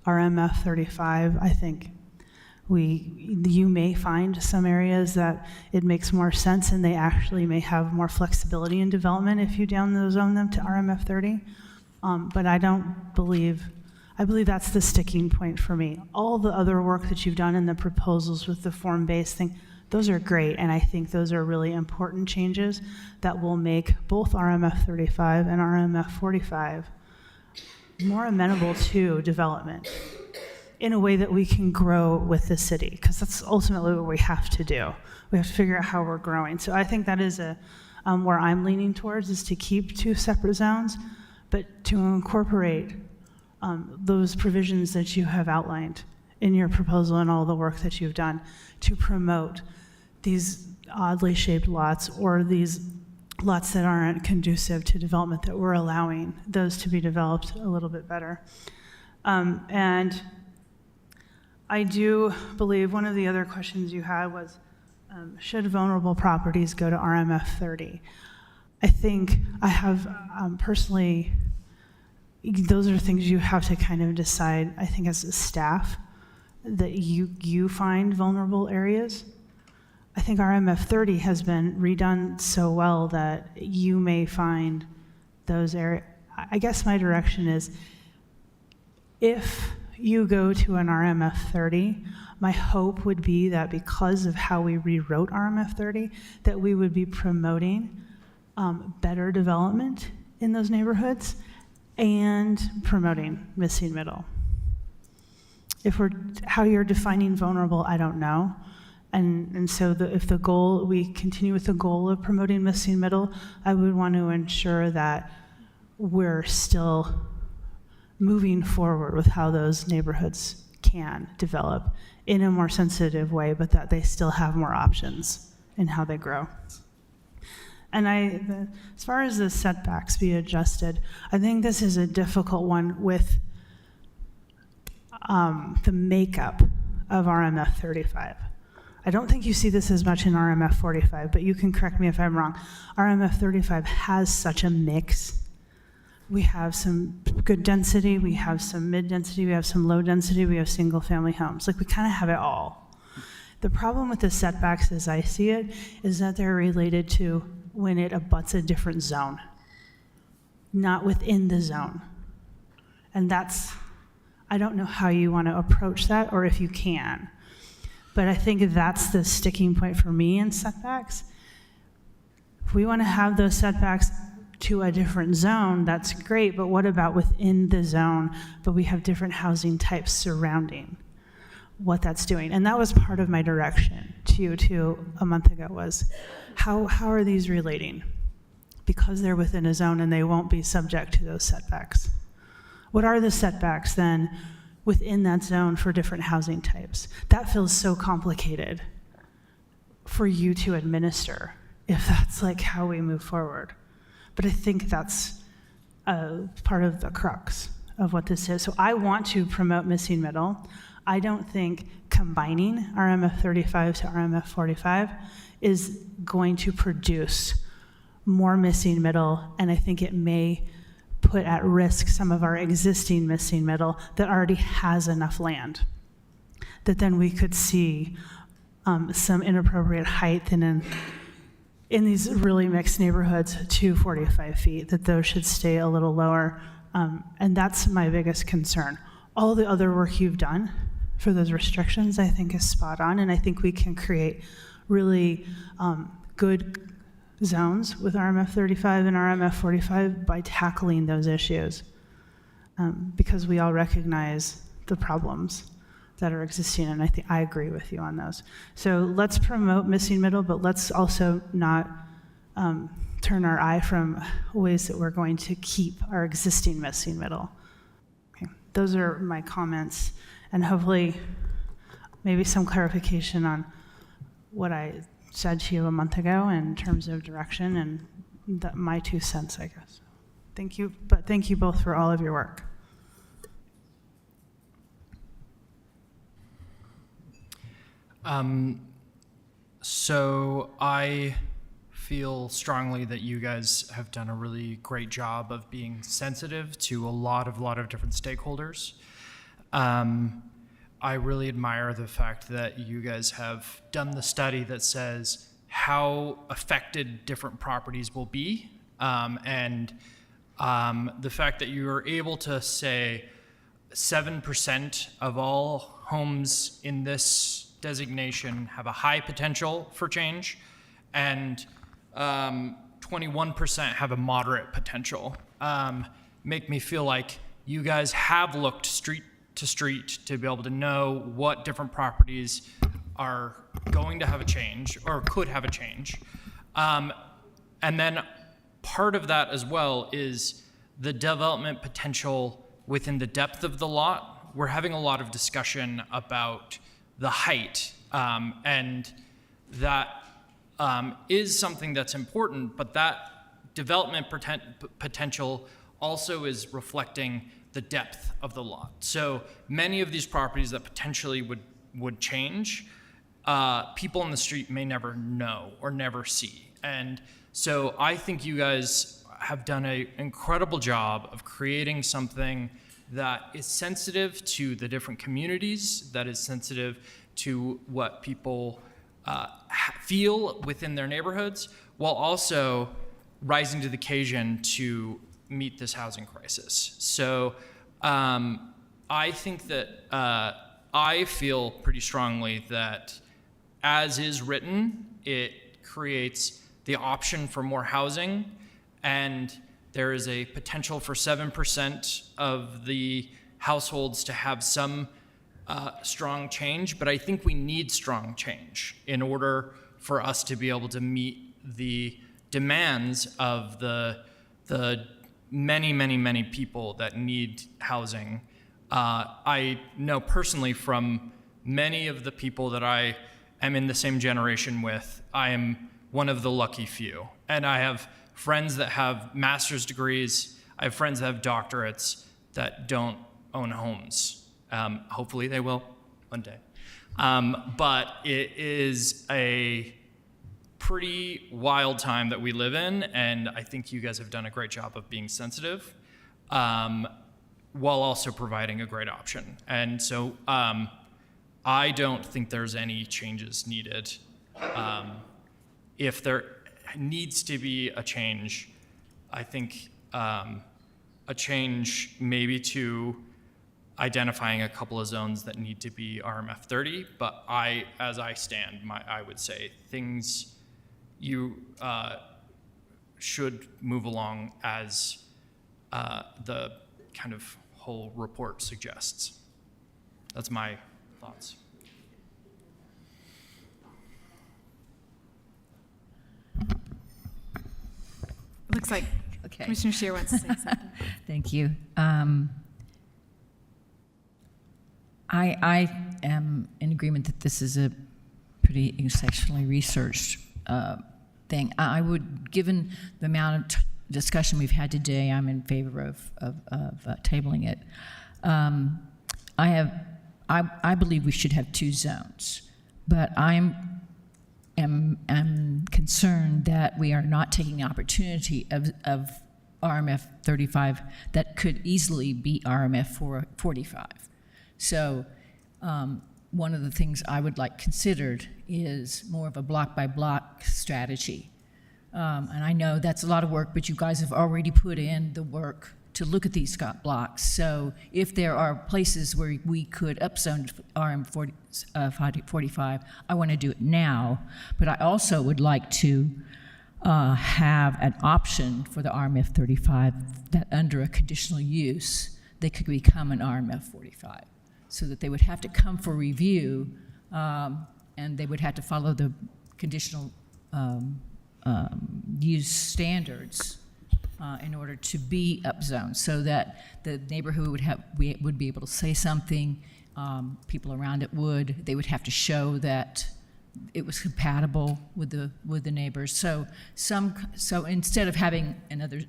RMF 35, I think you may find some areas that it makes more sense and they actually may have more flexibility in development if you zone them to RMF 30. But I believe that's the sticking point for me. All the other work that you've done in the proposals with the form-based thing, those are great, and I think those are really important changes that will make both RMF 35 and RMF 45 more amenable to development in a way that we can grow with the city, because that's ultimately what we have to do. We have to figure out how we're growing. So I think that is where I'm leaning towards, is to keep 2 separate zones, but to incorporate those provisions that you have outlined in your proposal and all the work that you've done to promote these oddly shaped lots, or these lots that aren't conducive to development, that we're allowing those to be developed a little bit better. And I do believe one of the other questions you had was, should vulnerable properties go to RMF 30? I think I have personally, those are things you have to kind of decide, I think as a staff, that you find vulnerable areas. I think RMF 30 has been redone so well that you may find those areas. I guess my direction is, if you go to an RMF 30, my hope would be that because of how we rewrote RMF 30, that we would be promoting better development in those neighborhoods and promoting missing middle. How you're defining vulnerable, I don't know. And so if we continue with the goal of promoting missing middle, I would want to ensure that we're still moving forward with how those neighborhoods can develop in a more sensitive way, but that they still have more options in how they grow. And as far as the setbacks be adjusted, I think this is a difficult one with the makeup of RMF 35. I don't think you see this as much in RMF 45, but you can correct me if I'm wrong. RMF 35 has such a mix. We have some good density, we have some mid-density, we have some low density, we have single-family homes. Like, we kind of have it all. The problem with the setbacks, as I see it, is that they're related to when it abuts a different zone, not within the zone. And I don't know how you want to approach that, or if you can. But I think that's the sticking point for me in setbacks. If we want to have those setbacks to a different zone, that's great, but what about within the zone, but we have different housing types surrounding what that's doing? And that was part of my direction to you a month ago, was how are these relating? Because they're within a zone and they won't be subject to those setbacks. What are the setbacks then within that zone for different housing types? That feels so complicated for you to administer if that's like how we move forward. But I think that's part of the crux of what this is. So I want to promote missing middle. I don't think combining RMF 35 to RMF 45 is going to produce more missing middle, and I think it may put at risk some of our existing missing middle that already has enough land, that then we could see some inappropriate height in these really mixed neighborhoods to 45 feet, that those should stay a little lower. And that's my biggest concern. All the other work you've done for those restrictions, I think, is spot on, and I think we can create really good zones with RMF 35 and RMF 45 by tackling those issues, because we all recognize the problems that are existing, and I agree with you on those. So let's promote missing middle, but let's also not turn our eye from ways that we're going to keep our existing missing middle. Okay. Those are my comments, and hopefully maybe some clarification on what I said to you a month ago in terms of direction and my 2 cents, I guess. Thank you, but thank you both for all of your work. So I feel strongly that you guys have done a really great job of being sensitive to a lot of different stakeholders. I really admire the fact that you guys have done the study that says how affected different properties will be, and the fact that you are able to say 7% of all homes in this designation have a high potential for change, and 21% have a moderate potential, make me feel like you guys have looked street to street to be able to know what different properties are going to have a change or could have a change. And then part of that as well is the development potential within the depth of the lot. We're having a lot of discussion about the height, and that is something that's important, but that development potential also is reflecting the depth of the lot. So many of these properties that potentially would change, people on the street may never know or never see. And so I think you guys have done an incredible job of creating something that is sensitive to the different communities, that is sensitive to what people feel within their neighborhoods, while also rising to the occasion to meet this housing crisis. So I think that I feel pretty strongly that as is written, it creates the option for more housing, and there is a potential for 7% of the households to have some strong change, but I think we need strong change in order for us to be able to meet the demands of the many people that need housing. I know personally from many of the people that I am in the same generation with, I am one of the lucky few. And I have friends that have master's degrees, I have friends that have doctorates that don't own homes. Hopefully they will one day. But it is a pretty wild time that we live in, and I think you guys have done a great job of being sensitive, while also providing a great option. And so I don't think there's any changes needed. If there needs to be a change, I think a change maybe to identifying a couple of zones that need to be RMF 30, but as I stand, I would say things you should move along as the kind of whole report suggests. That's my thoughts. Looks like Commissioner Scheer wants to say something. Thank you. I am in agreement that this is a pretty intersectionally researched thing. I would, given the amount of discussion we've had today, I'm in favor of tabling it. I believe we should have 2 zones, but I'm concerned that we are not taking the opportunity of RMF 35 that could easily be RMF 45. So one of the things I would like considered is more of a block-by-block strategy. And I know that's a lot of work, but you guys have already put in the work to look at these blocks. So if there are places where we could upzone RM 45, I want to do it now. But I also would like to have an option for the RMF 35 that under a conditional use, they could become an RMF 45. so that they would have to come for review, and they would have to follow the conditional use standards in order to be upzoned, so that the neighborhood would be able to say something, people around it would. They would have to show that it was compatible with the neighbors. So instead of having another,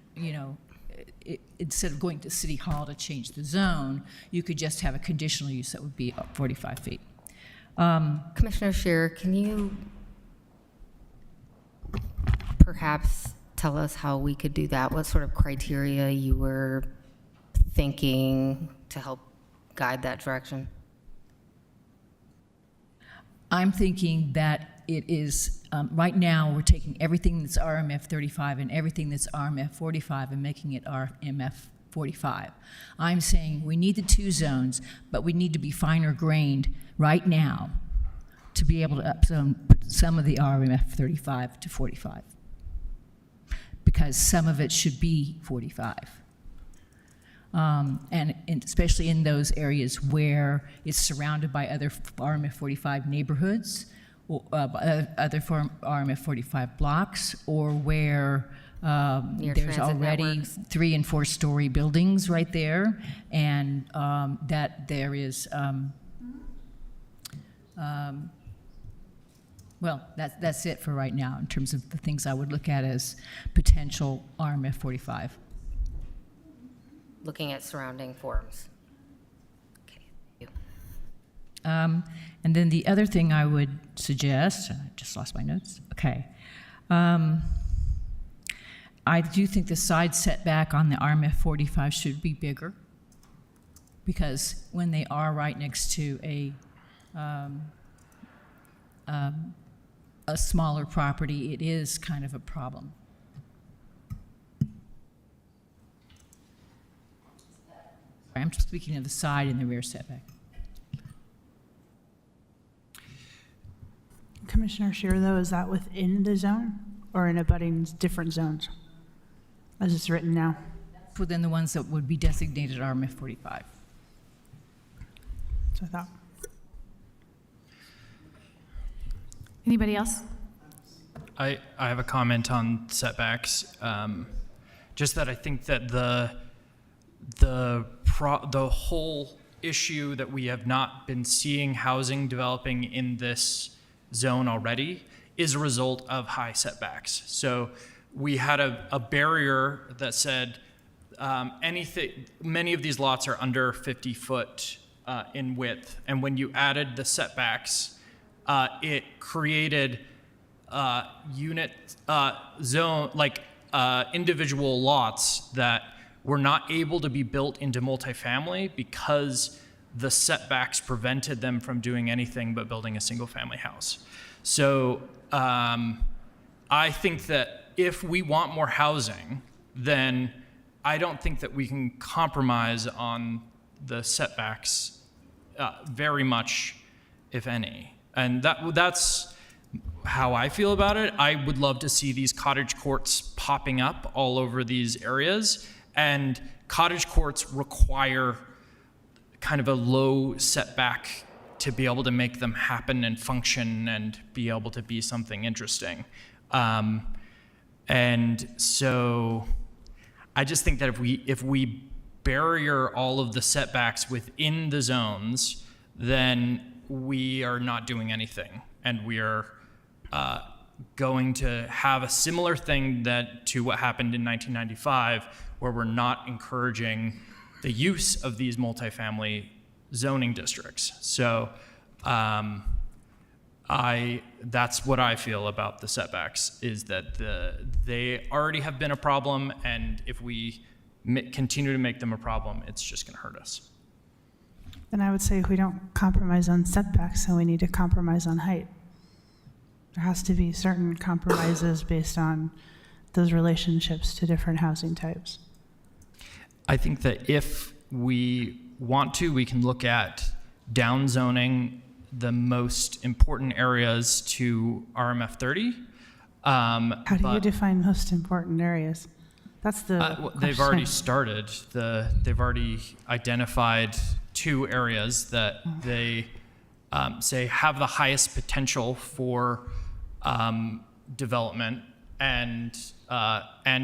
instead of going to City Hall to change the zone, you could just have a conditional use that would be 45 feet. Commissioner Scheer, can you perhaps tell us how we could do that? What sort of criteria you were thinking to help guide that direction? I'm thinking that it is, right now, we're taking everything that's RMF 35 and everything that's RMF 45 and making it RMF 45. I'm saying we need the two zones, but we need to be finer grained right now to be able to upzone some of the RMF 35 to 45, because some of it should be 45. And especially in those areas where it's surrounded by other RMF 45 neighborhoods, or other RMF 45 blocks, or where there's already networks. 3- and 4-story buildings right there, and that there is, well, that's it for right now in terms of the things I would look at as potential RMF 45. Looking at surrounding forms. Okay, thank you. And then the other thing I would suggest, I just lost my notes, okay. I do think the side setback on the RMF 45 should be bigger, because when they are right next to a smaller property, it is kind of a problem. I'm just speaking of the side and the rear setback. Commissioner Scheer, though, is that within the zone or in abutting different zones as it's written now? Within the ones that would be designated RMF 45. So I thought. Anybody else? I have a comment on setbacks. Just that I think that the whole issue that we have not been seeing housing developing in this zone already is a result of high setbacks. So we had a barrier that said many of these lots are under 50 foot in width, and when you added the setbacks, it created individual lots that were not able to be built into multifamily because the setbacks prevented them from doing anything but building a single family house. So I think that if we want more housing, then I don't think that we can compromise on the setbacks very much, if any. And that's how I feel about it. I would love to see these cottage courts popping up all over these areas. And cottage courts require kind of a low setback to be able to make them happen and function and be able to be something interesting. And so I just think that if we barrier all of the setbacks within the zones, then we are not doing anything. And we are going to have a similar thing to what happened in 1995, where we're not encouraging the use of these multifamily zoning districts. So that's what I feel about the setbacks, is that they already have been a problem, and if we continue to make them a problem, it's just going to hurt us. Then I would say if we don't compromise on setbacks, then we need to compromise on height. There has to be certain compromises based on those relationships to different housing types. I think that if we want to, we can look at downzoning the most important areas to RMF 30. How do you define most important areas? That's the they've already started. They've already identified two areas that they say have the highest potential for development and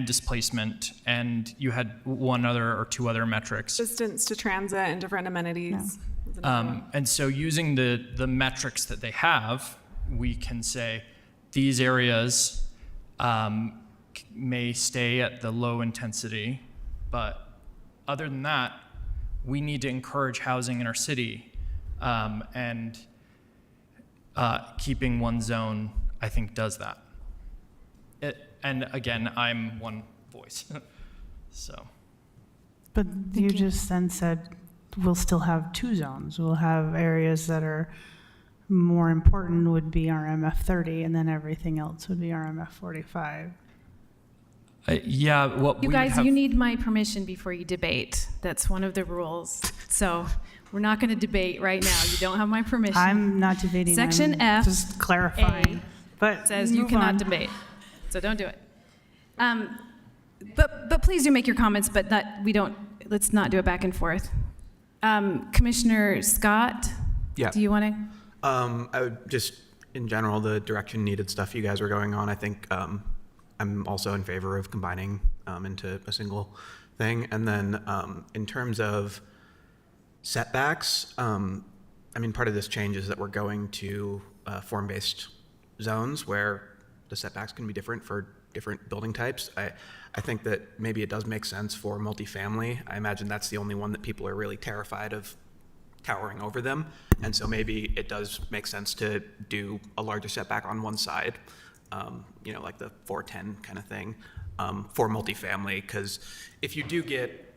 displacement, and you had one other or two other metrics. Distance to transit and different amenities. And so using the metrics that they have, we can say these areas may stay at the low intensity, but other than that, we need to encourage housing in our city, and keeping one zone, I think, does that. And again, I'm one voice, so. But you just then said we'll still have two zones. We'll have areas that are more important would be RMF 30, and then everything else would be RMF 45. Yeah, what You we guys, have, you need my permission before you debate. That's one of the rules. So we're not going to debate right now. You don't have my permission. I'm not debating. Section I'm F, just clarifying. But says you move cannot on. debate. So don't do it. But please do make your comments, but let's not do it back and forth. Commissioner Scott? Yeah. Do you want to? I would just, in general, the direction needed stuff you guys were going on, I think I'm also in favor of combining into a single thing. And then in terms of setbacks, I mean, part of this change is that we're going to form-based zones where the setbacks can be different for different building types. I think that maybe it does make sense for multifamily. I imagine that's the only one that people are really terrified of towering over them. And so maybe it does make sense to do a larger setback on one side, you know, like the 410 kind of thing, for multifamily. Because if you do get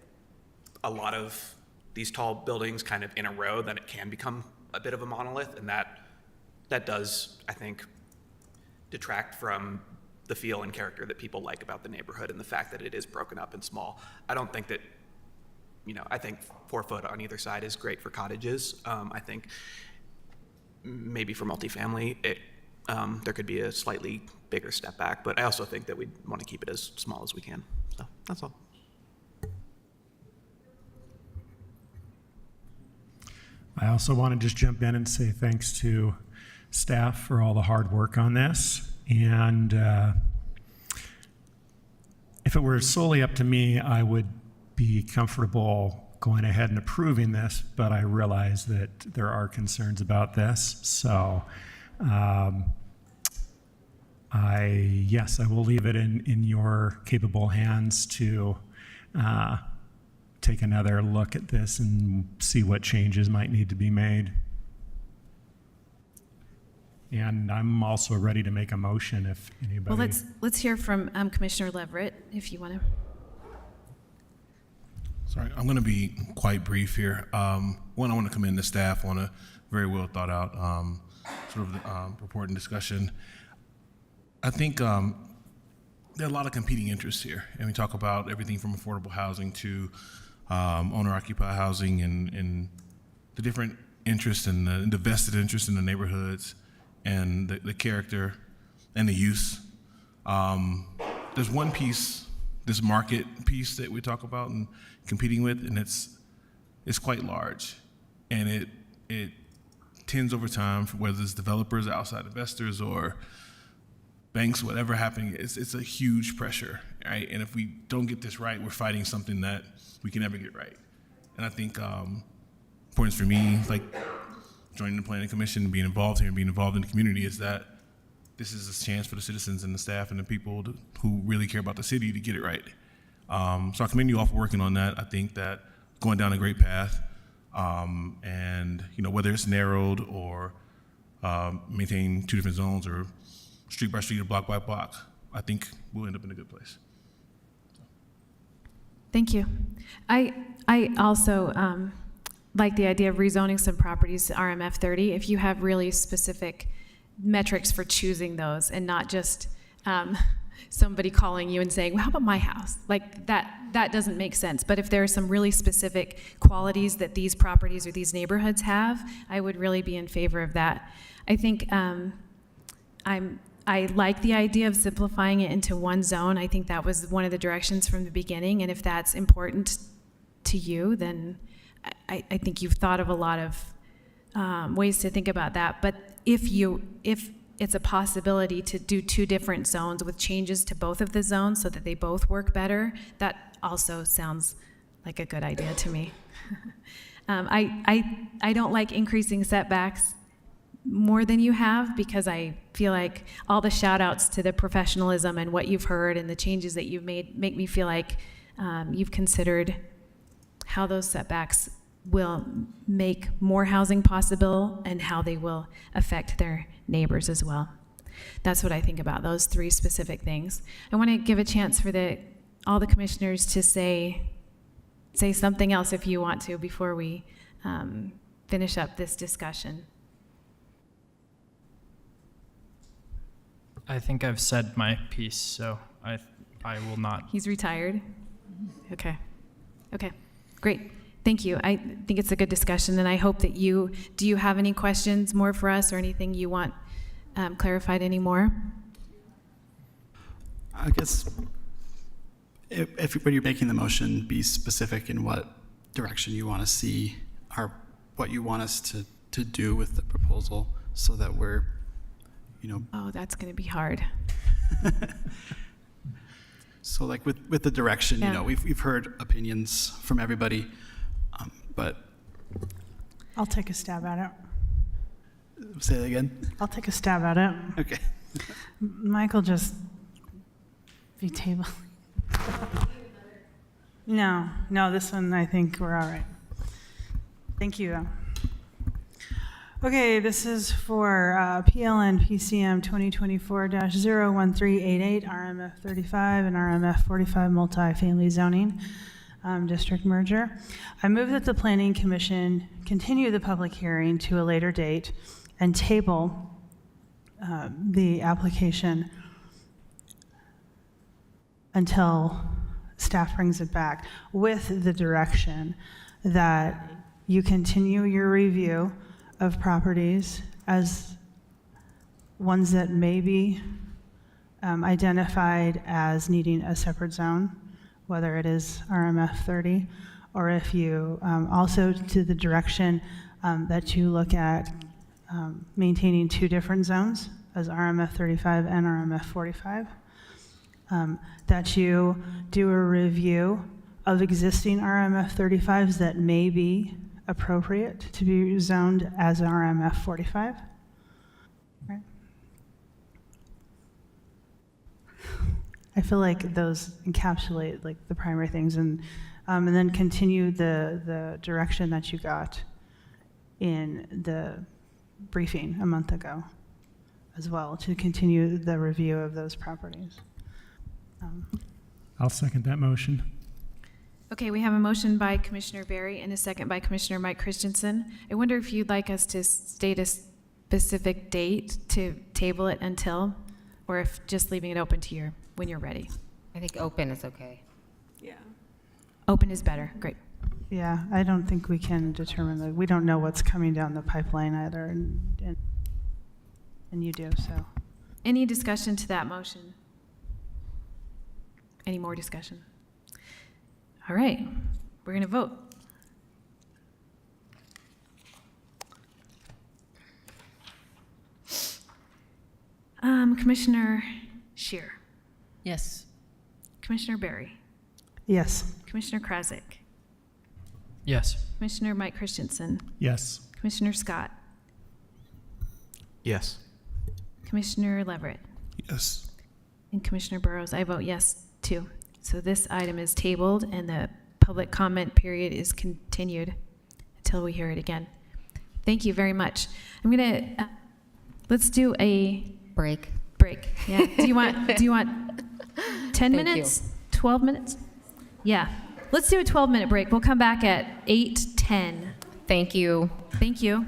a lot of these tall buildings kind of in a row, then it can become a bit of a monolith. And that does, I think, detract from the feel and character that people like about the neighborhood and the fact that it is broken up and small. I don't think that, you know, I think 4 foot on either side is great for cottages. I think maybe for multifamily, there could be a slightly bigger step back, but I also think that we want to keep it as small as we can. So that's all. I also want to just jump in and say thanks to staff for all the hard work on this. And if it were solely up to me, I would be comfortable going ahead and approving this, but I realize that there are concerns about this. So yes, I will leave it in your capable hands to take another look at this and see what changes might need to be made. And I'm also ready to make a motion if anybody. Well, let's hear from Commissioner Leverett, if you want to. Sorry, I'm going to be quite brief here. One, I want to commend the staff on a very well thought out sort of report and discussion. I think there are a lot of competing interests here, and we talk about everything from affordable housing to owner-occupied housing and the different interests and the vested interest in the neighborhoods and the character and the use. There's one piece, this market piece that we talk about and competing with, and it's quite large. And it tends over time, whether it's developers, outside investors, or banks, whatever happening, it's a huge pressure, right? And if we don't get this right, we're fighting something that we can never get right. And I think importance for me, like joining the Planning Commission and being involved here and being involved in the community, is that this is a chance for the citizens and the staff and the people who really care about the city to get it right. So I commend you all for working on that. I think that going down a great path, and you know, whether it's narrowed or maintain 2 different zones or street by street or block by block, I think we'll end up in a good place. Thank you. I also like the idea of rezoning some properties to RMF 30 if you have really specific metrics for choosing those, and not just somebody calling you and saying, well, how about my house? Like that doesn't make sense. But if there are some really specific qualities that these properties or these neighborhoods have, I would really be in favor of that. I think I like the idea of simplifying it into one zone. I think that was one of the directions from the beginning, and if that's important to you, then I think you've thought of a lot of ways to think about that. But if it's a possibility to do 2 different zones with changes to both of the zones so that they both work better, that also sounds like a good idea to me. I don't like increasing setbacks more than you have, because I feel like all the shout outs to the professionalism and what you've heard and the changes that you've made make me feel like you've considered how those setbacks will make more housing possible and how they will affect their neighbors as well. That's what I think about those 3 specific things. I want to give a chance for all the commissioners to say something else if you want to before we finish up this discussion. I think I've said my piece, so I will not. He's retired? Okay, great. Thank you. I think it's a good discussion, and I hope that do you have any questions more for us or anything you want clarified anymore? I guess if when you're making the motion, be specific in what direction you want to see or what you want us to do with the proposal, so that we're, Oh, that's going to be hard. So like with the direction, Yeah. we've heard opinions from everybody, but I'll take a stab at it. say that again. I'll take a stab at it. Okay. Michael just be table. No, this one I think we're all right. Thank you, though. Okay, this is for PLN PCM 2024-01388, RMF 35 and RMF 45 multifamily zoning district merger. I move that the Planning Commission continue the public hearing to a later date and table the application until staff brings it back, with the direction that you continue your review of properties as ones that may be identified as needing a separate zone, whether it is RMF 30, or if you also to the direction that you look at maintaining 2 different zones as RMF 35 and RMF 45, that you do a review of existing RMF 35s that may be appropriate to be zoned as RMF 45. Right. I feel like those encapsulate like the primary things, and then continue the direction that you got in the briefing a month ago as well, to continue the review of those properties. I'll second that motion. Okay, we have a motion by Commissioner Berry and a second by Commissioner Mike Christensen. I wonder if you'd like us to state a specific date to table it until, or if just leaving it open to when you're ready. I think open is okay. Yeah. Open is better, great. Yeah, I don't think we can determine we don't know what's coming down the pipeline either, and you do, so. Any discussion to that motion? Any more discussion? All right, we're gonna vote. Commissioner Scheer, Yes. Commissioner Berry, Yes. Commissioner Krasik, Yes. Commissioner Mike Christensen, Yes. Commissioner Scott, Yes. Commissioner Leverett, Yes. and Commissioner Burrows. I vote yes, too. So this item is tabled and the public comment period is continued until we hear it again. Thank you very much. I'm gonna, let's do a Break. Yeah. Do you want 10 minutes? 12 minutes? Yeah. Let's do a 12-minute break. We'll come back at 8:10. Thank you. Thank you.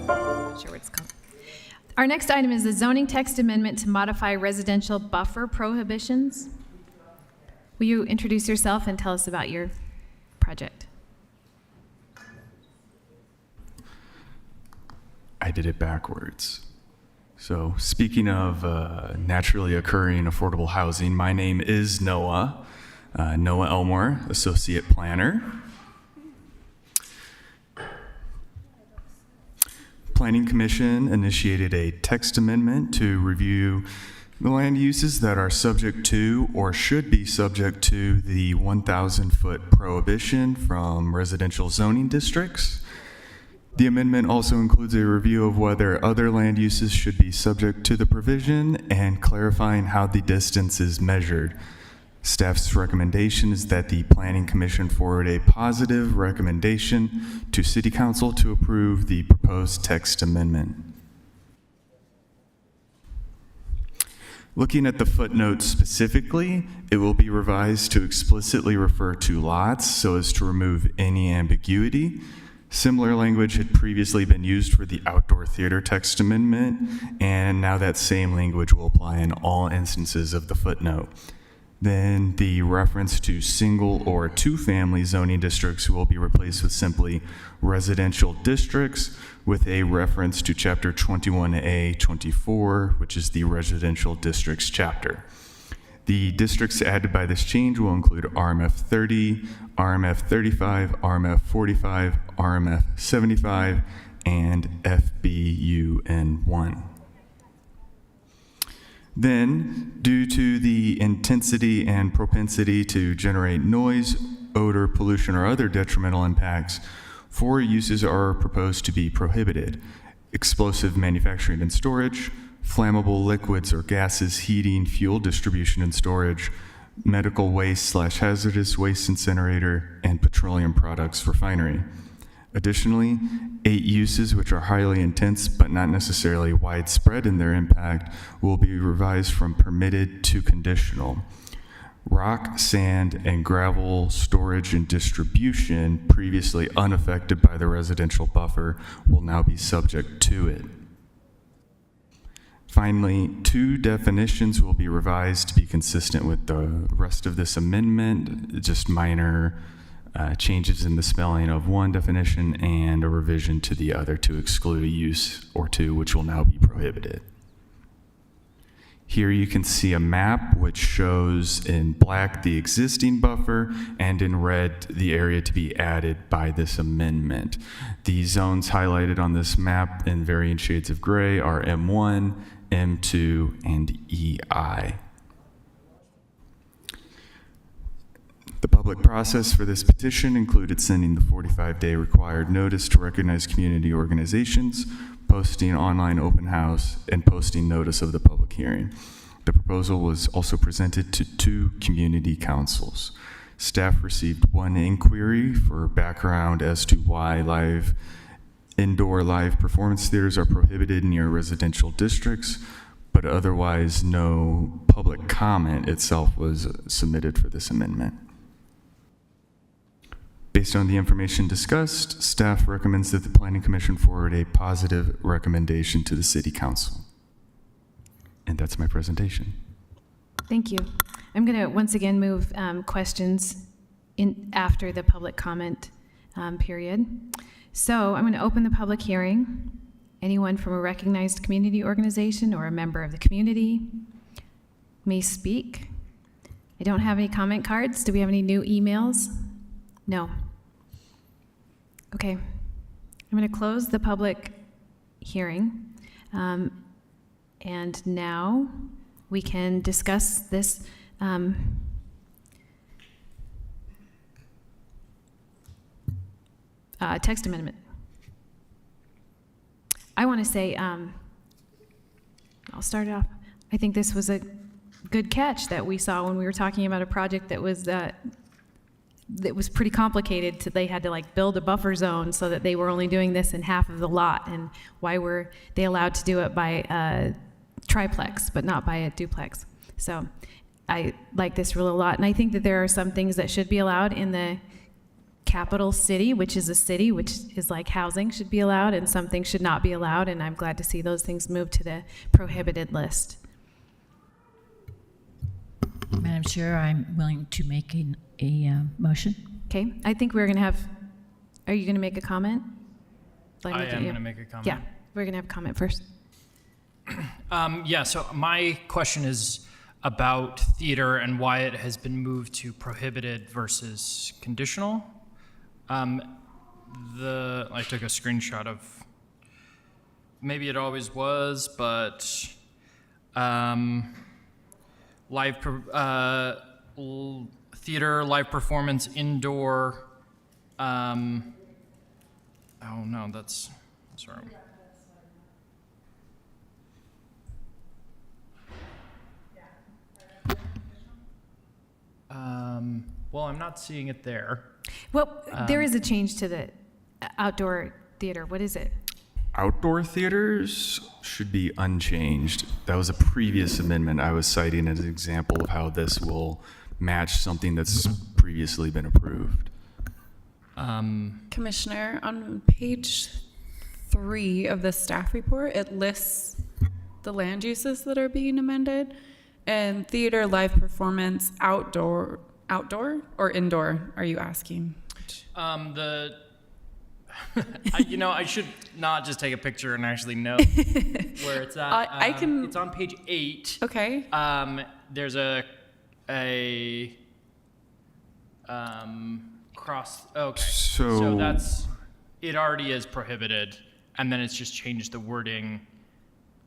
Not sure what it's called. Our next item is the zoning text amendment to modify residential buffer prohibitions. Will you introduce yourself and tell us about your project? I did it backwards. So speaking of naturally occurring affordable housing, my name is Noah Elmore, Associate Planner. Planning Commission initiated a text amendment to review the land uses that are subject to or should be subject to the 1,000-foot prohibition from residential zoning districts. The amendment also includes a review of whether other land uses should be subject to the provision and clarifying how the distance is measured. Staff's recommendation is that the Planning Commission forward a positive recommendation to City Council to approve the proposed text amendment. Looking at the footnote specifically, it will be revised to explicitly refer to lots so as to remove any ambiguity. Similar language had previously been used for the outdoor theater text amendment, and now that same language will apply in all instances of the footnote. Then the reference to single or two-family zoning districts will be replaced with simply residential districts with a reference to Chapter 21A 24, which is the residential districts chapter. The districts added by this change will include RMF 30, RMF 35, RMF 45, RMF 75, and FBUN1. Then, due to the intensity and propensity to generate noise, odor, pollution, or other detrimental impacts, 4 uses are proposed to be prohibited: explosive manufacturing and storage, flammable liquids or gases heating, fuel distribution and storage, medical waste/hazardous waste incinerator, and petroleum products refinery. Additionally, 8 uses which are highly intense but not necessarily widespread in their impact will be revised from permitted to conditional. Rock, sand, and gravel storage and distribution, previously unaffected by the residential buffer, will now be subject to it. Finally, 2 definitions will be revised to be consistent with the rest of this amendment, just minor changes in the spelling of one definition and a revision to the other to exclude a use or 2 which will now be prohibited. Here you can see a map which shows in black the existing buffer and in red the area to be added by this amendment. The zones highlighted on this map in varying shades of gray are M1, M2, and EI. The public process for this petition included sending the 45-day required notice to recognized community organizations, posting online open house, and posting notice of the public hearing. The proposal was also presented to 2 community councils. Staff received 1 inquiry for background as to why indoor live performance theaters are prohibited near residential districts, but otherwise no public comment itself was submitted for this amendment. Based on the information discussed, staff recommends that the Planning Commission forward a positive recommendation to the City Council. And that's my presentation. Thank you. I'm going to once again move questions in after the public comment period. So I'm going to open the public hearing. Anyone from a recognized community organization or a member of the community may speak. I don't have any comment cards. Do we have any new emails? No. Okay. I'm going to close the public hearing. And now we can discuss this text amendment. I want to say, I'll start it off. I think this was a good catch that we saw when we were talking about a project that was pretty complicated. They had to like build a buffer zone so that they were only doing this in half of the lot. And why were they allowed to do it by a triplex, but not by a duplex? So I like this rule a lot. And I think that there are some things that should be allowed in the capital city, which is a city, which is like housing should be allowed and some things should not be allowed, and I'm glad to see those things move to the prohibited list. Madam Chair, I'm willing to make a motion. Okay, I think we're going to have, are you going to make a comment? I am going to make a comment. Yeah, we're going to have a comment first. Yeah, so my question is about theater and why it has been moved to prohibited versus conditional. I took a screenshot of, maybe it always was, but theater, live performance, indoor. Oh no, that's sorry. Well, I'm not seeing it there. Well, there is a change to the outdoor theater. What is it? Outdoor theaters should be unchanged. That was a previous amendment I was citing as an example of how this will match something that's previously been approved. Commissioner, on page 3 of the staff report, it lists the land uses that are being amended, and theater, live performance, outdoor or indoor, are you asking? I should not just take a picture and actually know where it's at. I can. It's on page 8. Okay. There's a cross. Okay. So that's it. Already is prohibited, and then it's just changed the wording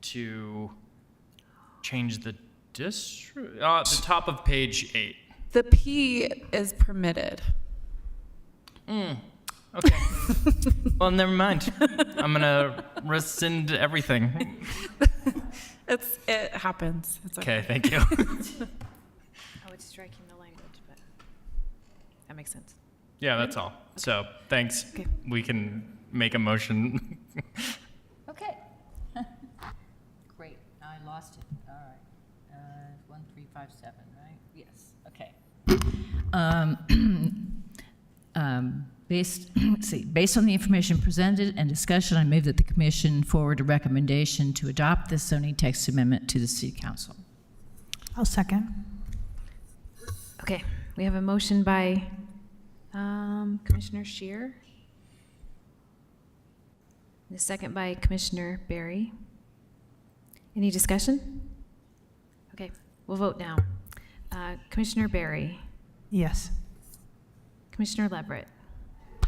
to change the district. The top of page 8. The P is permitted. Okay. Well, never mind. I'm gonna rescind everything. It happens. It's okay. Thank you. It's striking the language, but that makes sense. Yeah, that's all. So thanks. Okay. We can make a motion. Okay. Great. I lost it. All right. 1357, right? Yes. Okay. Based on the information presented and discussion, I move that the commission forward a recommendation to adopt this zoning text amendment to the City Council. I'll second. Okay, we have a motion by Commissioner Scheer. And a second by Commissioner Barry. Any discussion? Okay, we'll vote now. Commissioner Barry. Yes. Commissioner Leverett.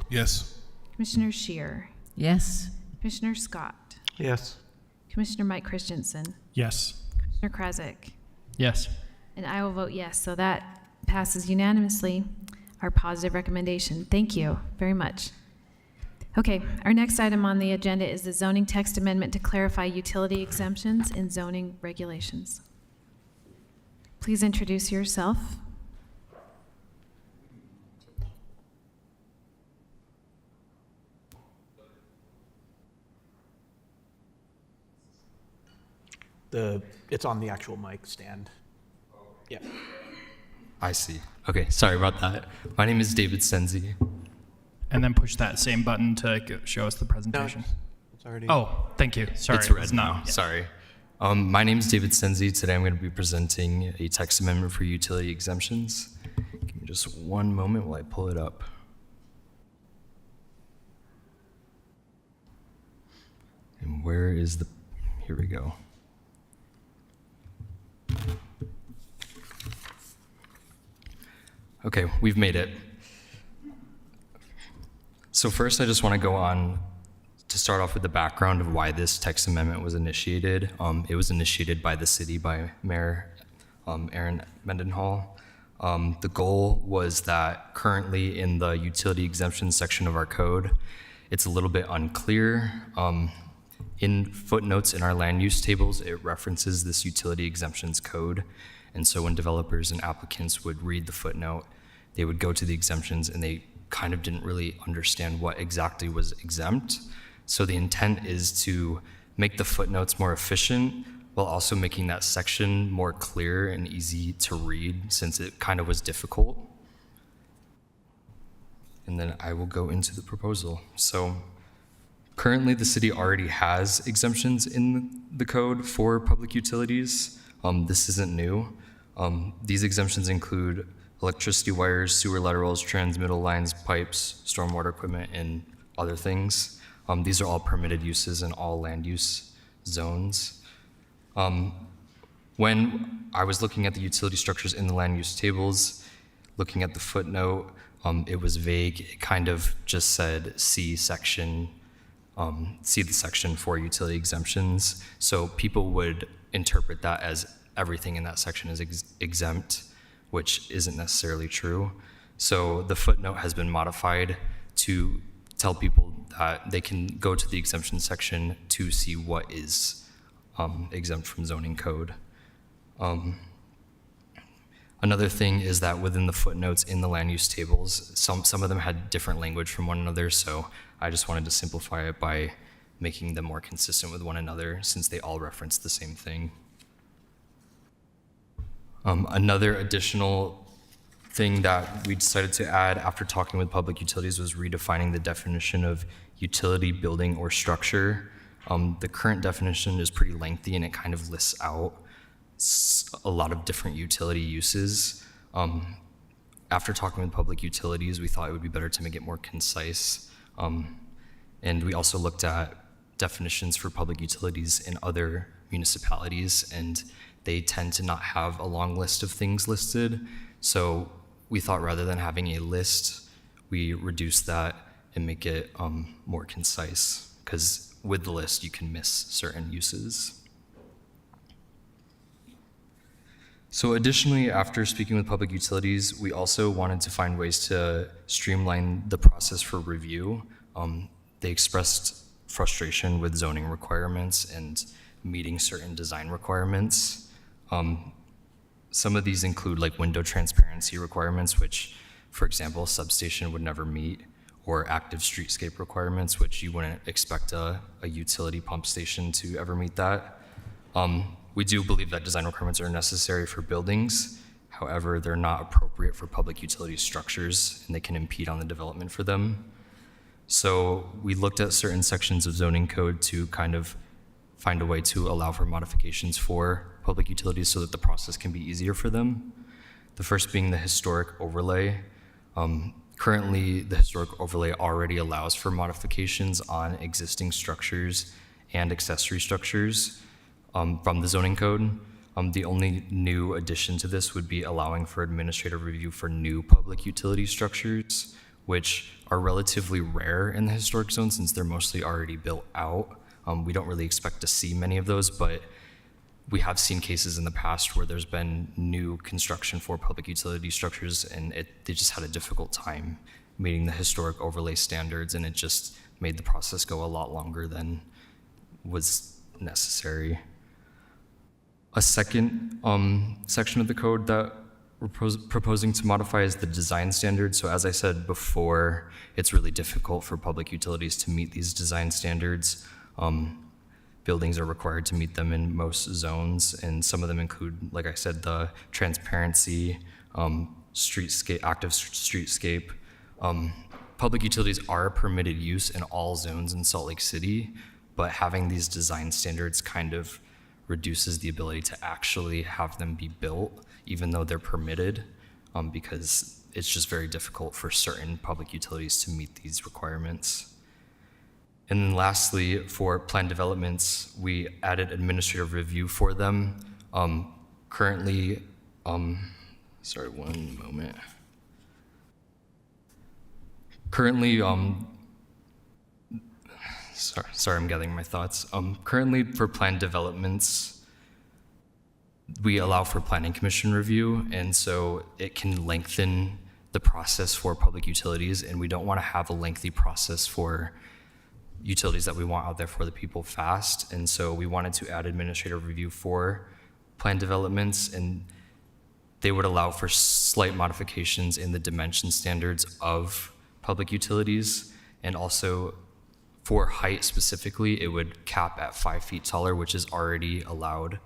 Yes. Commissioner Scheer. Yes. Commissioner Scott. Yes. Commissioner Mike Christensen. Yes. Commissioner Krasik. Yes. And I will vote yes. So that passes unanimously, our positive recommendation. Thank you very much. Okay, our next item on the agenda is the zoning text amendment to clarify utility exemptions in zoning regulations. Please introduce yourself. It's on the actual mic stand. Yeah. I see. Okay, sorry about that. My name is David Senzi. And then push that same button to show us the presentation. No, it's already. Oh, thank you. Sorry. It's red it's now. not. Sorry. My name is David Senzi. Today I'm going to be presenting a text amendment for utility exemptions. Give me just one moment while I pull it up. And where is the... Here we go. Okay, we've made it. So first, I just want to go on to start off with the background of why this text amendment was initiated. It was initiated by the city, by Mayor Aaron Mendenhall. The goal was that currently in the utility exemption section of our code, it's a little bit unclear. In footnotes in our land use tables, it references this utility exemptions code. And so when developers and applicants would read the footnote, they would go to the exemptions and they kind of didn't really understand what exactly was exempt. So the intent is to make the footnotes more efficient while also making that section more clear and easy to read since it kind of was difficult. and then I will go into the proposal. So currently, the city already has exemptions in the code for public utilities. This isn't new. These exemptions include electricity wires, sewer laterals, transmittal lines, pipes, stormwater equipment, and other things. These are all permitted uses in all land use zones. When I was looking at the utility structures in the land use tables, looking at the footnote, it was vague. It kind of just said see the section for utility exemptions. So people would interpret that as everything in that section is exempt, which isn't necessarily true. So the footnote has been modified to tell people that they can go to the exemption section to see what is exempt from zoning code. Another thing is that within the footnotes in the land use tables, some of them had different language from one another, so I just wanted to simplify it by making them more consistent with one another since they all reference the same thing. Another additional thing that we decided to add after talking with public utilities was redefining the definition of utility, building, or structure. The current definition is pretty lengthy and it kind of lists out a lot of different utility uses. After talking with public utilities, we thought it would be better to make it more concise. And we also looked at definitions for public utilities in other municipalities, and they tend to not have a long list of things listed. So we thought rather than having a list, we reduce that and make it more concise, because with the list, you can miss certain uses. So additionally, after speaking with public utilities, we also wanted to find ways to streamline the process for review. They expressed frustration with zoning requirements and meeting certain design requirements. Some of these include like window transparency requirements, which, for example, a substation would never meet, or active streetscape requirements, which you wouldn't expect a utility pump station to ever meet that. We do believe that design requirements are necessary for buildings. However, they're not appropriate for public utility structures, and they can impede on the development for them. So we looked at certain sections of zoning code to kind of find a way to allow for modifications for public utilities so that the process can be easier for them. The first being the historic overlay. Currently, the historic overlay already allows for modifications on existing structures and accessory structures from the zoning code. The only new addition to this would be allowing for administrative review for new public utility structures, which are relatively rare in the historic zone since they're mostly already built out. We don't really expect to see many of those, but we have seen cases in the past where there's been new construction for public utility structures and they just had a difficult time meeting the historic overlay standards, and it just made the process go a lot longer than was necessary. A second section of the code that we're proposing to modify is the design standards. So as I said before, it's really difficult for public utilities to meet these design standards. Buildings are required to meet them in most zones, and some of them include, like I said, the transparency, streetscape, active streetscape. Public utilities are a permitted use in all zones in Salt Lake City, but having these design standards kind of reduces the ability to actually have them be built, even though they're permitted, because it's just very difficult for certain public utilities to meet these requirements. And then lastly, for planned developments, we added administrative review for them. Currently, sorry, one moment. Currently, sorry, I'm gathering my thoughts. Currently, for planned developments, we allow for planning commission review, and so it can lengthen the process for public utilities, and we don't want to have a lengthy process for utilities that we want out there for the people fast. And so we wanted to add administrative review for planned developments, and they would allow for slight modifications in the dimension standards of public utilities, and also for height specifically, it would cap at 5 feet taller, which is already allowed.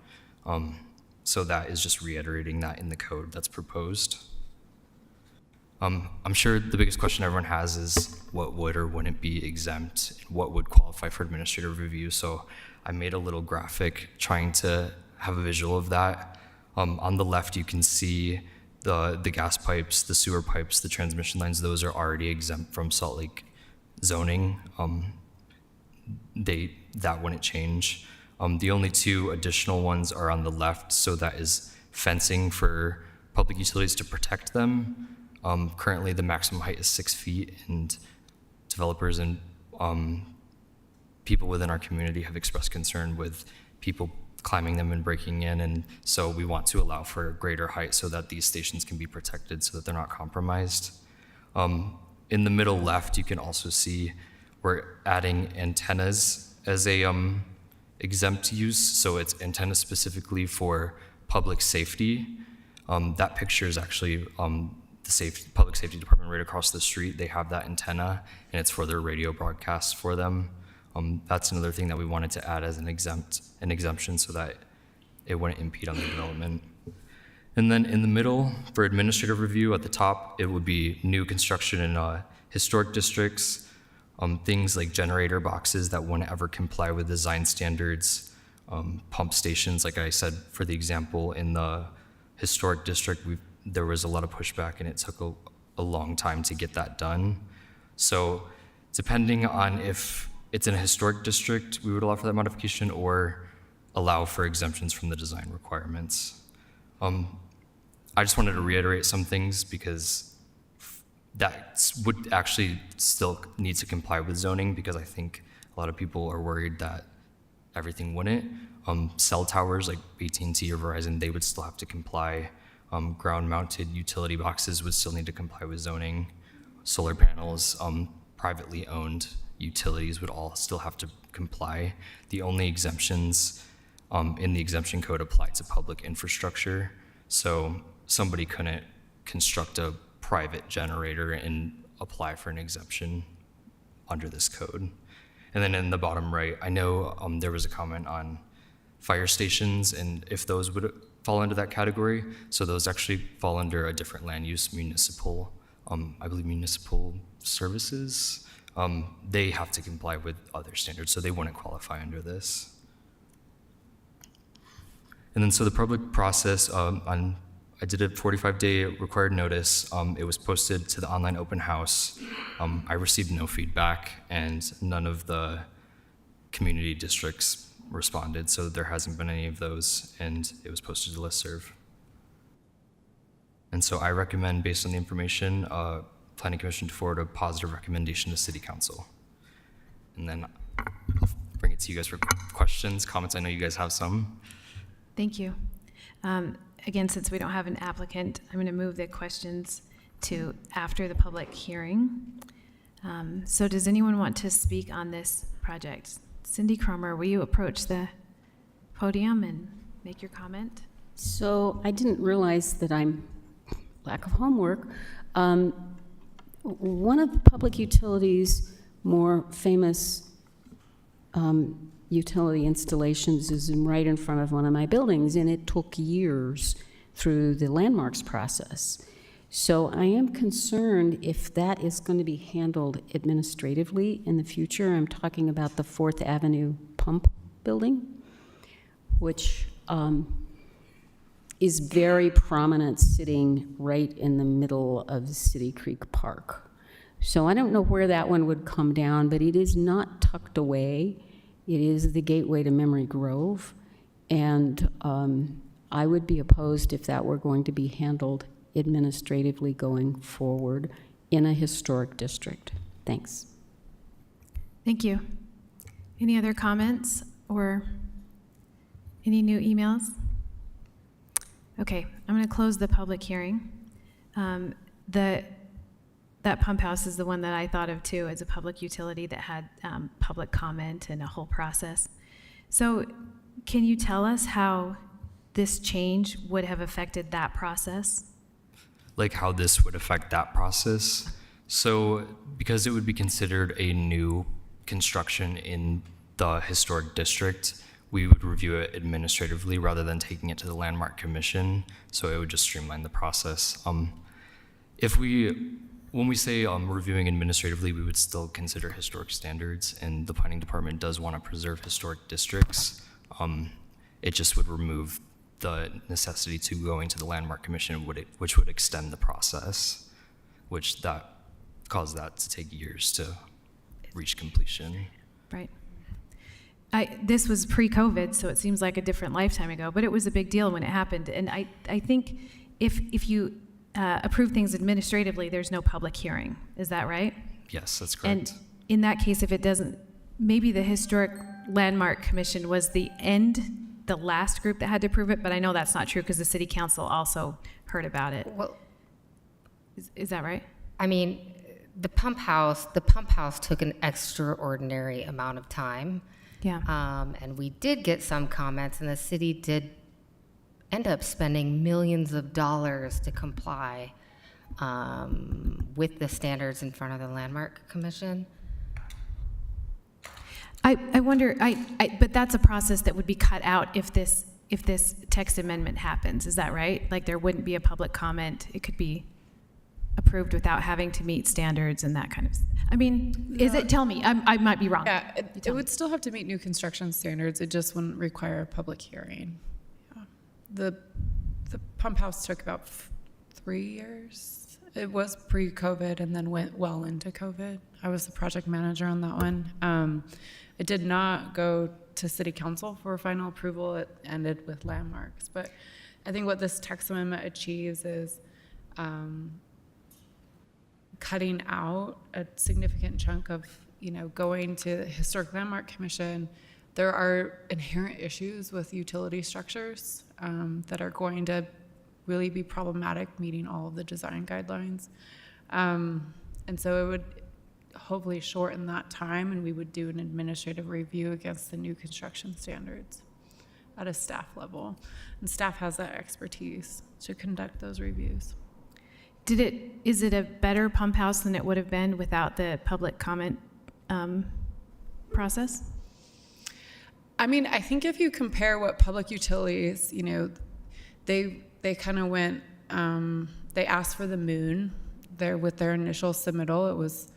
So that is just reiterating that in the code that's proposed. I'm sure the biggest question everyone has is what would or wouldn't be exempt, and what would qualify for administrative review. So I made a little graphic trying to have a visual of that. On the left, you can see the gas pipes, the sewer pipes, the transmission lines. Those are already exempt from Salt Lake zoning. That wouldn't change. The only two additional ones are on the left, so that is fencing for public utilities to protect them. Currently, the maximum height is 6 feet, and developers and people within our community have expressed concern with people climbing them and breaking in, and so we want to allow for a greater height so that these stations can be protected so that they're not compromised. In the middle left, you can also see we're adding antennas as a exempt use, so it's antennas specifically for public safety. That picture is actually the public safety department right across the street. They have that antenna, and it's for their radio broadcasts for them. That's another thing that we wanted to add as an exemption so that it wouldn't impede on the development. And then in the middle, for administrative review at the top, it would be new construction in historic districts, things like generator boxes that wouldn't ever comply with design standards, pump stations, like I said, for the example, in the historic district, there was a lot of pushback and it took a long time to get that done. So depending on if it's in a historic district, we would allow for that modification or allow for exemptions from the design requirements. I just wanted to reiterate some things because that would actually still need to comply with zoning, because I think a lot of people are worried that everything wouldn't. Cell towers like AT&T or Verizon, they would still have to comply. Ground-mounted utility boxes would still need to comply with zoning. Solar panels, privately owned utilities would all still have to comply. The only exemptions in the exemption code apply to public infrastructure. So somebody couldn't construct a private generator and apply for an exemption under this code. And then in the bottom right, I know there was a comment on fire stations and if those would fall under that category. So those actually fall under a different land use, municipal, I believe municipal services. They have to comply with other standards, so they wouldn't qualify under this. And then so the public process, I did a 45-day required notice. It was posted to the online open house. I received no feedback, and none of the community districts responded, so there hasn't been any of those, and it was posted to listserv. And so I recommend, based on the information, Planning Commission to forward a positive recommendation to City Council. And then I'll bring it to you guys for questions, comments. I know you guys have some. Thank you. Again, since we don't have an applicant, I'm going to move the questions to after the public hearing. So does anyone want to speak on this project? Cindy Cromer, will you approach the podium and make your comment? So I didn't realize that I'm lack of homework. One of the public utilities' more famous utility installations is right in front of one of my buildings, and it took years through the landmarks process. So I am concerned if that is going to be handled administratively in the future. I'm talking about the 4th Avenue pump building, which is very prominent, sitting right in the middle of City Creek Park. So I don't know where that one would come down, but it is not tucked away. It is the gateway to Memory Grove, and I would be opposed if that were going to be handled administratively going forward in a historic district. Thanks. Thank you. Any other comments or any new emails? Okay, I'm going to close the public hearing. That pump house is the one that I thought of too as a public utility that had public comment and a whole process. So can you tell us how this change would have affected that process? Like how this would affect that process? So because it would be considered a new construction in the historic district, we would review it administratively rather than taking it to the Landmark Commission, so it would just streamline the process. when we say reviewing administratively, we would still consider historic standards, and the planning department does want to preserve historic districts. It just would remove the necessity to going to the Landmark Commission, which would extend the process, which that caused that to take years to reach completion. Right. This was pre-COVID, so it seems like a different lifetime ago, but it was a big deal when it happened. And I think if you approve things administratively, there's no public hearing. Is that right? Yes, that's correct. And in that case, if it doesn't, maybe the Historic Landmark Commission was the last group that had to approve it, but I know that's not true because the city council also heard about it. Well, is that right? I mean, the pump house took an extraordinary amount of time. Yeah. And we did get some comments, and the city did end up spending millions of dollars to comply with the standards in front of the Landmark Commission. I wonder, but that's a process that would be cut out if this text amendment happens. Is that right? Like there wouldn't be a public comment. It could be approved without having to meet standards and that kind of. I mean, is it? Tell me. I might be wrong. Yeah, it would still have to meet new construction standards. It just wouldn't require a public hearing. Yeah. The pump house took about 3 years. It was pre-COVID and then went well into COVID. I was the project manager on that one. It did not go to city council for final approval. It ended with landmarks. But I think what this text amendment achieves is cutting out a significant chunk of, going to the Historic Landmark Commission. There are inherent issues with utility structures that are going to really be problematic meeting all of the design guidelines. And so it would hopefully shorten that time, and we would do an administrative review against the new construction standards at a staff level. And staff has that expertise to conduct those reviews. Is it a better pump house than it would have been without the public comment process? I mean, I think if you compare what public utilities, they kind of went, they asked for the moon there with their initial submittal. It was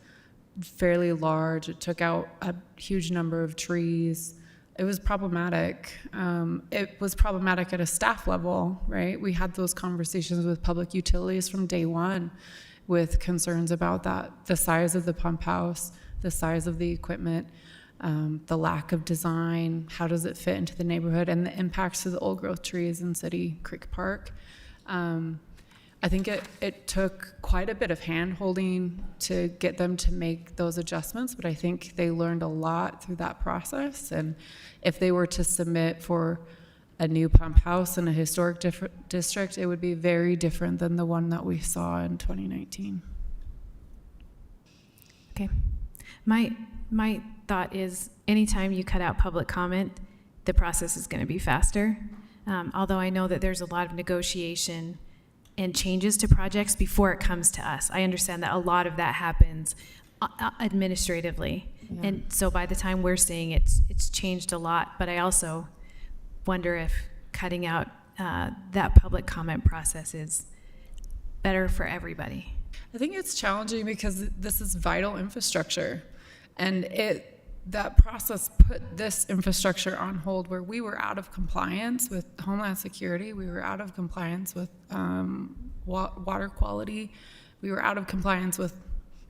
fairly large. It took out a huge number of trees. It was problematic. It was problematic at a staff level, right? We had those conversations with public utilities from day one with concerns about that, the size of the pump house, the size of the equipment, the lack of design, how does it fit into the neighborhood, and the impacts to the old growth trees in City Creek Park. I think it took quite a bit of hand-holding to get them to make those adjustments, but I think they learned a lot through that process. And if they were to submit for a new pump house in a historic district, it would be very different than the one that we saw in 2019. Okay. My thought is anytime you cut out public comment, the process is going to be faster. Although I know that there's a lot of negotiation and changes to projects before it comes to us. I understand that a lot of that happens administratively. Yeah. And so by the time we're seeing it, it's changed a lot. But I also wonder if cutting out that public comment process is better for everybody. I think it's challenging because this is vital infrastructure. And that process put this infrastructure on hold where we were out of compliance with Homeland Security. We were out of compliance with water quality. We were out of compliance with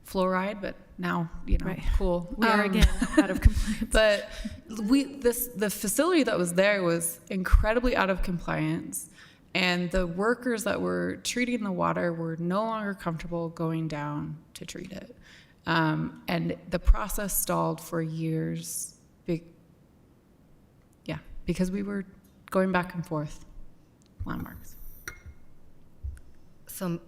fluoride, but now, right. Cool. We are again out of compliance. But the facility that was there was incredibly out of compliance. And the workers that were treating the water were no longer comfortable going down to treat it. And the process stalled for years. Because we were going back and forth. Landmarks. So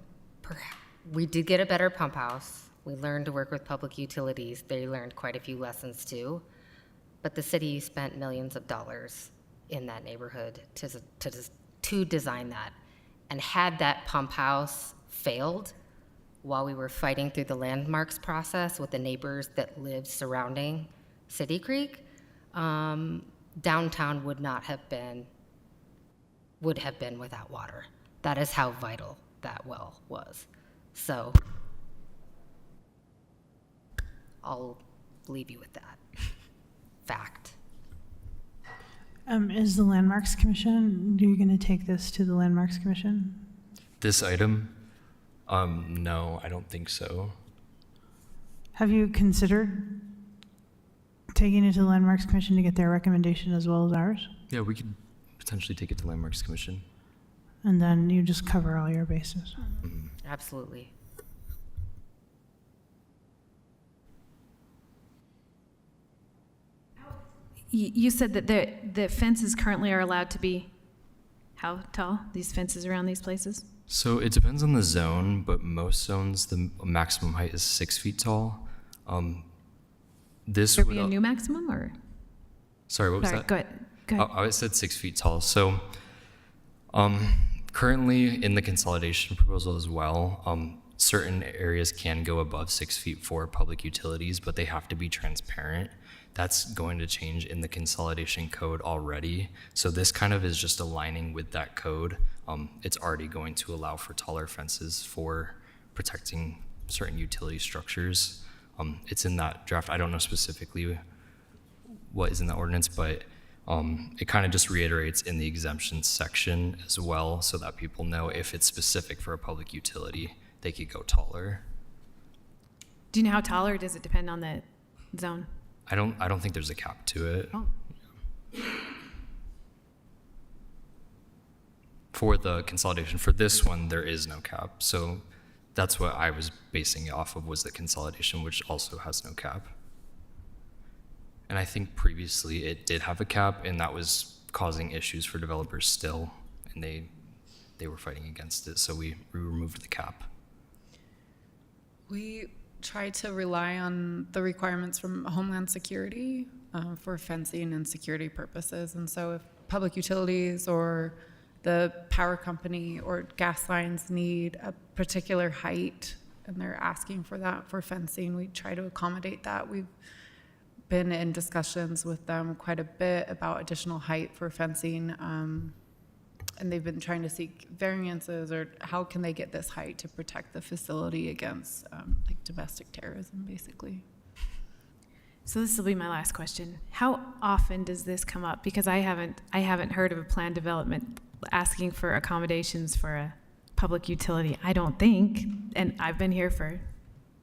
we did get a better pump house. We learned to work with public utilities. They learned quite a few lessons too. But the city spent millions of dollars in that neighborhood to design that. And had that pump house failed, while we were fighting through the landmarks process with the neighbors that lived surrounding City Creek, downtown would have been without water. That is how vital that well was. So I'll leave you with that fact. Is the Landmarks Commission, are you going to take this to the Landmarks Commission? This item? No, I don't think so. Have you considered taking it to the Landmarks Commission to get their recommendation as well as ours? Yeah, we could potentially take it to Landmarks Commission. And then you just cover all your bases. Absolutely. You said that the fences currently are allowed to be how tall? These fences around these places? So it depends on the zone, but most zones, the maximum height is 6 feet tall. This There would be a new maximum, or? Sorry, what was Sorry, that? go ahead. Go ahead. I said 6 feet tall. So currently in the consolidation proposal as well, certain areas can go above 6 feet for public utilities, but they have to be transparent. That's going to change in the consolidation code already. So this kind of is just aligning with that code. It's already going to allow for taller fences for protecting certain utility structures. It's in that draft. I don't know specifically what is in the ordinance, but it kind of just reiterates in the exemptions section as well, so that people know if it's specific for a public utility, they could go taller. Do you know how tall, or does it depend on the zone? I don't think there's a cap to it. Oh. For the consolidation, for this one, there is no cap. So that's what I was basing it off of, was the consolidation, which also has no cap. And I think previously it did have a cap, and that was causing issues for developers still, and they were fighting against it, so we removed the cap. We try to rely on the requirements from Homeland Security for fencing and security purposes. And so if public utilities or the power company or gas lines need a particular height and they're asking for that for fencing, we try to accommodate that. We've been in discussions with them quite a bit about additional height for fencing. And they've been trying to seek variances, or how can they get this height to protect the facility against like domestic terrorism, basically. So this will be my last question. How often does this come up? Because I haven't heard of a planned development asking for accommodations for a public utility. I don't think, and I've been here for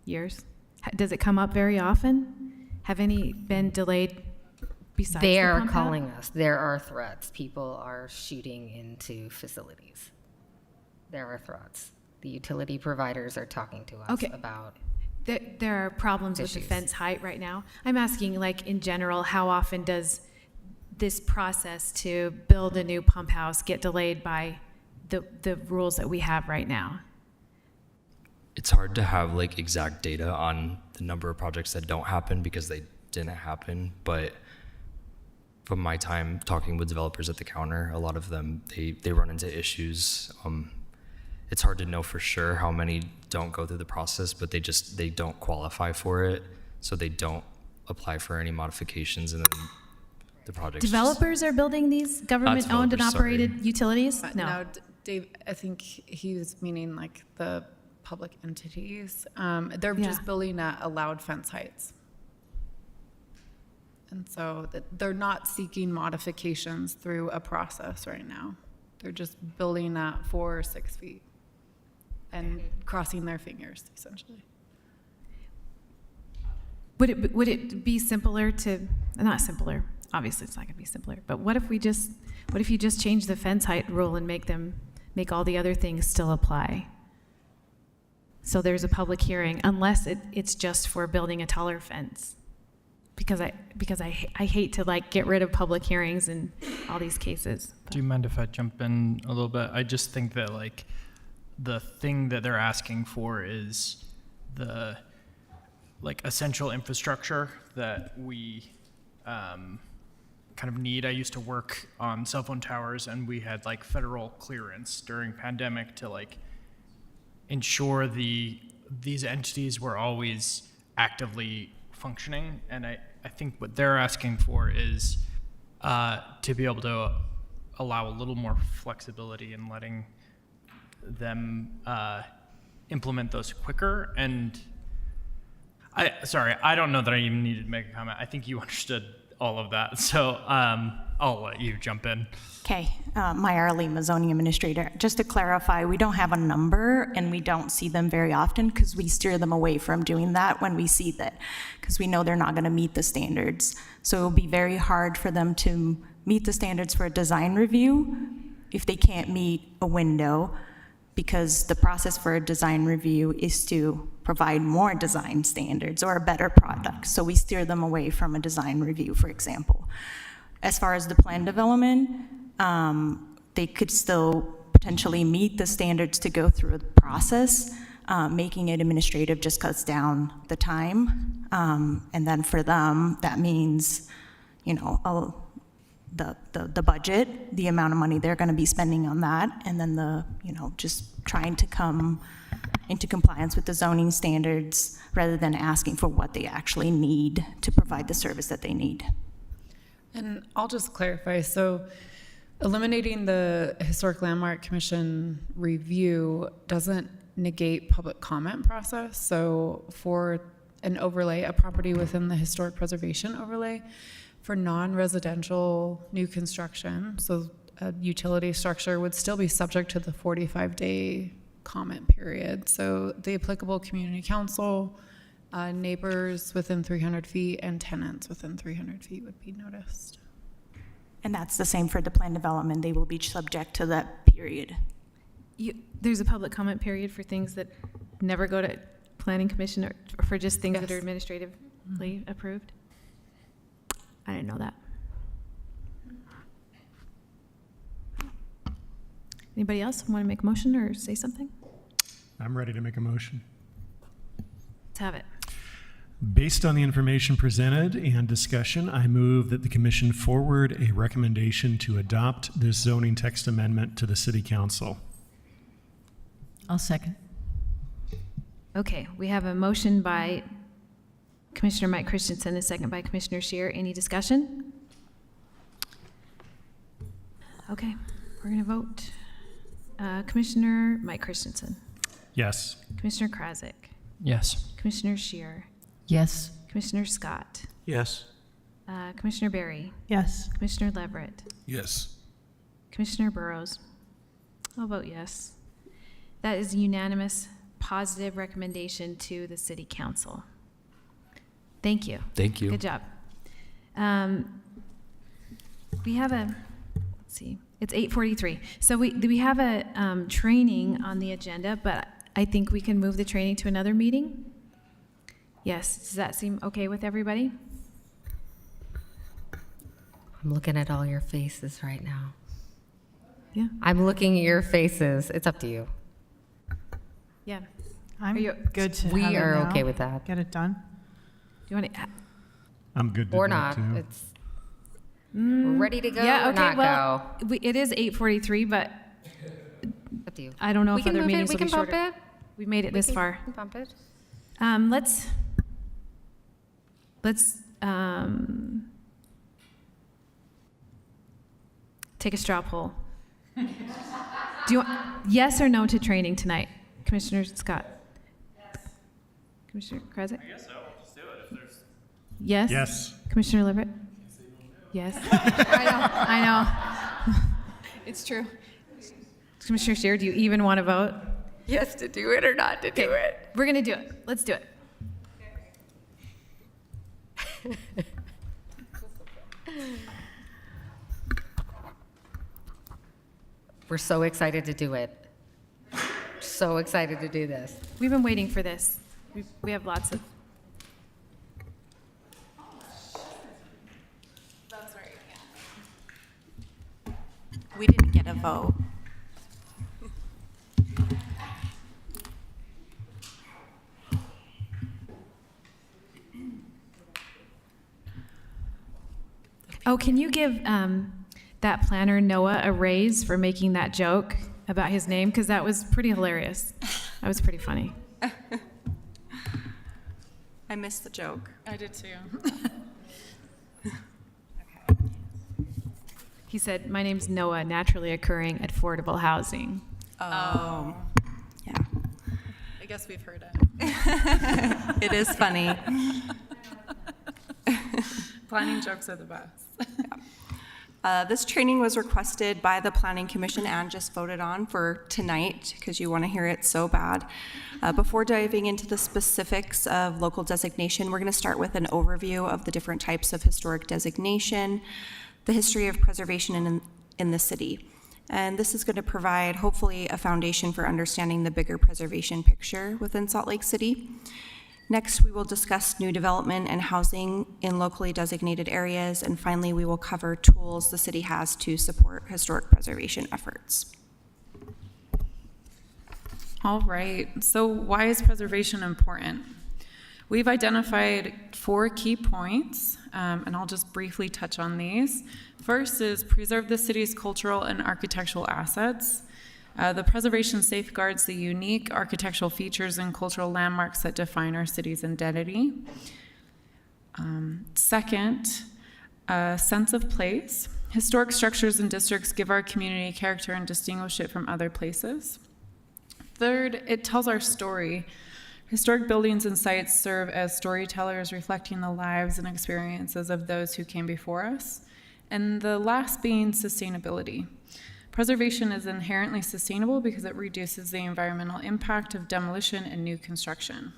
years. Does it come up very often? Have any been delayed? Besides They the are pump out? calling us. There are threats. People are shooting into facilities. There are threats. The utility providers are talking to us about There are problems with the issues. fence height right now. I'm asking, like, in general, how often does this process to build a new pump house get delayed by the rules that we have right now? It's hard to have like exact data on the number of projects that don't happen because they didn't happen, but from my time talking with developers at the counter, a lot of them, they run into issues. It's hard to know for sure how many don't go through the process, but they don't qualify for it, so they don't apply for any modifications, and then the project. Developers are building these government-owned and developers, operated utilities? No. No, Dave, I think he was meaning like the public entities. They're Yeah. just building at allowed fence heights. And so they're not seeking modifications through a process right now. They're just building at 4 or 6 feet and crossing their fingers, essentially. Would it be simpler to, not simpler, obviously it's not gonna be simpler, but what if you just change the fence height rule and make all the other things still apply? So there's a public hearing, unless it's just for building a taller fence. Because I hate to like get rid of public hearings in all these cases. Do you mind if I jump in a little bit? I just think that like the thing that they're asking for is the like essential infrastructure that we kind of need. I used to work on cell phone towers, and we had like federal clearance during pandemic to like ensure these entities were always actively functioning. And I think what they're asking for is to be able to allow a little more flexibility in letting them implement those quicker. And I don't know that I even needed to make a comment. I think you understood all of that. So I'll let you jump in. Okay, Maya Lima, zoning administrator. Just to clarify, we don't have a number and we don't see them very often because we steer them away from doing that when we see that, because we know they're not going to meet the standards. So it'll be very hard for them to meet the standards for a design review if they can't meet a window, because the process for a design review is to provide more design standards or a better product. So we steer them away from a design review, for example. As far as the plan development, they could still potentially meet the standards to go through the process. Making it administrative just cuts down the time. And then for them, that means, the budget, the amount of money they're going to be spending on that, and then just trying to come into compliance with the zoning standards rather than asking for what they actually need to provide the service that they need. And I'll just clarify, so eliminating the Historic Landmark Commission review doesn't negate public comment process. So for an overlay, a property within the historic preservation overlay, for non-residential new construction, so a utility structure would still be subject to the 45-day comment period. So the applicable community council, neighbors within 300 feet, and tenants within 300 feet would be noticed. And that's the same for the plan development. They will be subject to that period. There's a public comment period for things that never go to planning commission, or for just things that are administratively approved? I didn't know that. Anybody else want to make a motion or say something? I'm ready to make a motion. Let's have it. Based on the information presented and discussion, I move that the commission forward a recommendation to adopt this zoning text amendment to the city council. I'll second. Okay, we have a motion by Commissioner Mike Christensen, a second by Commissioner Scheer. Any discussion? Okay, we're going to vote. Commissioner Mike Christensen. Yes. Commissioner Krasik. Yes. Commissioner Scheer. Yes. Commissioner Scott. Yes. Commissioner Berry. Yes. Commissioner Leverett. Yes. Commissioner Burrows. I'll vote yes. That is unanimous, positive recommendation to the city council. Thank you. Thank you. Good job. We have a, let's see, it's 8:43. So we have a training on the agenda, but I think we can move the training to another meeting. Yes, does that seem okay with everybody? I'm looking at all your faces right now. Yeah. I'm looking at your faces. It's up to you. Yeah. I'm good to We have it are now. okay with that. Get it done. Do you want to? I'm good to Or do it, not. too. It's we're ready to go Yeah, or okay, not well, go. it is 8:43, but Up to you. I don't know We if can other move it. meetings We will be can bump shorter. it. We made it this far. Bump it. Let's take a straw poll. Do you want yes or no to training tonight, Commissioner Scott? Yes. Commissioner Krasik? I guess so. We'll just do it if there's. Yes. Yes. Commissioner Leverett? Yes. I know. It's true. Commissioner Scheer, do you even want to vote? Yes to do it or not to do it. We're going to do it. Let's do it. We're so excited to do it. So excited to do this. We've been waiting for this. We have lots of. That's right, yeah. We didn't get a vote. Oh, can you give that planner, Noah, a raise for making that joke about his name? Because that was pretty hilarious. That was pretty funny. I missed the joke. I did too. He said, "My name's Noah, naturally occurring at affordable housing." Oh, yeah. guess we've heard it. It is funny. Planning jokes are the best. This training was requested by the Planning Commission and just voted on for tonight because you want to hear it so bad. Before diving into the specifics of local designation, we're going to start with an overview of the different types of historic designation, the history of preservation in the city. And this is going to provide, hopefully, a foundation for understanding the bigger preservation picture within Salt Lake City. Next, we will discuss new development and housing in locally designated areas, and finally, we will cover tools the city has to support historic preservation efforts. All right, so why is preservation important? We've identified 4 key points, and I'll just briefly touch on these. First is preserve the city's cultural and architectural assets. The preservation safeguards the unique architectural features and cultural landmarks that define our city's identity. Second, a sense of place. Historic structures and districts give our community character and distinguish it from other places. Third, it tells our story. Historic buildings and sites serve as storytellers reflecting the lives and experiences of those who came before us. And the last being sustainability. Preservation is inherently sustainable because it reduces the environmental impact of demolition and new construction.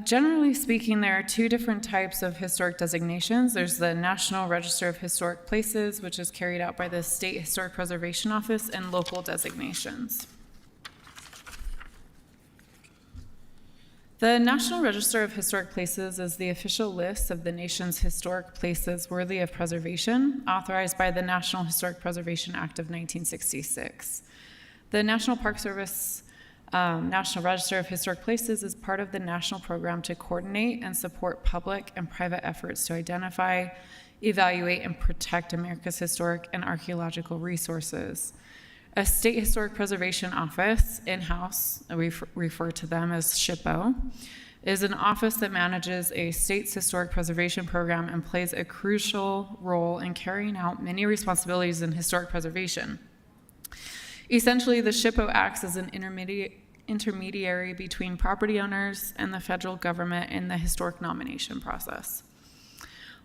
Generally speaking, there are 2 different types of historic designations. There's the National Register of Historic Places, which is carried out by the State Historic Preservation Office, and local designations. The National Register of Historic Places is the official list of the nation's historic places worthy of preservation, authorized by the National Historic Preservation Act of 1966. The National Park Service National Register of Historic Places is part of the national program to coordinate and support public and private efforts to identify, evaluate, and protect America's historic and archaeological resources. A State Historic Preservation Office, in-house, we refer to them as SHPO, is an office that manages a state's historic preservation program and plays a crucial role in carrying out many responsibilities in historic preservation. Essentially, the SHPO acts as an intermediary between property owners and the federal government in the historic nomination process.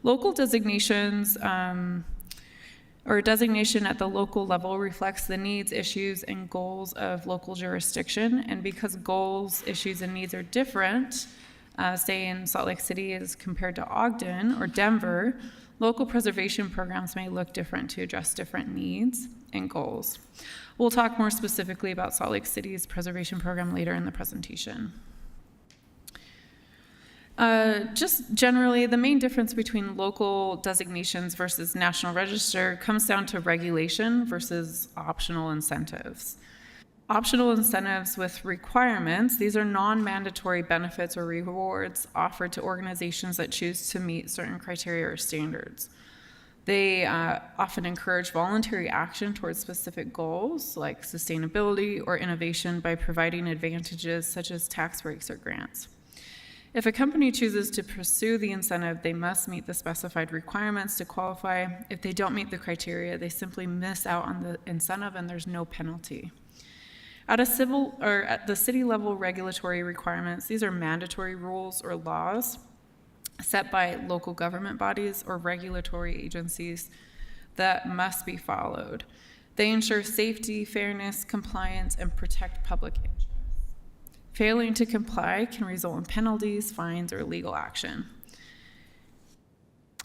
Local designations, or designation at the local level reflects the needs, issues, and goals of local jurisdiction. And because goals, issues, and needs are different, say in Salt Lake City as compared to Ogden or Denver, local preservation programs may look different to address different needs and goals. We'll talk more specifically about Salt Lake City's preservation program later in the presentation. Just generally, the main difference between local designations versus National Register comes down to regulation versus optional incentives. Optional incentives with requirements, these are non-mandatory benefits or rewards offered to organizations that choose to meet certain criteria or standards. They often encourage voluntary action towards specific goals like sustainability or innovation by providing advantages such as tax breaks or grants. If a company chooses to pursue the incentive, they must meet the specified requirements to qualify. If they don't meet the criteria, they simply miss out on the incentive and there's no penalty. At the city level regulatory requirements, these are mandatory rules or laws set by local government bodies or regulatory agencies that must be followed. They ensure safety, fairness, compliance, and protect public interest. Failing to comply can result in penalties, fines, or legal action.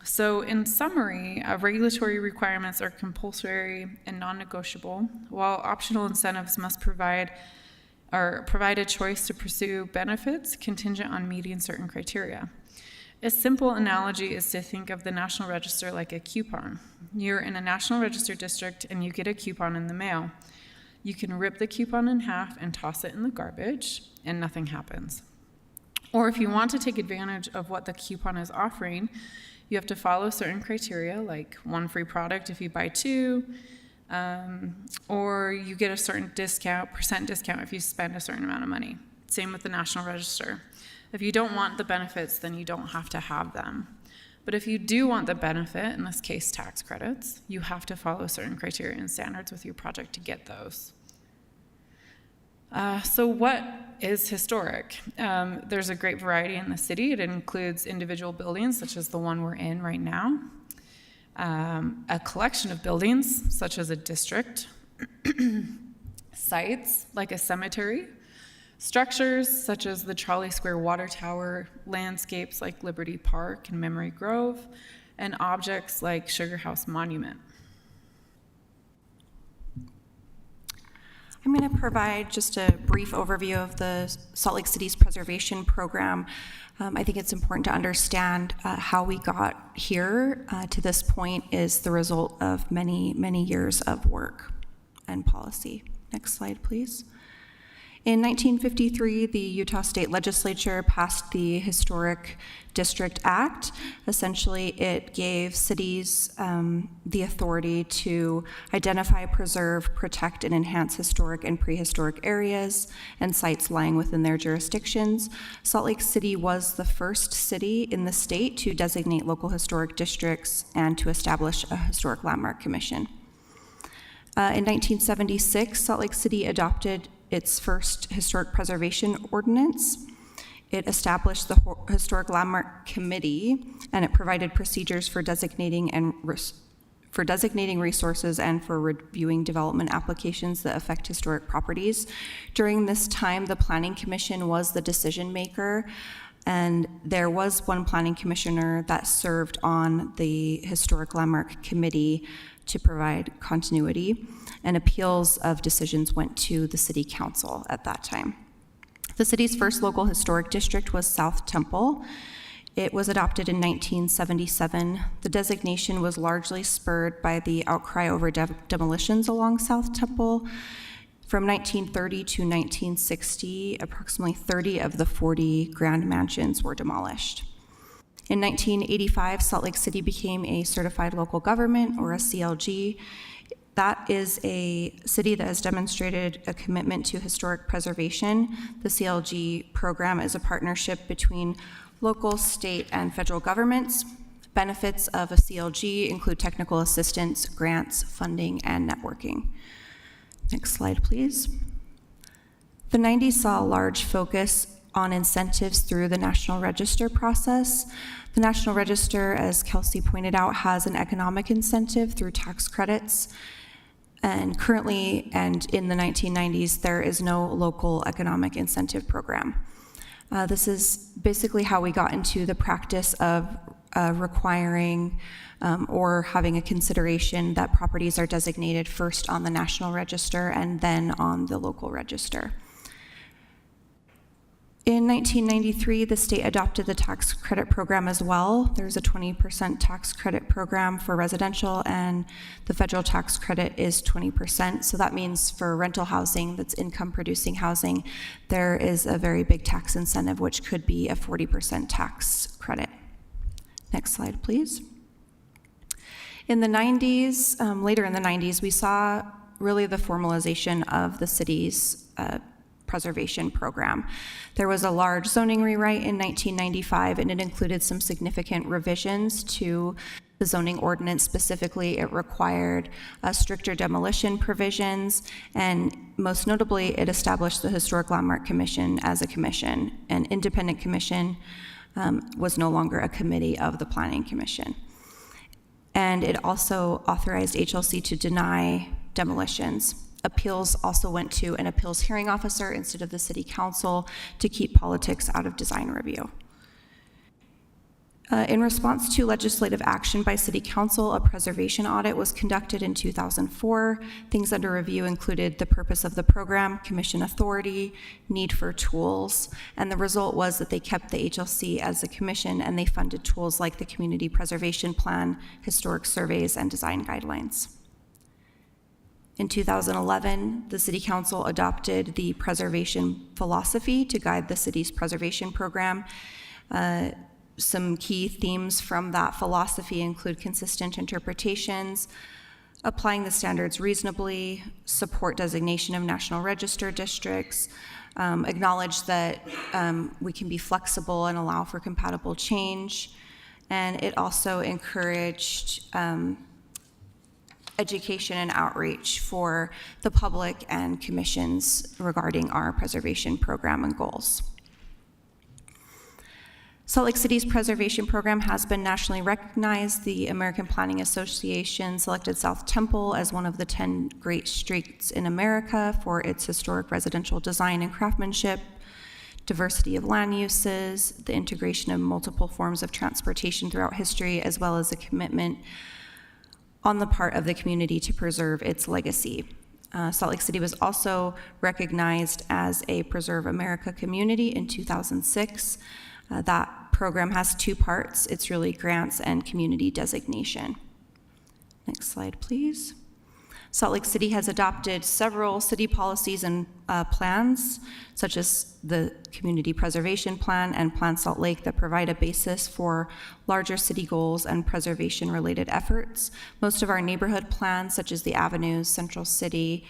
So in summary, regulatory requirements are compulsory and non-negotiable, while optional incentives must provide a choice to pursue benefits contingent on meeting certain criteria. A simple analogy is to think of the National Register like a coupon. You're in a National Register district and you get a coupon in the mail. You can rip the coupon in half and toss it in the garbage, and nothing happens. Or if you want to take advantage of what the coupon is offering, you have to follow certain criteria, like 1 free product if you buy 2, or you get a certain percent discount if you spend a certain amount of money. Same with the National Register. If you don't want the benefits, then you don't have to have them. But if you do want the benefit, in this case tax credits, you have to follow certain criteria and standards with your project to get those. So what is historic? There's a great variety in the city. It includes individual buildings, such as the one we're in right now, a collection of buildings, such as a district, sites, like a cemetery, structures, such as the Trolley Square Water Tower, landscapes like Liberty Park and Memory Grove, and objects like Sugar House Monument. I'm going to provide just a brief overview of the Salt Lake City's preservation program. I think it's important to understand how we got here to this point is the result of many, many years of work and policy. Next slide, please. In 1953, the Utah State Legislature passed the Historic District Act. Essentially, it gave cities the authority to identify, preserve, protect, and enhance historic and prehistoric areas and sites lying within their jurisdictions. Salt Lake City was the first city in the state to designate local historic districts and to establish a historic landmark commission. In 1976, Salt Lake City adopted its first historic preservation ordinance. It established the Historic Landmark Committee, and it provided procedures for designating resources and for reviewing development applications that affect historic properties. During this time, the Planning Commission was the decision maker, and there was one planning commissioner that served on the Historic Landmark Committee to provide continuity, and appeals of decisions went to the City Council at that time. The city's first local historic district was South Temple. It was adopted in 1977. The designation was largely spurred by the outcry over demolitions along South Temple. From 1930 to 1960, approximately 30 of the 40 grand mansions were demolished. In 1985, Salt Lake City became a certified local government, or a CLG. That is a city that has demonstrated a commitment to historic preservation. The CLG program is a partnership between local, state, and federal governments. Benefits of a CLG include technical assistance, grants, funding, and networking. Next slide, please. The 90s saw a large focus on incentives through the National Register process. The National Register, as Kelsey pointed out, has an economic incentive through tax credits. And currently, and in the 1990s, there is no local economic incentive program. This is basically how we got into the practice of requiring or having a consideration that properties are designated first on the National Register and then on the local register. In 1993, the state adopted the tax credit program as well. There's a 20% tax credit program for residential, and the federal tax credit is 20%. So that means for rental housing that's income producing housing, there is a very big tax incentive, which could be a 40% tax credit. Next slide, please. In the 90s, later in the 90s, we saw really the formalization of the city's preservation program. There was a large zoning rewrite in 1995, and it included some significant revisions to the zoning ordinance. Specifically, it required stricter demolition provisions, and most notably, it established the Historic Landmark Commission as a commission. An independent commission was no longer a committee of the Planning Commission. And it also authorized HLC to deny demolitions. Appeals also went to an appeals hearing officer instead of the city council to keep politics out of design review. In response to legislative action by city council, a preservation audit was conducted in 2004. Things under review included the purpose of the program, commission authority, need for tools, and the result was that they kept the HLC as a commission and they funded tools like the Community Preservation Plan, historic surveys, and design guidelines. In 2011, the City Council adopted the preservation philosophy to guide the city's preservation program. Some key themes from that philosophy include consistent interpretations, applying the standards reasonably, support designation of National Register districts, acknowledge that we can be flexible and allow for compatible change, and it also encouraged education and outreach for the public and commissions regarding our preservation program and goals. Salt Lake City's preservation program has been nationally recognized. The American Planning Association selected South Temple as one of the 10 great streets in America for its historic residential design and craftsmanship, diversity of land uses, the integration of multiple forms of transportation throughout history, as well as a commitment on the part of the community to preserve its legacy. Salt Lake City was also recognized as a Preserve America community in 2006. That program has two parts. It's really grants and community designation. Next slide, please. Salt Lake City has adopted several city policies and plans, such as the Community Preservation Plan and Plan Salt Lake, that provide a basis for larger city goals and preservation-related efforts. Most of our neighborhood plans, such as the Avenues, Central City,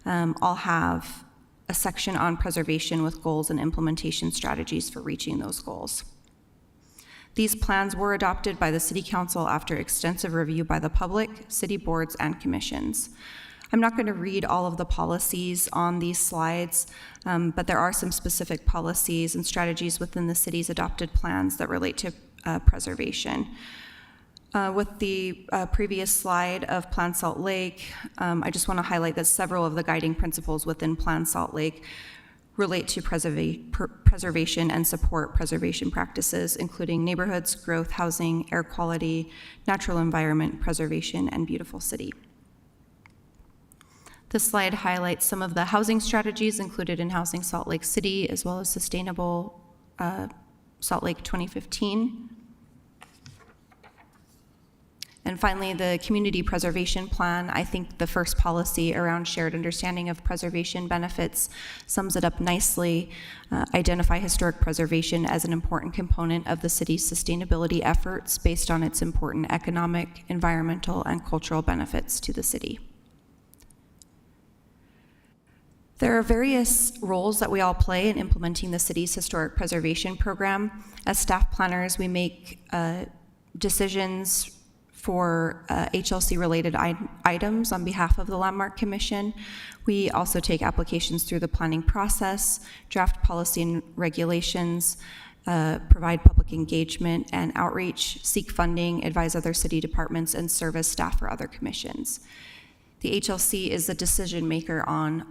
all have a section on preservation with goals and implementation strategies for reaching those goals. These plans were adopted by the City Council after extensive review by the public, city boards, and commissions. I'm not going to read all of the policies on these slides, but there are some specific policies and strategies within the city's adopted plans that relate to preservation. With the previous slide of Plan Salt Lake, I just want to highlight that several of the guiding principles within Plan Salt Lake relate to preservation and support preservation practices, including neighborhoods, growth, housing, air quality, natural environment preservation, and beautiful city. This slide highlights some of the housing strategies included in Housing Salt Lake City, as well as Sustainable Salt Lake 2015. And finally, the Community Preservation Plan. I think the first policy around shared understanding of preservation benefits sums it up nicely. Identify historic preservation as an important component of the city's sustainability efforts based on its important economic, environmental, and cultural benefits to the city. There are various roles that we all play in implementing the city's historic preservation program. As staff planners, we make decisions for HLC-related items on behalf of the Landmark Commission. We also take applications through the planning process, draft policy and regulations, provide public engagement and outreach, seek funding, advise other city departments, and serve as staff for other commissions. The HLC is the decision maker on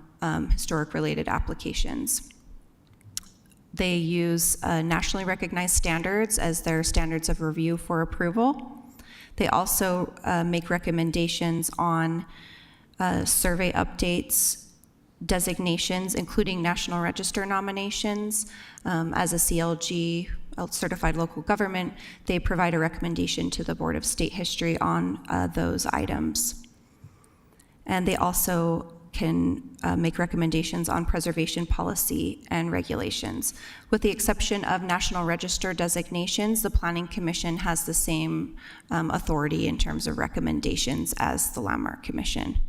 historic-related applications. They use nationally recognized standards as their standards of review for approval. They also make recommendations on survey updates, designations, including National Register nominations. As a CLG, a certified local government, they provide a recommendation to the Board of State History on those items. And they also can make recommendations on preservation policy and regulations. With the exception of National Register designations, the Planning Commission has the same authority in terms of recommendations as the Landmark Commission.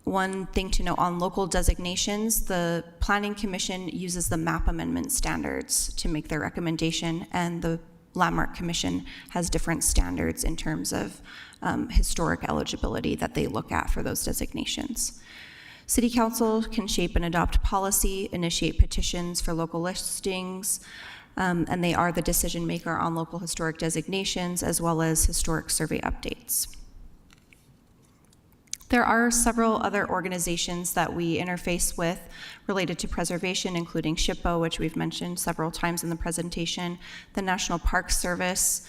One thing to note on local designations, the Planning Commission uses the map amendment standards to make their recommendation, and the Landmark Commission has different standards in terms of historic eligibility that they look at for those designations. City Council can shape and adopt policy, initiate petitions for local listings, and they are the decision maker on local historic designations as well as historic survey updates. There are several other organizations that we interface with related to preservation, including SHPO, which we've mentioned several times in the presentation, the National Park Service,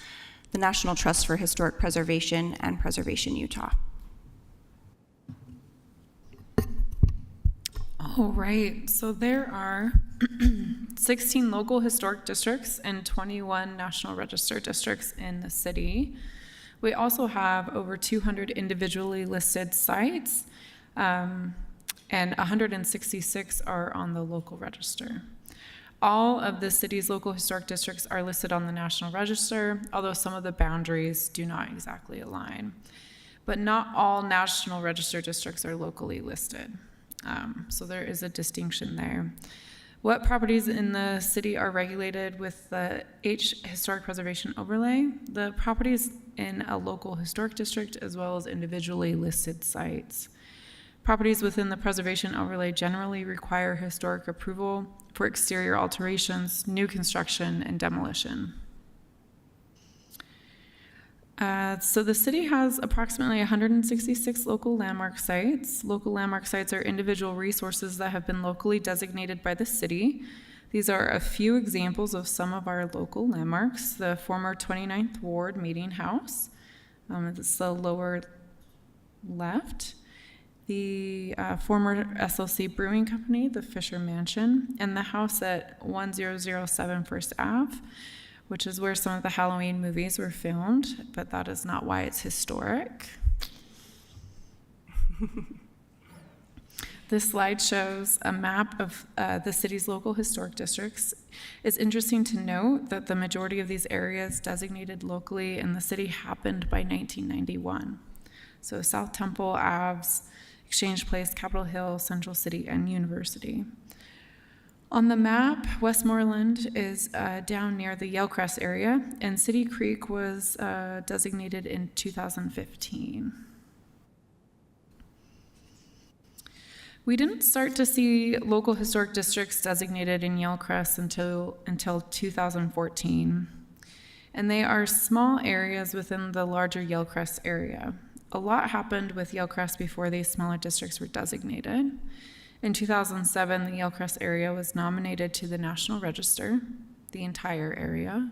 the National Trust for Historic Preservation, and Preservation Utah. All right, so there are 16 local historic districts and 21 National Register districts in the city. We also have over 200 individually listed sites, and 166 are on the local register. All of the city's local historic districts are listed on the National Register, although some of the boundaries do not exactly align. But not all National Register districts are locally listed. So there is a distinction there. What properties in the city are regulated with the Historic Preservation Overlay? The properties in a local historic district as well as individually listed sites. Properties within the Preservation Overlay generally require historic approval for exterior alterations, new construction, and demolition. So the city has approximately 166 local landmark sites. Local landmark sites are individual resources that have been locally designated by the city. These are a few examples of some of our local landmarks. The former 29th Ward Meeting House, it's the lower left. The former SLC Brewing Company, the Fisher Mansion, and the house at 1007 First Ave, which is where some of the Halloween movies were filmed, but that is not why it's historic. This slide shows a map of the city's local historic districts. It's interesting to note that the majority of these areas designated locally in the city happened by 1991. So South Temple, Aves, Exchange Place, Capitol Hill, Central City, and University. On the map, Westmoreland is down near the Yellcrest area, and City Creek was designated in 2015. We didn't start to see local historic districts designated in Yellcrest until 2014, and they are small areas within the larger Yellcrest area. A lot happened with Yellcrest before these smaller districts were designated. In 2007, the Yellcrest area was nominated to the National Register, the entire area.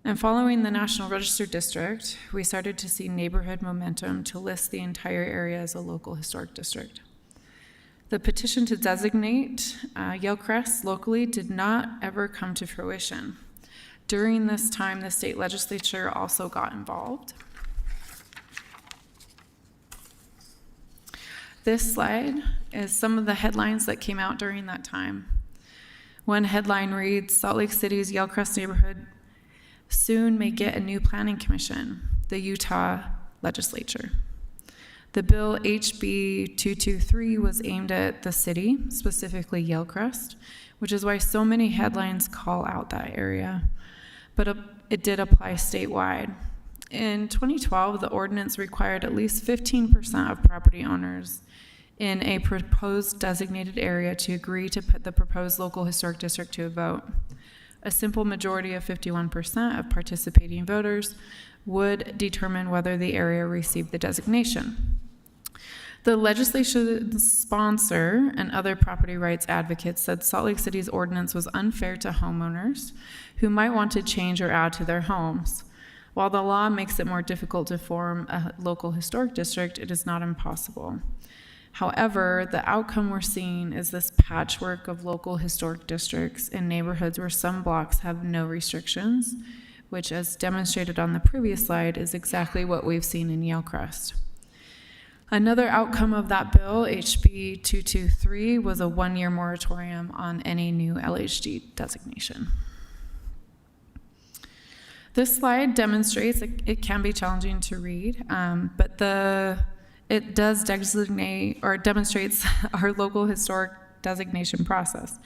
And following the National Register district, we started to see neighborhood momentum to list the entire area as a local historic district. The petition to designate Yellcrest locally did not ever come to fruition. During this time, the state legislature also got involved. This slide is some of the headlines that came out during that time. One headline reads, Salt Lake City's Yellcrest neighborhood soon may get a new planning commission, the Utah legislature. The bill HB 223 was aimed at the city, specifically Yellcrest, which is why so many headlines call out that area, but it did apply statewide. In 2012, the ordinance required at least 15% of property owners in a proposed designated area to agree to put the proposed local historic district to a vote. A simple majority of 51% of participating voters would determine whether the area received the designation. The legislation's sponsor and other property rights advocates said Salt Lake City's ordinance was unfair to homeowners who might want to change or add to their homes. While the law makes it more difficult to form a local historic district, it is not impossible. However, the outcome we're seeing is this patchwork of local historic districts in neighborhoods where some blocks have no restrictions, which, as demonstrated on the previous slide, is exactly what we've seen in Yellcrest. Another outcome of that bill, HB 223, was a one-year moratorium on any new LHD designation. This slide demonstrates, it can be challenging to read, but it does designate or demonstrates our local historic designation process.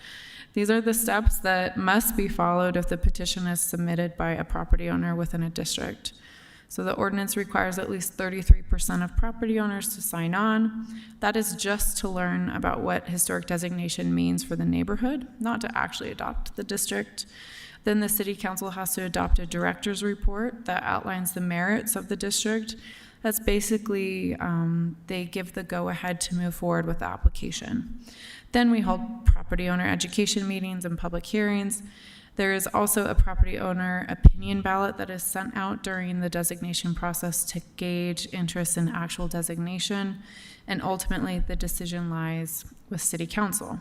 These are the steps that must be followed if the petition is submitted by a property owner within a district. So the ordinance requires at least 33% of property owners to sign on. That is just to learn about what historic designation means for the neighborhood, not to actually adopt the district. Then the city council has to adopt a director's report that outlines the merits of the district. That's basically, they give the go-ahead to move forward with the application. Then we hold property owner education meetings and public hearings. There is also a property owner opinion ballot that is sent out during the designation process to gauge interest in actual designation, and ultimately the decision lies with city council.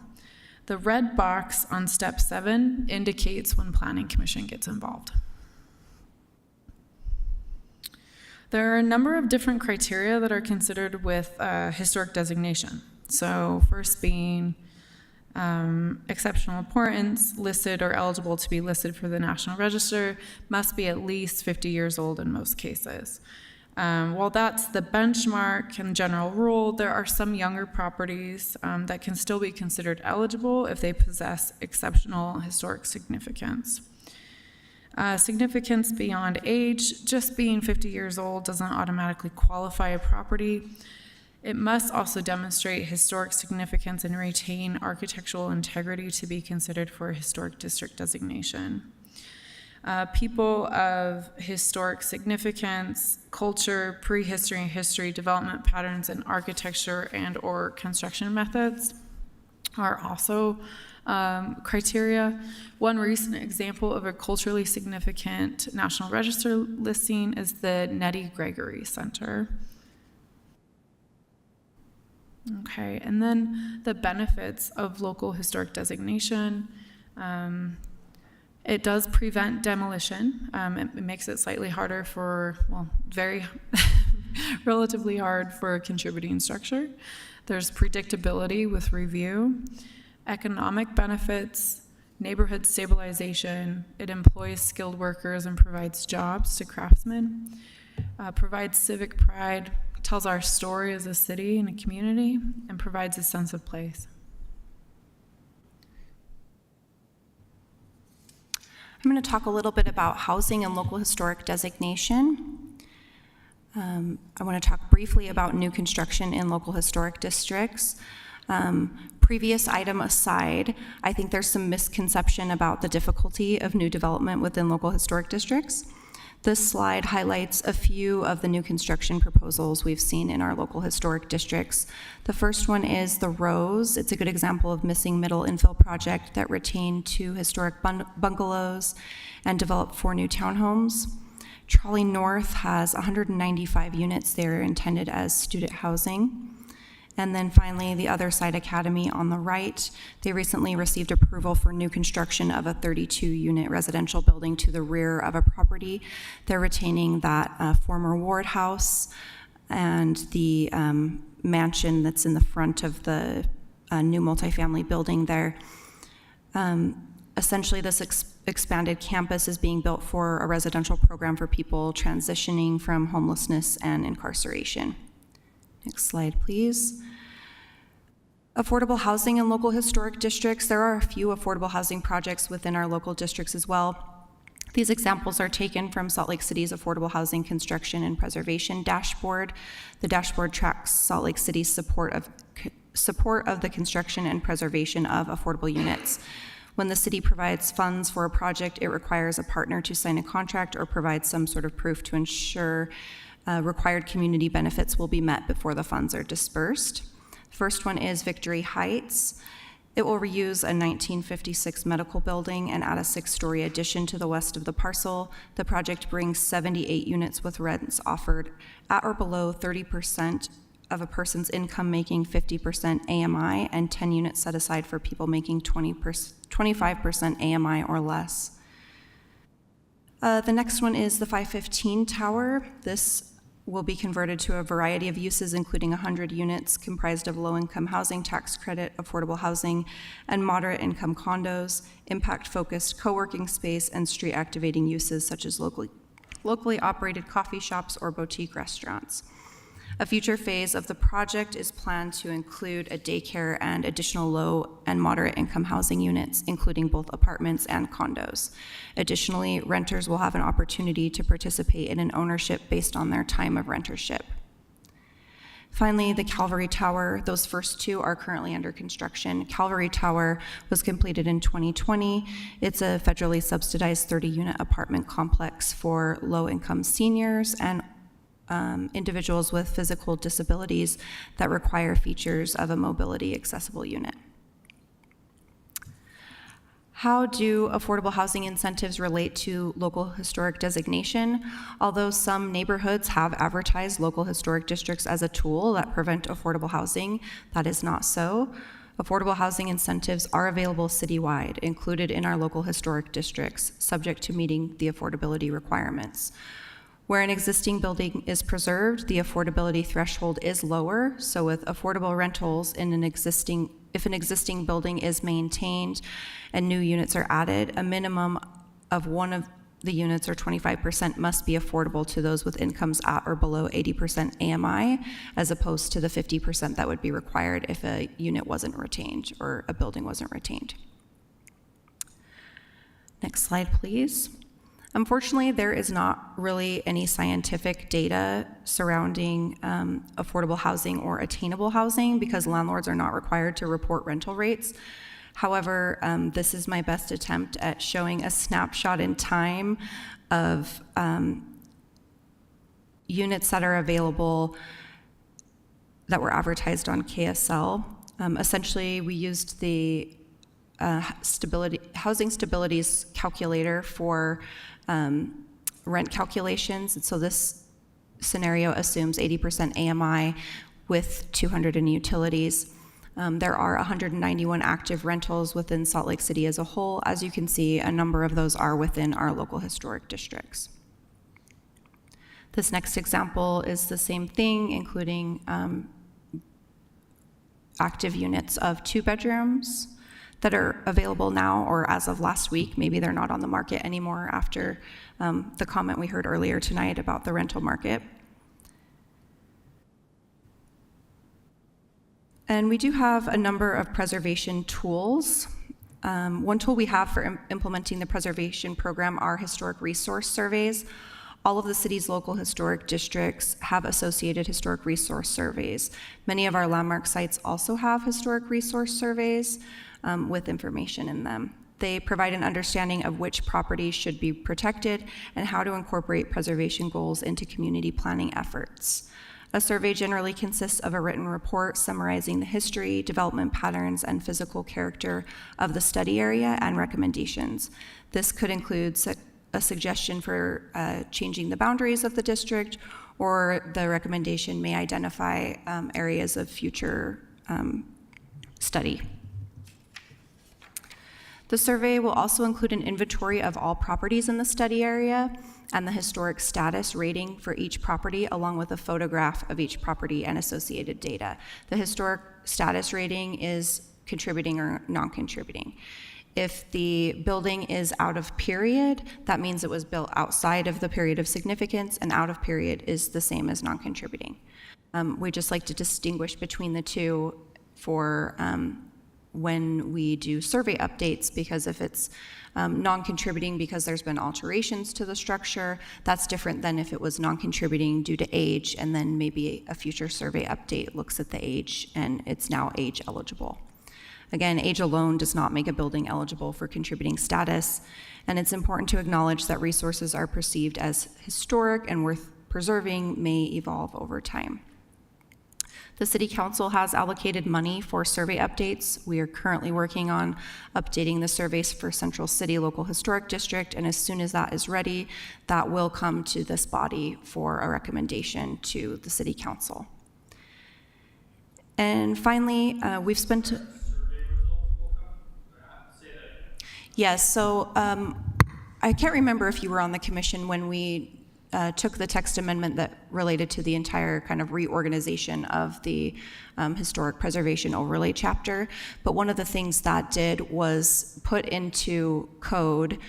The red box on step 7 indicates when planning commission gets involved. There are a number of different criteria that are considered with historic designation. So first being exceptional importance, listed or eligible to be listed for the National Register, must be at least 50 years old in most cases. While that's the benchmark and general rule, there are some younger properties that can still be considered eligible if they possess exceptional historic significance. Significance beyond age, just being 50 years old doesn't automatically qualify a property. It must also demonstrate historic significance and retain architectural integrity to be considered for a historic district designation. People of historic significance, culture, prehistory, history, development patterns, and architecture and/or construction methods are also criteria. One recent example of a culturally significant National Register listing is the Nettie Gregory Center. Okay, and then the benefits of local historic designation. It does prevent demolition. It makes it slightly harder for, well, very relatively hard for a contributing structure. There's predictability with review, economic benefits, neighborhood stabilization. It employs skilled workers and provides jobs to craftsmen, provides civic pride, tells our story as a city and a community, and provides a sense of place. I'm going to talk a little bit about housing and local historic designation. I want to talk briefly about new construction in local historic districts. Previous item aside, I think there's some misconception about the difficulty of new development within local historic districts. This slide highlights a few of the new construction proposals we've seen in our local historic districts. The first one is the Rose. It's a good example of missing middle infill project that retained 2 historic bungalows and developed 4 new townhomes. Trolley North has 195 units there intended as student housing. And then finally, the Other Side Academy on the right, they recently received approval for new construction of a 32-unit residential building to the rear of a property. They're retaining that former Ward House and the mansion that's in the front of the new multifamily building there. Essentially, this expanded campus is being built for a residential program for people transitioning from homelessness and incarceration. Next slide, please. Affordable housing in local historic districts. There are a few affordable housing projects within our local districts as well. These examples are taken from Salt Lake City's Affordable Housing Construction and Preservation Dashboard. The dashboard tracks Salt Lake City's support of the construction and preservation of affordable units. When the city provides funds for a project, it requires a partner to sign a contract or provide some sort of proof to ensure required community benefits will be met before the funds are dispersed. First one is Victory Heights. It will reuse a 1956 medical building and add a 6-story addition to the west of the parcel. The project brings 78 units with rents offered at or below 30% of a person's income making 50% AMI, and 10 units set aside for people making 25% AMI or less. The next one is the 515 Tower. This will be converted to a variety of uses, including 100 units comprised of low-income housing tax credit, affordable housing, and moderate-income condos, impact-focused co-working space, and street-activating uses such as locally operated coffee shops or boutique restaurants. A future phase of the project is planned to include a daycare and additional low and moderate income housing units, including both apartments and condos. Additionally, renters will have an opportunity to participate in an ownership based on their time of rentership. Finally, the Calvary Tower. Those first 2 are currently under construction. Calvary Tower was completed in 2020. It's a federally subsidized 30-unit apartment complex for low-income seniors and individuals with physical disabilities that require features of a mobility accessible unit. How do affordable housing incentives relate to local historic designation? Although some neighborhoods have advertised local historic districts as a tool that prevent affordable housing, that is not so. Affordable housing incentives are available citywide, included in our local historic districts, subject to meeting the affordability requirements. Where an existing building is preserved, the affordability threshold is lower. So with affordable rentals in if an existing building is maintained and new units are added, a minimum of one the units, or 25%, must be affordable to those with incomes at or below 80% AMI, as opposed to the 50% that would be required if a unit wasn't retained or a building wasn't retained. Next slide, please. Unfortunately, there is not really any scientific data surrounding affordable housing or attainable housing because landlords are not required to report rental rates. However, this is my best attempt at showing a snapshot in time of units that are available that were advertised on KSL. Essentially, we used the housing stabilities calculator for rent calculations. And so this scenario assumes 80% AMI with 200 in utilities. There are 191 active rentals within Salt Lake City as a whole. As you can see, a number of those are within our local historic districts. This next example is the same thing, including active units of 2 bedrooms that are available now or as of last week. Maybe they're not on the market anymore after the comment we heard earlier tonight about the rental market. And we do have a number of preservation tools. One tool we have for implementing the preservation program are historic resource surveys. All of the city's local historic districts have associated historic resource surveys. Many of our landmark sites also have historic resource surveys with information in them. They provide an understanding of which properties should be protected and how to incorporate preservation goals into community planning efforts. A survey generally consists of a written report summarizing the history, development patterns, and physical character of the study area and recommendations. This could include a suggestion for changing the boundaries of the district, or the recommendation may identify areas of future study. The survey will also include an inventory of all properties in the study area and the historic status rating for each property, along with a photograph of each property and associated data. The historic status rating is contributing or non-contributing. If the building is out of period, that means it was built outside of the period of significance, and out of period is the same as non-contributing. We just like to distinguish between the two for when we do survey updates, because if it's non-contributing because there's been alterations to the structure, that's different than if it was non-contributing due to age, and then maybe a future survey update looks at the age and it's now age eligible. Again, age alone does not make a building eligible for contributing status, and it's important to acknowledge that resources are perceived as historic and worth preserving may evolve over time. The City Council has allocated money for survey updates. We are currently working on updating the surveys for Central City Local Historic District, and as soon as that is ready, that will come to this body for a recommendation to the City Council. And finally, we've spent... Yes, so I can't remember if you were on the commission when we took the text amendment that related to the entire kind of reorganization of the historic preservation overlay chapter. But one of the things that did was put into code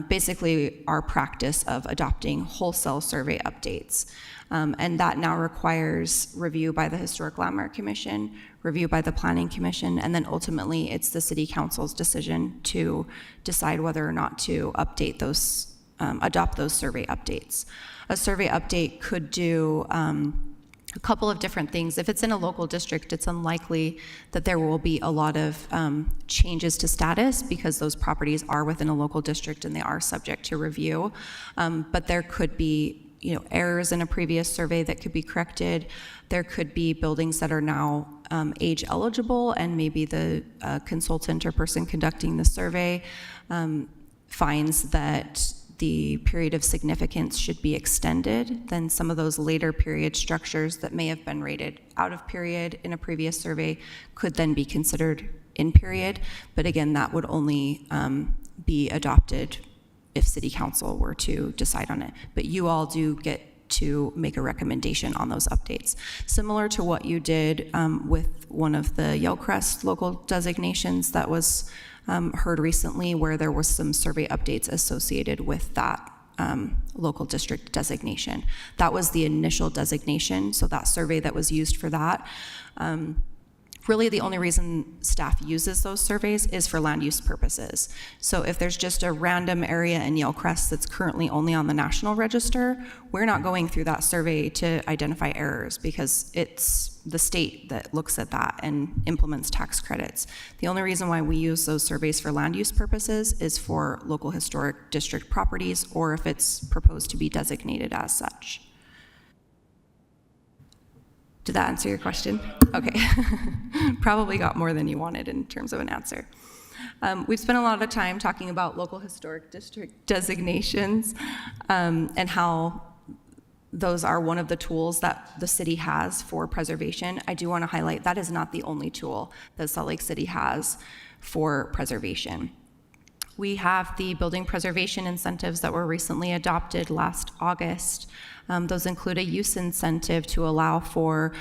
basically our practice of adopting wholesale survey updates. And that now requires review by the Historic Landmark Commission, review by the Planning Commission, and then ultimately it's the City Council's decision to decide whether or not to update those adopt those survey updates. A survey update could do a couple of different things. If it's in a local district, it's unlikely that there will be a lot of changes to status because those properties are within a local district and they are subject to review. But there could be errors in a previous survey that could be corrected. There could be buildings that are now age eligible, and maybe the consultant or person conducting the survey finds that the period of significance should be extended. Then some of those later period structures that may have been rated out of period in a previous survey could then be considered in period. But again, that would only be adopted if City Council were to decide on it. But you all do get to make a recommendation on those updates. Similar to what you did with one of the Yellcrest local designations that was heard recently, where there was some survey updates associated with that local district designation. That was the initial designation, so that survey that was used for that. Really, the only reason staff uses those surveys is for land use purposes. So if there's just a random area in Yellcrest that's currently only on the National Register, we're not going through that survey to identify errors, because it's the state that looks at that and implements tax credits. The only reason why we use those surveys for land use purposes is for local historic district properties, or if it's proposed to be designated as such. Did that answer your question? Okay. Probably got more than you wanted in terms of an answer. We've spent a lot of time talking about local historic district designations and how those are one of the tools that the city has for preservation. I do want to highlight that is not the only tool that Salt Lake City has for preservation. We have the building preservation incentives that were recently adopted last August. Those include a use incentive to allow for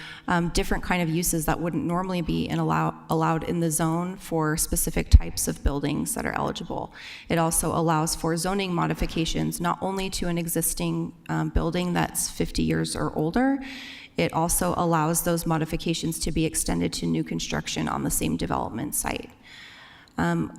different kind of uses that wouldn't normally be allowed in the zone for specific types of buildings that are eligible. It also allows for zoning modifications, not only to an existing building that's 50 years or older, it also allows those modifications to be extended to new construction on the same development site.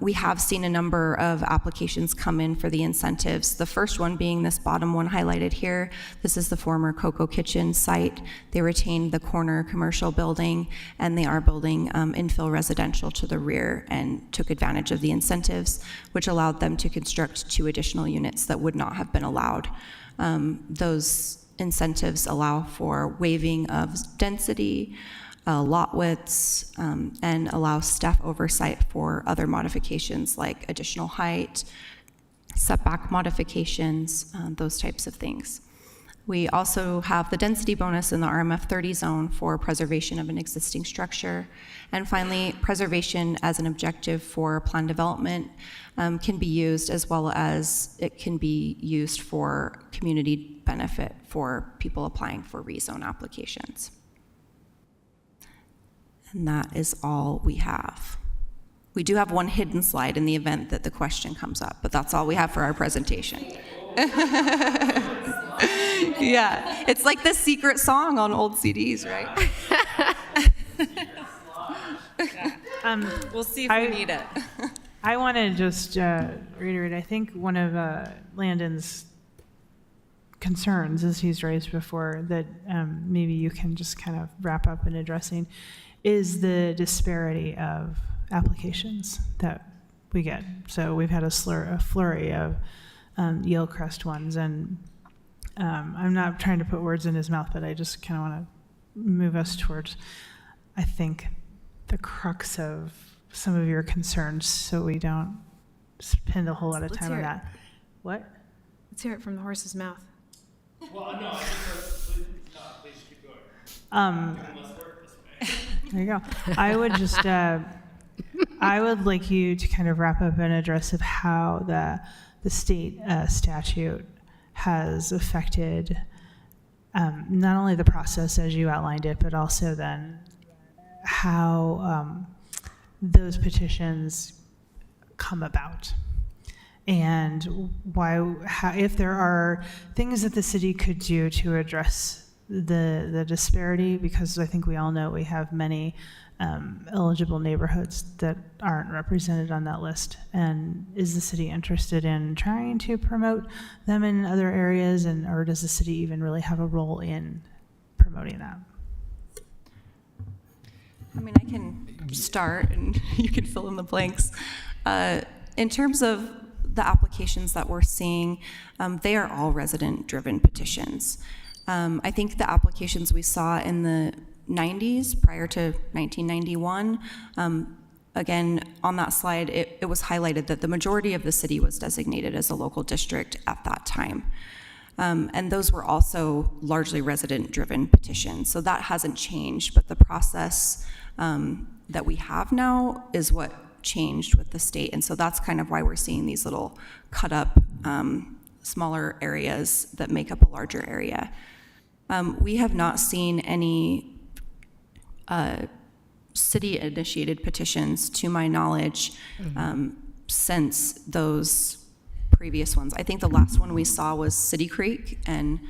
We have seen a number of applications come in for the incentives. The first one being this bottom one highlighted here. This is the former Cocoa Kitchen site. They retained the corner commercial building, and they are building infill residential to the rear, and took advantage of the incentives, which allowed them to construct 2 additional units that would not have been allowed. Those incentives allow for waiving of density, lot widths, and allow staff oversight for other modifications like additional height, setback modifications, those types of things. We also have the density bonus in the RMF 30 zone for preservation of an existing structure. And finally, preservation as an objective for plan development can be used, as well as it can be used for community benefit for people applying for rezone applications. And that is all we have. We do have one hidden slide in the event that the question comes up, but that's all we have for our presentation. Yeah, it's like the secret song on old CDs, right? We'll see if we need it. I want to just reiterate, I think one of Landon's concerns, as he's raised before, that maybe you can just kind of wrap up in addressing, is the disparity of applications that we get. So we've had a flurry of Yellcrest ones, and I'm not trying to put words in his mouth, but I just kind of want to move us towards, I think, the crux of some of your concerns, so we don't spend a whole lot of time on that. What? Let's hear it from the horse's mouth. Well, no, please keep going. There you go. I would just, I would like you to kind of wrap up and address of how the state statute has affected not only the process as you outlined it, but also then how those come about, and if there are things that the city could do to address the disparity, because I think we all know we have many eligible neighborhoods that aren't represented on that list. And is the city interested in trying to promote them in other areas, or does the city even really have a role in promoting that? I mean, I can start and you can fill in the blanks. In terms of the applications that we're seeing, they are all resident-driven petitions. I think the applications we saw in the 90s, prior to 1991, again, on that slide, it was highlighted that the majority of the city was designated as a local district at that time. And those were also largely resident-driven petitions, so that hasn't changed, but the process that we have now is what changed with the state, and so that's kind of why we're seeing these little cut-up smaller areas that make up a larger area. We have not seen any city-initiated petitions, to my knowledge, since those previous ones. I think the last one we saw was City Creek, and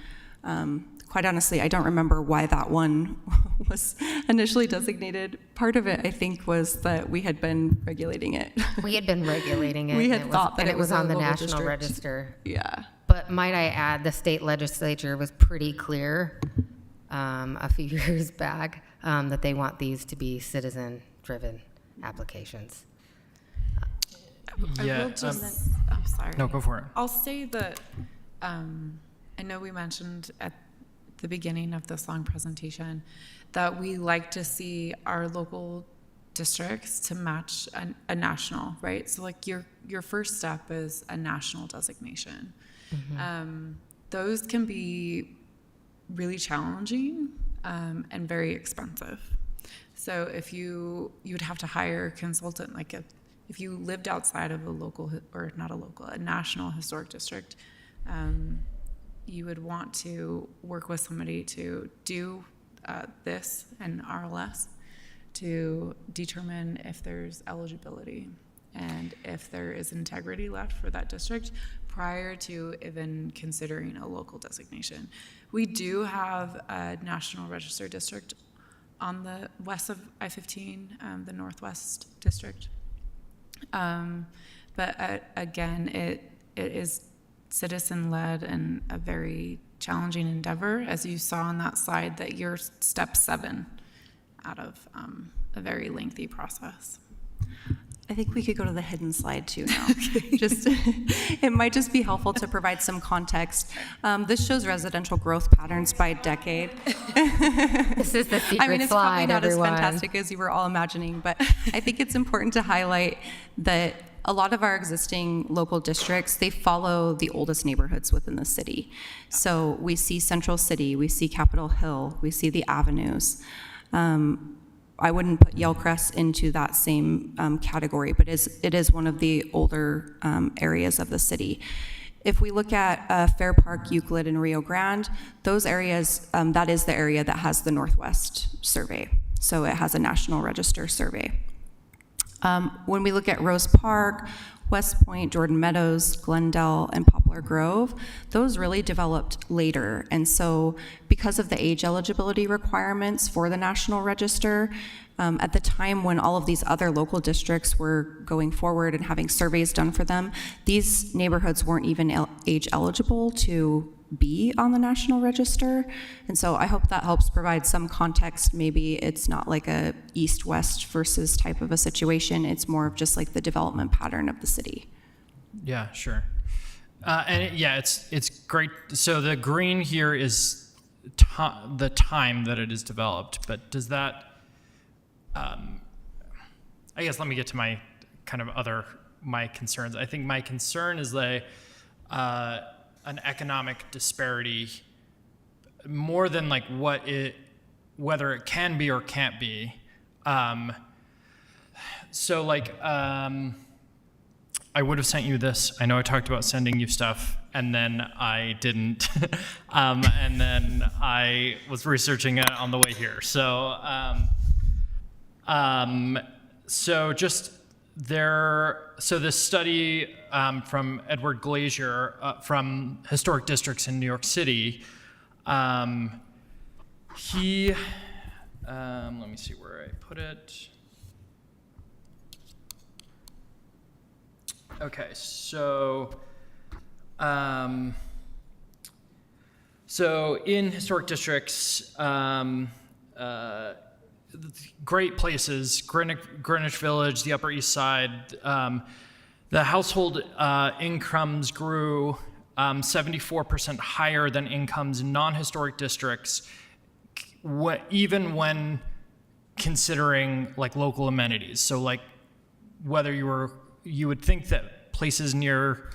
quite honestly, I don't remember why that one was initially designated. Part of it, I think, was that we had been regulating it. We had been regulating it. We had and thought that it was on the a local National district. Register. Yeah. But might I add, the state legislature was pretty clear a few years back that they want these to be citizen-driven applications. I will just, I'm sorry. No, go for it. I'll say that I know we mentioned at the beginning of this long presentation that we like to see our local districts to match a national, right? So like your first step is a national designation. Those can be really challenging and very expensive. So if you'd have to hire a consultant, like if you lived outside of a local, or not a local, a national historic district, you would want to work with somebody to do this and RLS to determine if there's eligibility and if there is integrity left for that district prior to even considering a local designation. We do have a National Register district on the west of I-15, the Northwest District. But again, it is citizen-led and a very challenging endeavor, as you saw on that slide, that you're step 7 out of a very lengthy process. I think we could go to the hidden slide too now. Just, it might just be helpful to provide some context. This shows residential growth patterns by decade. This is the secret I mean, it's slide, probably not everyone. as fantastic as you were all imagining, but I think it's important to highlight that a lot of our existing local districts, they follow the oldest neighborhoods within the city. So we see Central City, we see Capitol Hill, we see the avenues. I wouldn't put Yellcrest into that same category, but it is one of the older areas of the city. If we look at Fair Park, Euclid, and Rio Grande, those areas, that is the area that has the Northwest survey. So it has a National Register survey. When we look at Rose Park, West Point, Jordan Meadows, Glendale, and Poplar Grove, those really developed later. And so because of the age eligibility requirements for the National Register, at the time when all of these other local districts were going forward and having surveys done for them, these neighborhoods weren't even age eligible to be on the National Register. And so I hope that helps provide some context. Maybe it's not like a east-west versus type of a situation. It's more of just like the development pattern of the city. Yeah, sure. It's great. So the green here is the time that it is developed, but does that, I guess let me get to my kind of my concerns. I think my concern is an economic disparity more than like whether it can be or can't be. I would have sent you this. I know I talked about sending you stuff and then I didn't. And then I was researching it on the way here. So this study from Edward Glazier from Historic Districts in New York City, let me see where I put it. Okay, so in historic districts, great places, Greenwich Village, the Upper East Side, the household incomes grew 74% higher than incomes in non-historic districts, even when considering like local amenities. So like whether you would think that places near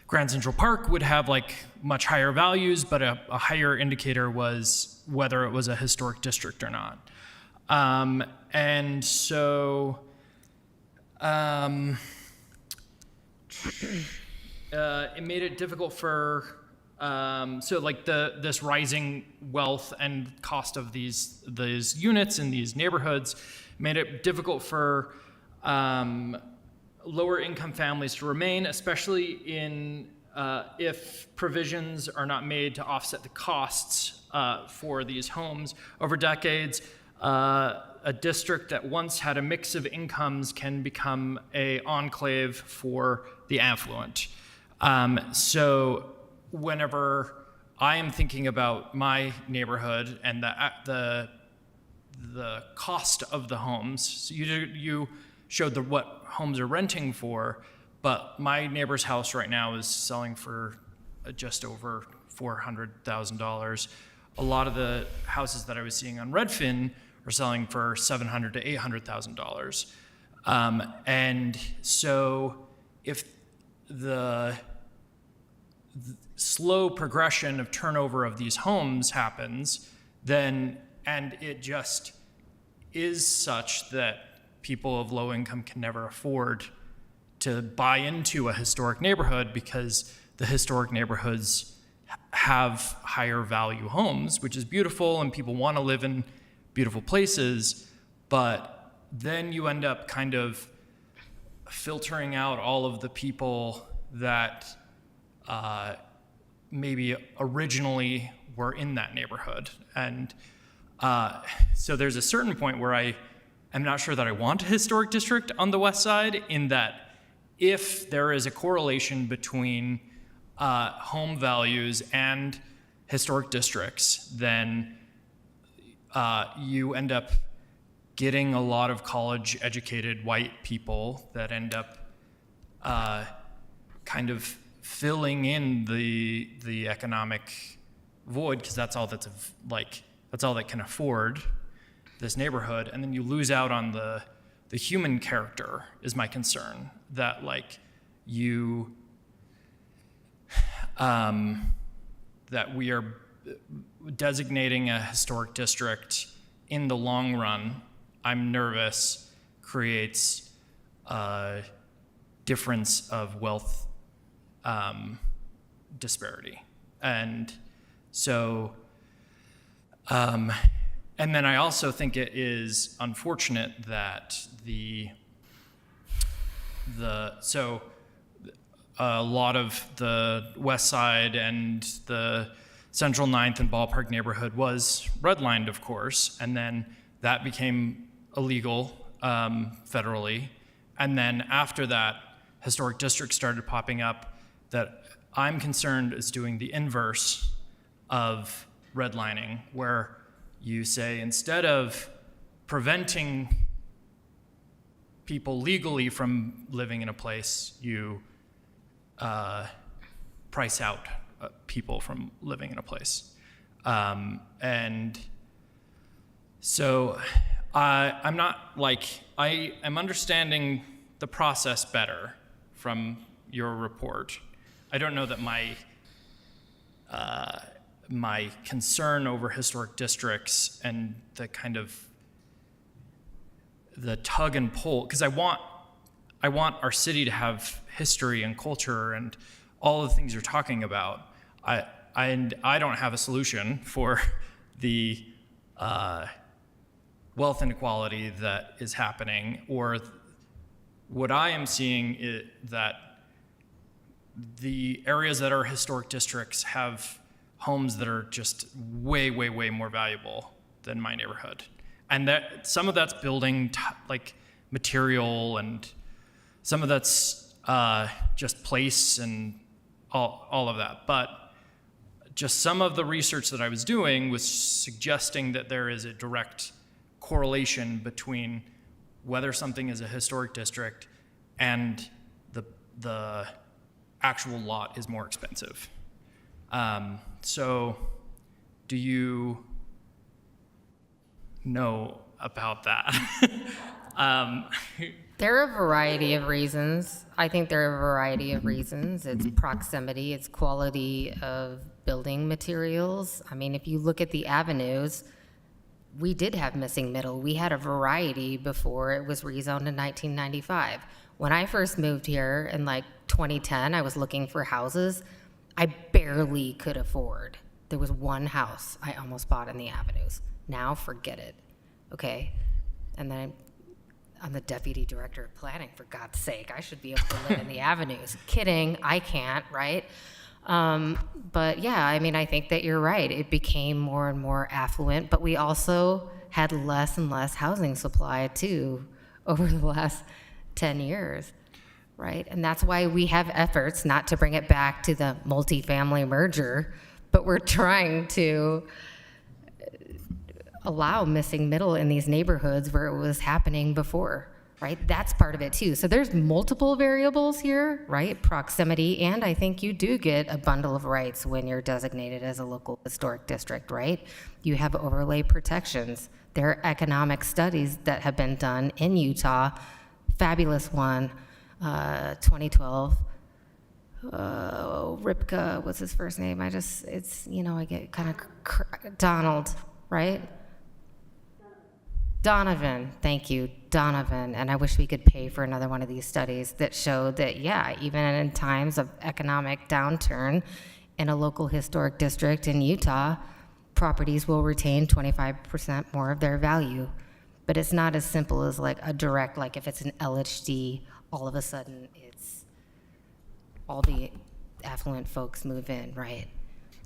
Grand Central Park would have like much higher values, but a higher indicator was whether it was a historic district or not. And so it made it difficult for so like this rising wealth and cost of these units in these neighborhoods made it difficult for lower income families to remain, especially in if provisions are not made to offset the costs for these homes. Over decades, a district that once had a mix of incomes can become an enclave for the affluent. So whenever I am thinking about my neighborhood and the cost of the homes, so you showed what homes are renting for, but my neighbor's house right now is selling for just over $400,000. A lot of the houses that I was seeing on Redfin are selling for $700,000 to $800,000. And so if the slow progression of turnover of these homes happens, then, and it just is such that people of low income can never afford to buy into a historic neighborhood because the historic neighborhoods have higher value homes, which is beautiful and people want to live in beautiful places, but then you end up kind of filtering out all of the people that maybe originally were in that neighborhood. And so there's a certain point where I am not sure that I want a historic district on the west side, in that if there is a correlation between home values and historic districts, then you end up getting a lot of college-educated white people that end up kind of filling in the economic void, because that's all that can afford this neighborhood, and then you lose out on the human character. Is my concern that that we are designating a historic district in the long run, I'm nervous, creates a difference of wealth disparity. And so, and then I also think it is unfortunate that so a lot of the West Side and the Central 9th and Ballpark neighborhood was redlined, of course, and then that became illegal federally. And then after that, historic districts started popping up that I'm concerned is doing the inverse of redlining, where you say, instead of preventing people legally from living in a place, you price out people from living in a place. And so I'm not I am understanding the process better from your report. I don't know that my concern over historic districts and the kind of the tug and pull, because I want our city to have history and culture and all the things you're talking about. I don't have a solution for the wealth inequality that is happening, or what I am seeing is that the areas that are historic districts have homes that are just way, way, way more valuable than my neighborhood. And that some of that's building material, and some of that's just place and all of that. But just some of the research that I was doing was suggesting that there is a direct correlation between whether something is a historic district and the actual lot is more expensive. So do you know about that? There are a variety of reasons. I think there are a variety of reasons. It's proximity, it's quality of building materials. I mean, if you look at the avenues, we did have missing middle. We had a variety before it was rezoned in 1995. When I first moved here in 2010, I was looking for houses. I barely could afford. There was one house I almost bought in the Avenues. Now, forget it, okay? And then I'm the deputy director of planning, for God's sake. I should be able to live in the Avenues. Kidding, I can't, right? But yeah, I mean, I think that you're right. It became more and more affluent, but we also had less and less housing supply too over the last 10 years, right? And that's why we have efforts not to bring it back to the multifamily merger, but we're trying to allow missing middle in these neighborhoods where it was happening before, right? That's part of it too. So there's multiple variables here, right? Proximity, and I think you do get a bundle of rights when you're designated as a local historic district, right? You have overlay protections. There are economic studies that have been done in Utah. Fabulous one, 2012. Ripka, what's his first name? I get kind of, Donald, right? Donovan, thank you, Donovan. And I wish we could pay for another one of these studies that showed that, yeah, even in times of economic downturn in a local historic district in Utah, properties will retain 25% more of their value. But it's not as simple as like a direct, like if it's an LHD, all of a sudden it's all the affluent folks move in, right?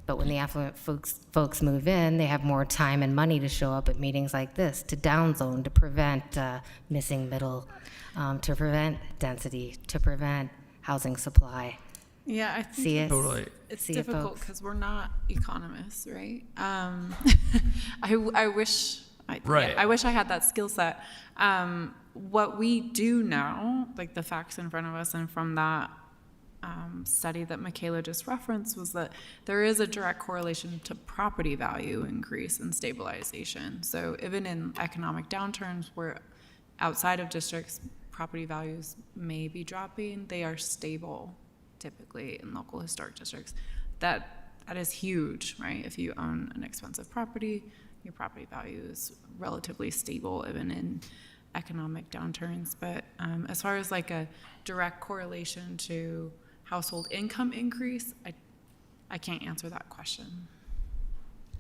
But when the affluent folks move in, they have more time and money to show up at meetings like this, to downzone, to prevent missing middle, to prevent density, to prevent housing supply. Yeah, I think See it? Totally. it's See it, difficult folks? because we're not economists, right? I wish Right. I wish I had that skill set. What we do now, like the facts in front of us, and from that study that Michaela just referenced, was that there is a direct correlation to property value increase and stabilization. So even in economic downturns where outside of districts property values may be dropping, they are stable typically in local historic districts. That is huge, right? If you own an expensive property, your property value is relatively stable even in economic downturns. But as far as like a direct correlation to household income increase, I can't answer that question.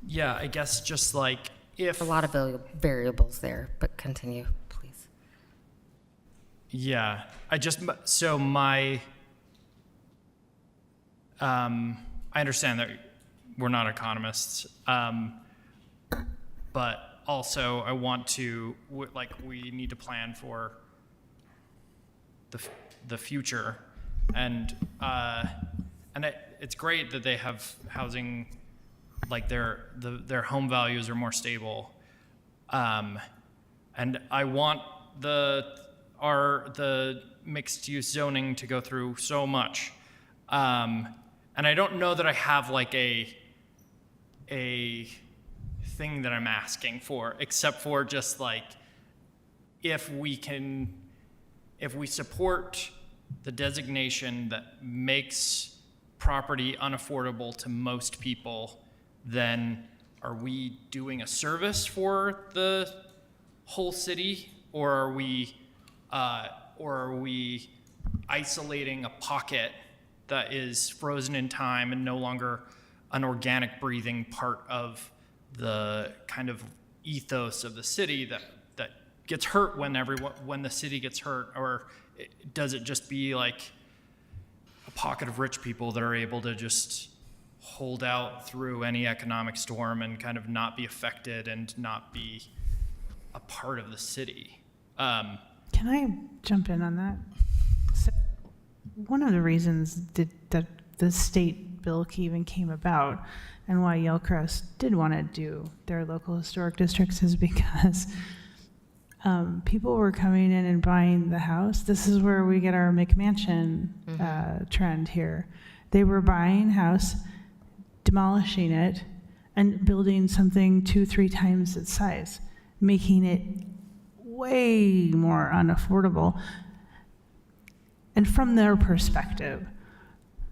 Yeah, I guess just like if A lot of variables there, but continue, please. Yeah, I understand that we're not economists, but also I want to, we need to plan for the future, and it's great that they have housing, like their home values are more stable, and I want the mixed use zoning to go through so much. And I don't know that I have like a thing that I'm asking for, except for just like, if we support the designation that makes property unaffordable to most people, then are we doing a service for the whole city, or are we isolating a pocket that is frozen in time and no longer an organic breathing part of the kind of ethos of the city that gets hurt when the city gets hurt? Or does it just be like a pocket of rich people that are able to just hold out through any economic storm and kind of not be affected and not be a part of the city? Can I jump in on that? So one of the reasons that the state bill even came about, and why Yellcrest did want to do their local historic districts, is because people were coming in and buying the house. This is where we get our McMansion trend here. They were buying house, demolishing it, and building something 2-3 times its size, making it way more unaffordable. And from their perspective,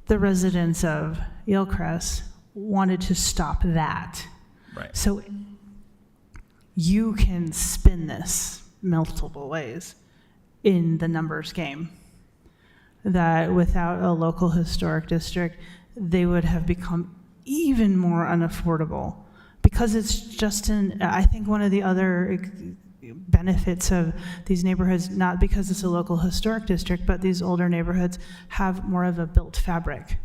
the residents of Yellcrest wanted to stop that. Right. So you can spin this multiple ways in the numbers game. that without a local historic district, they would have become even more unaffordable. Because it's just I think one of the other benefits of these neighborhoods, not because it's a local historic district, but these older neighborhoods have more of a built fabric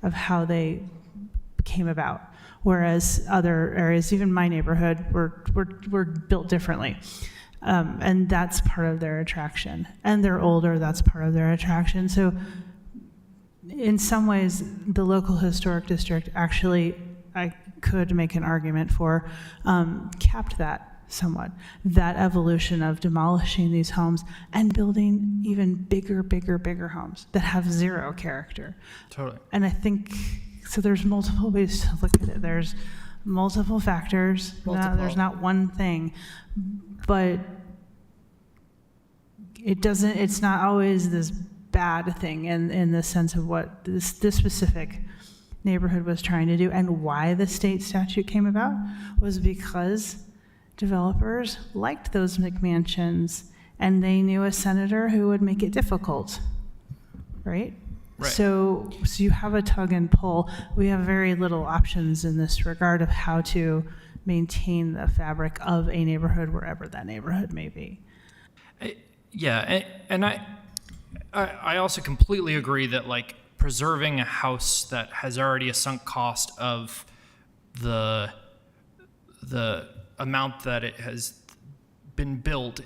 of how they came about. Whereas other areas, even my neighborhood, were built differently. And that's part of their attraction. And they're older, that's part of their attraction. So in some ways, the local historic district actually, I could make an argument for, capped that somewhat. That evolution of demolishing these homes and building even bigger homes that have zero character. Totally. And I think, so there's multiple ways to look at it. There's multiple factors. There's not one thing. But it's not always this bad thing in the sense of what this specific neighborhood was trying to do, and why the state statute came about was because developers liked those McMansions and they knew a senator who would make it difficult, right? So you have a tug and pull. We have very little options in this regard of how to maintain the fabric of a neighborhood wherever that neighborhood may be. Yeah, and I also completely agree that like preserving a house that has already a sunk cost of the amount that it has been built,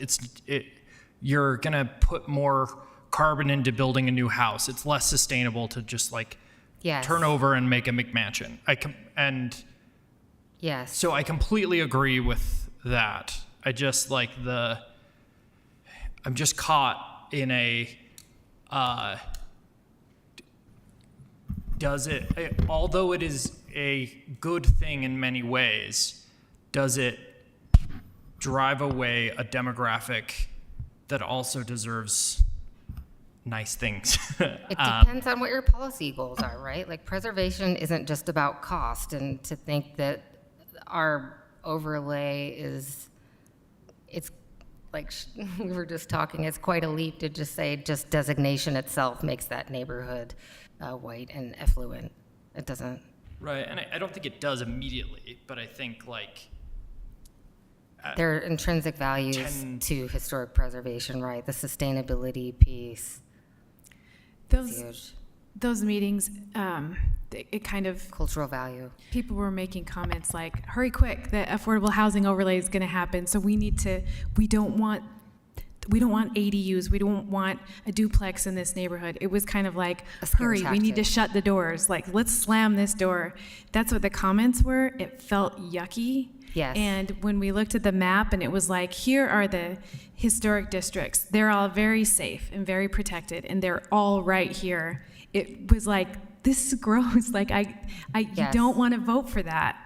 you're gonna put more carbon into building a new house. It's less sustainable to just like turn over and make a McMansion. Yes. So I completely agree with that. I just like I'm just caught in a, although it is a good thing in many ways, does it drive away a demographic that also deserves nice things? It depends on what your policy goals are, right? Like preservation isn't just about cost, and to think that our overlay it's like we were just talking, it's quite a leap to just say just designation itself makes that neighborhood white and affluent. It doesn't. Right, and I don't think it does immediately, but I think like there are intrinsic values to historic preservation, right? The sustainability piece. Those meetings, it kind of cultural value. People were making comments like, "Hurry quick! The affordable housing overlay is going to happen. So we don't want ADUs. We don't want a duplex in this neighborhood." It was kind of like, "Hurry! We need to shut the doors. Like, let's slam this door." That's what the comments were. It felt yucky. Yes. And when we looked at the map and it was like, here are the historic districts. They're all very safe and very protected, and they're all right here. It was like, this is gross. Like, you don't want to vote for that.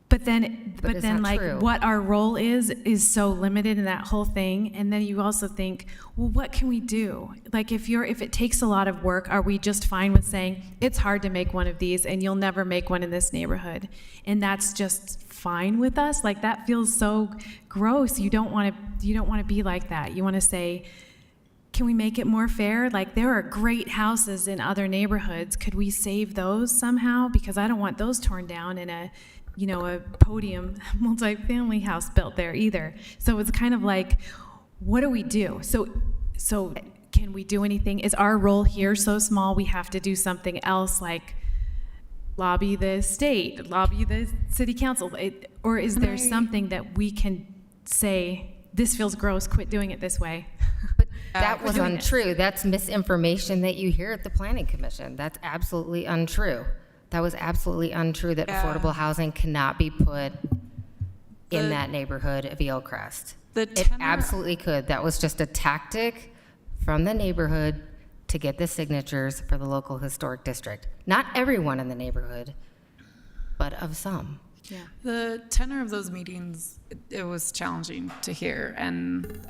But then like true. What our role is so limited in that whole thing. And then you also think, well, what can we do? Like if it takes a lot of work, are we just fine with saying it's hard to make one of these and you'll never make one in this neighborhood? And that's just fine with us? Like that feels so gross. You don't want to be like that. You want to say, can we make it more fair? Like there are great houses in other neighborhoods. Could we save those somehow? Because I don't want those torn down in a podium multi-family house built there either. So it's kind of like, what do we do? So can we do anything? Is our role here so small we have to do something else like lobby the state, lobby the city council? Or is there something that we can say, this feels gross, quit doing it this way? But that was untrue. That's misinformation that you hear at the Planning Commission. That's absolutely untrue. That was absolutely untrue that affordable housing cannot be put in that neighborhood of Eelcrest. It absolutely could. That was just a tactic from the neighborhood to get the signatures for the local historic district. Not everyone in the neighborhood, but of some. Yeah. The tenor of those meetings, it was challenging to hear, and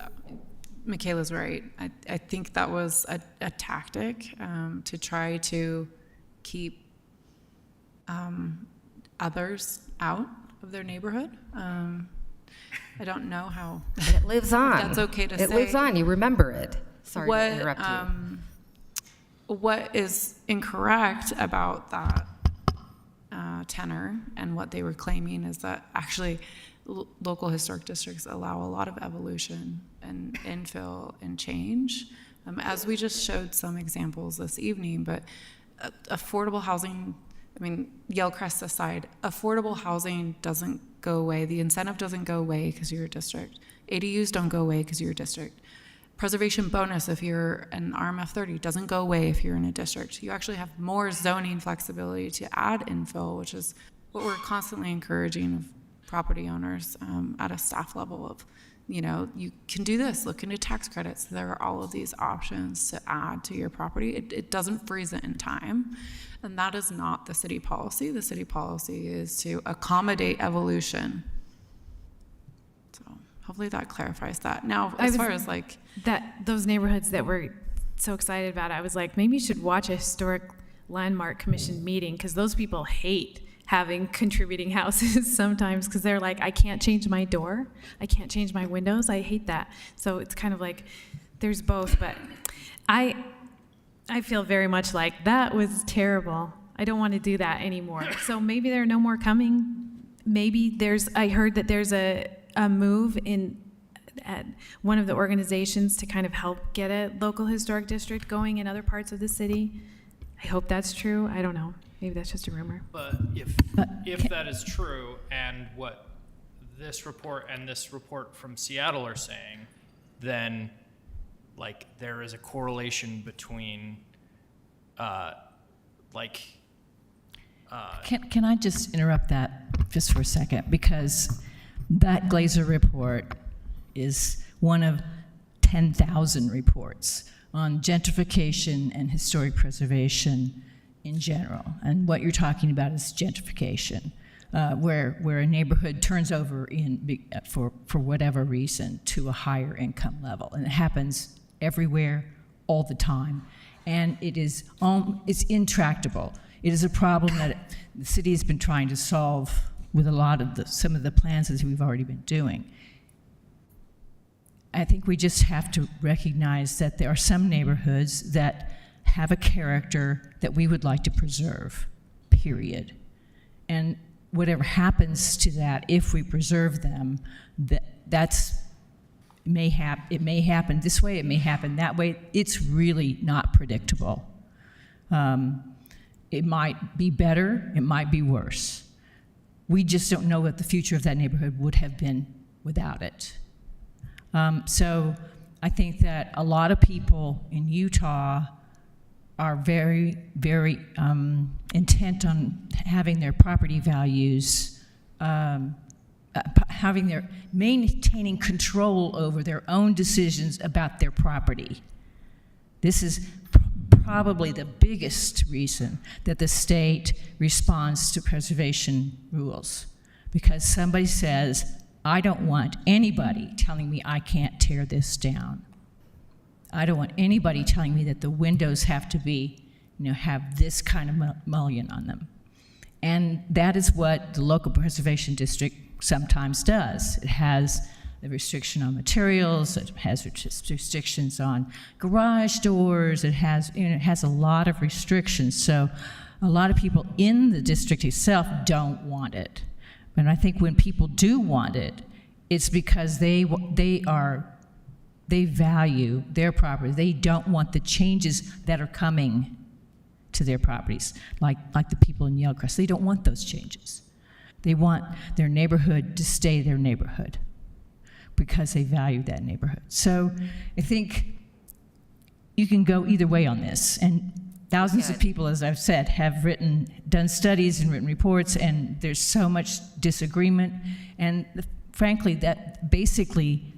Michaela's right. I think that was a tactic to try to keep others out of their neighborhood. I don't know how. And it lives on. That's okay to say. It lives on. You remember it. Sorry to interrupt you. what is incorrect about that tenor and what they were claiming is that actually local historic districts allow a lot of evolution and infill and change, as we just showed some examples this evening. But affordable housing, I mean, Yellcrest aside, affordable housing doesn't go away. The incentive doesn't go away because you're a district. ADUs don't go away because you're a district. Preservation bonus, if you're an RMF 30, doesn't go away if you're in a district. You actually have more zoning flexibility to add infill, which is what we're constantly encouraging of property owners at a staff level of, you know, you can do this, look into tax credits. There are all of these options to add to your property. It doesn't freeze it in time. And that is not the city policy. The city policy is to accommodate evolution. So hopefully that clarifies that. Now, as far as like those neighborhoods that we're so excited about, I was like, maybe you should watch a historic landmark commission meeting, because those people hate having contributing houses sometimes, because they're like, I can't change my door, I can't change my windows, I hate that. So it's kind of like there's both, but I feel very much like that was terrible. I don't want to do that anymore. So maybe there are no more coming. Maybe I heard that there's a move at one of the organizations to kind of help get a local historic district going in other parts of the city. I hope that's true. I don't know. Maybe that's just a rumor. But if that is true, and what this report and this report from Seattle are saying, then like there is a correlation between Can I just interrupt that just for a second? Because that Glazer report is one of 10,000 reports on gentrification and historic preservation in general. And what you're talking about is gentrification, where a neighborhood turns over for whatever reason to a higher income level. And it happens everywhere, all the time. And it's intractable. It is a problem that the city has been trying to solve with a lot of some of the plans that we've already been doing. I think we just have to recognize that there are some neighborhoods that have a character that we would like to preserve, period. And whatever happens to that, if we preserve them, it may happen this way, it may happen that way. It's really not predictable. It might be better, it might be worse. We just don't know what the future of that neighborhood would have been without it. So I think that a lot of people in Utah are very, very intent on having their property values, maintaining control over their own decisions about their property. This is probably the biggest reason that the state responds to preservation rules, because somebody says, I don't want anybody telling me I can't tear this down. I don't want anybody telling me that the windows have to be, have this kind of mullion on them. And that is what the local preservation district sometimes does. It has the restriction on materials, it has restrictions on garage doors, it has a lot of restrictions. So a lot of people in the district itself don't want it. But I think when people do want it, it's because they value their property. They don't want the changes that are coming to their properties, like the people in Yellcrest. They don't want those changes. They want their neighborhood to stay their neighborhood because they value that neighborhood. So I think you can go either way on this. And thousands of people, as I've said, have done studies and written reports, and there's so much disagreement. And frankly, that basically,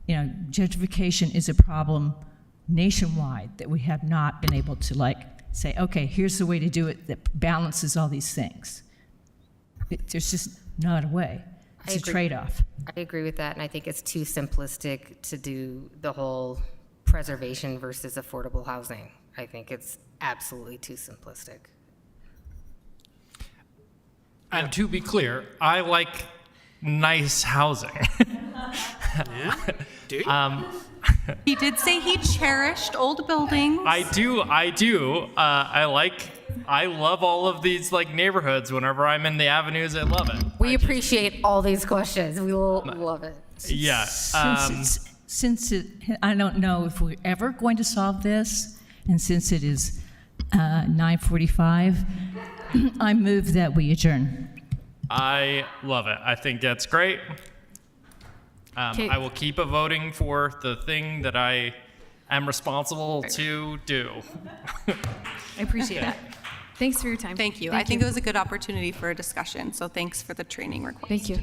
gentrification is a problem nationwide that we have not been able to say, okay, here's the way to do it that balances all these things. There's just not a way. It's a trade-off. I agree with that, and I think it's too simplistic to do the whole preservation versus affordable housing. I think it's absolutely too simplistic. And to be clear, I like nice housing. Yeah? Do you? He did say he cherished old buildings. I do. I love all of these like neighborhoods. Whenever I'm in the avenues, I love it. We appreciate all these questions. We will love it. Yeah. I don't know if we're ever going to solve this, and since it is 9:45, I move that we adjourn. I love it. I think that's great. I will keep voting for the thing that I am responsible to do. I appreciate that. Thanks for your time. Thank you. I think it was a good opportunity for a discussion, so thanks for the training request. Thank you.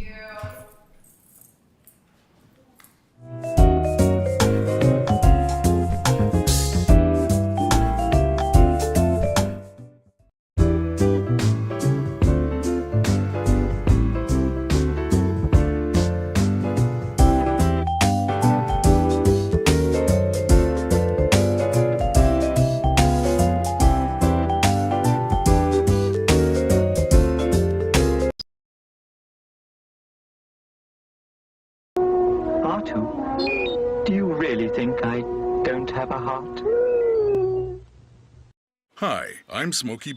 Artu, do you really think I don't have a heart? Hi, I'm Smokey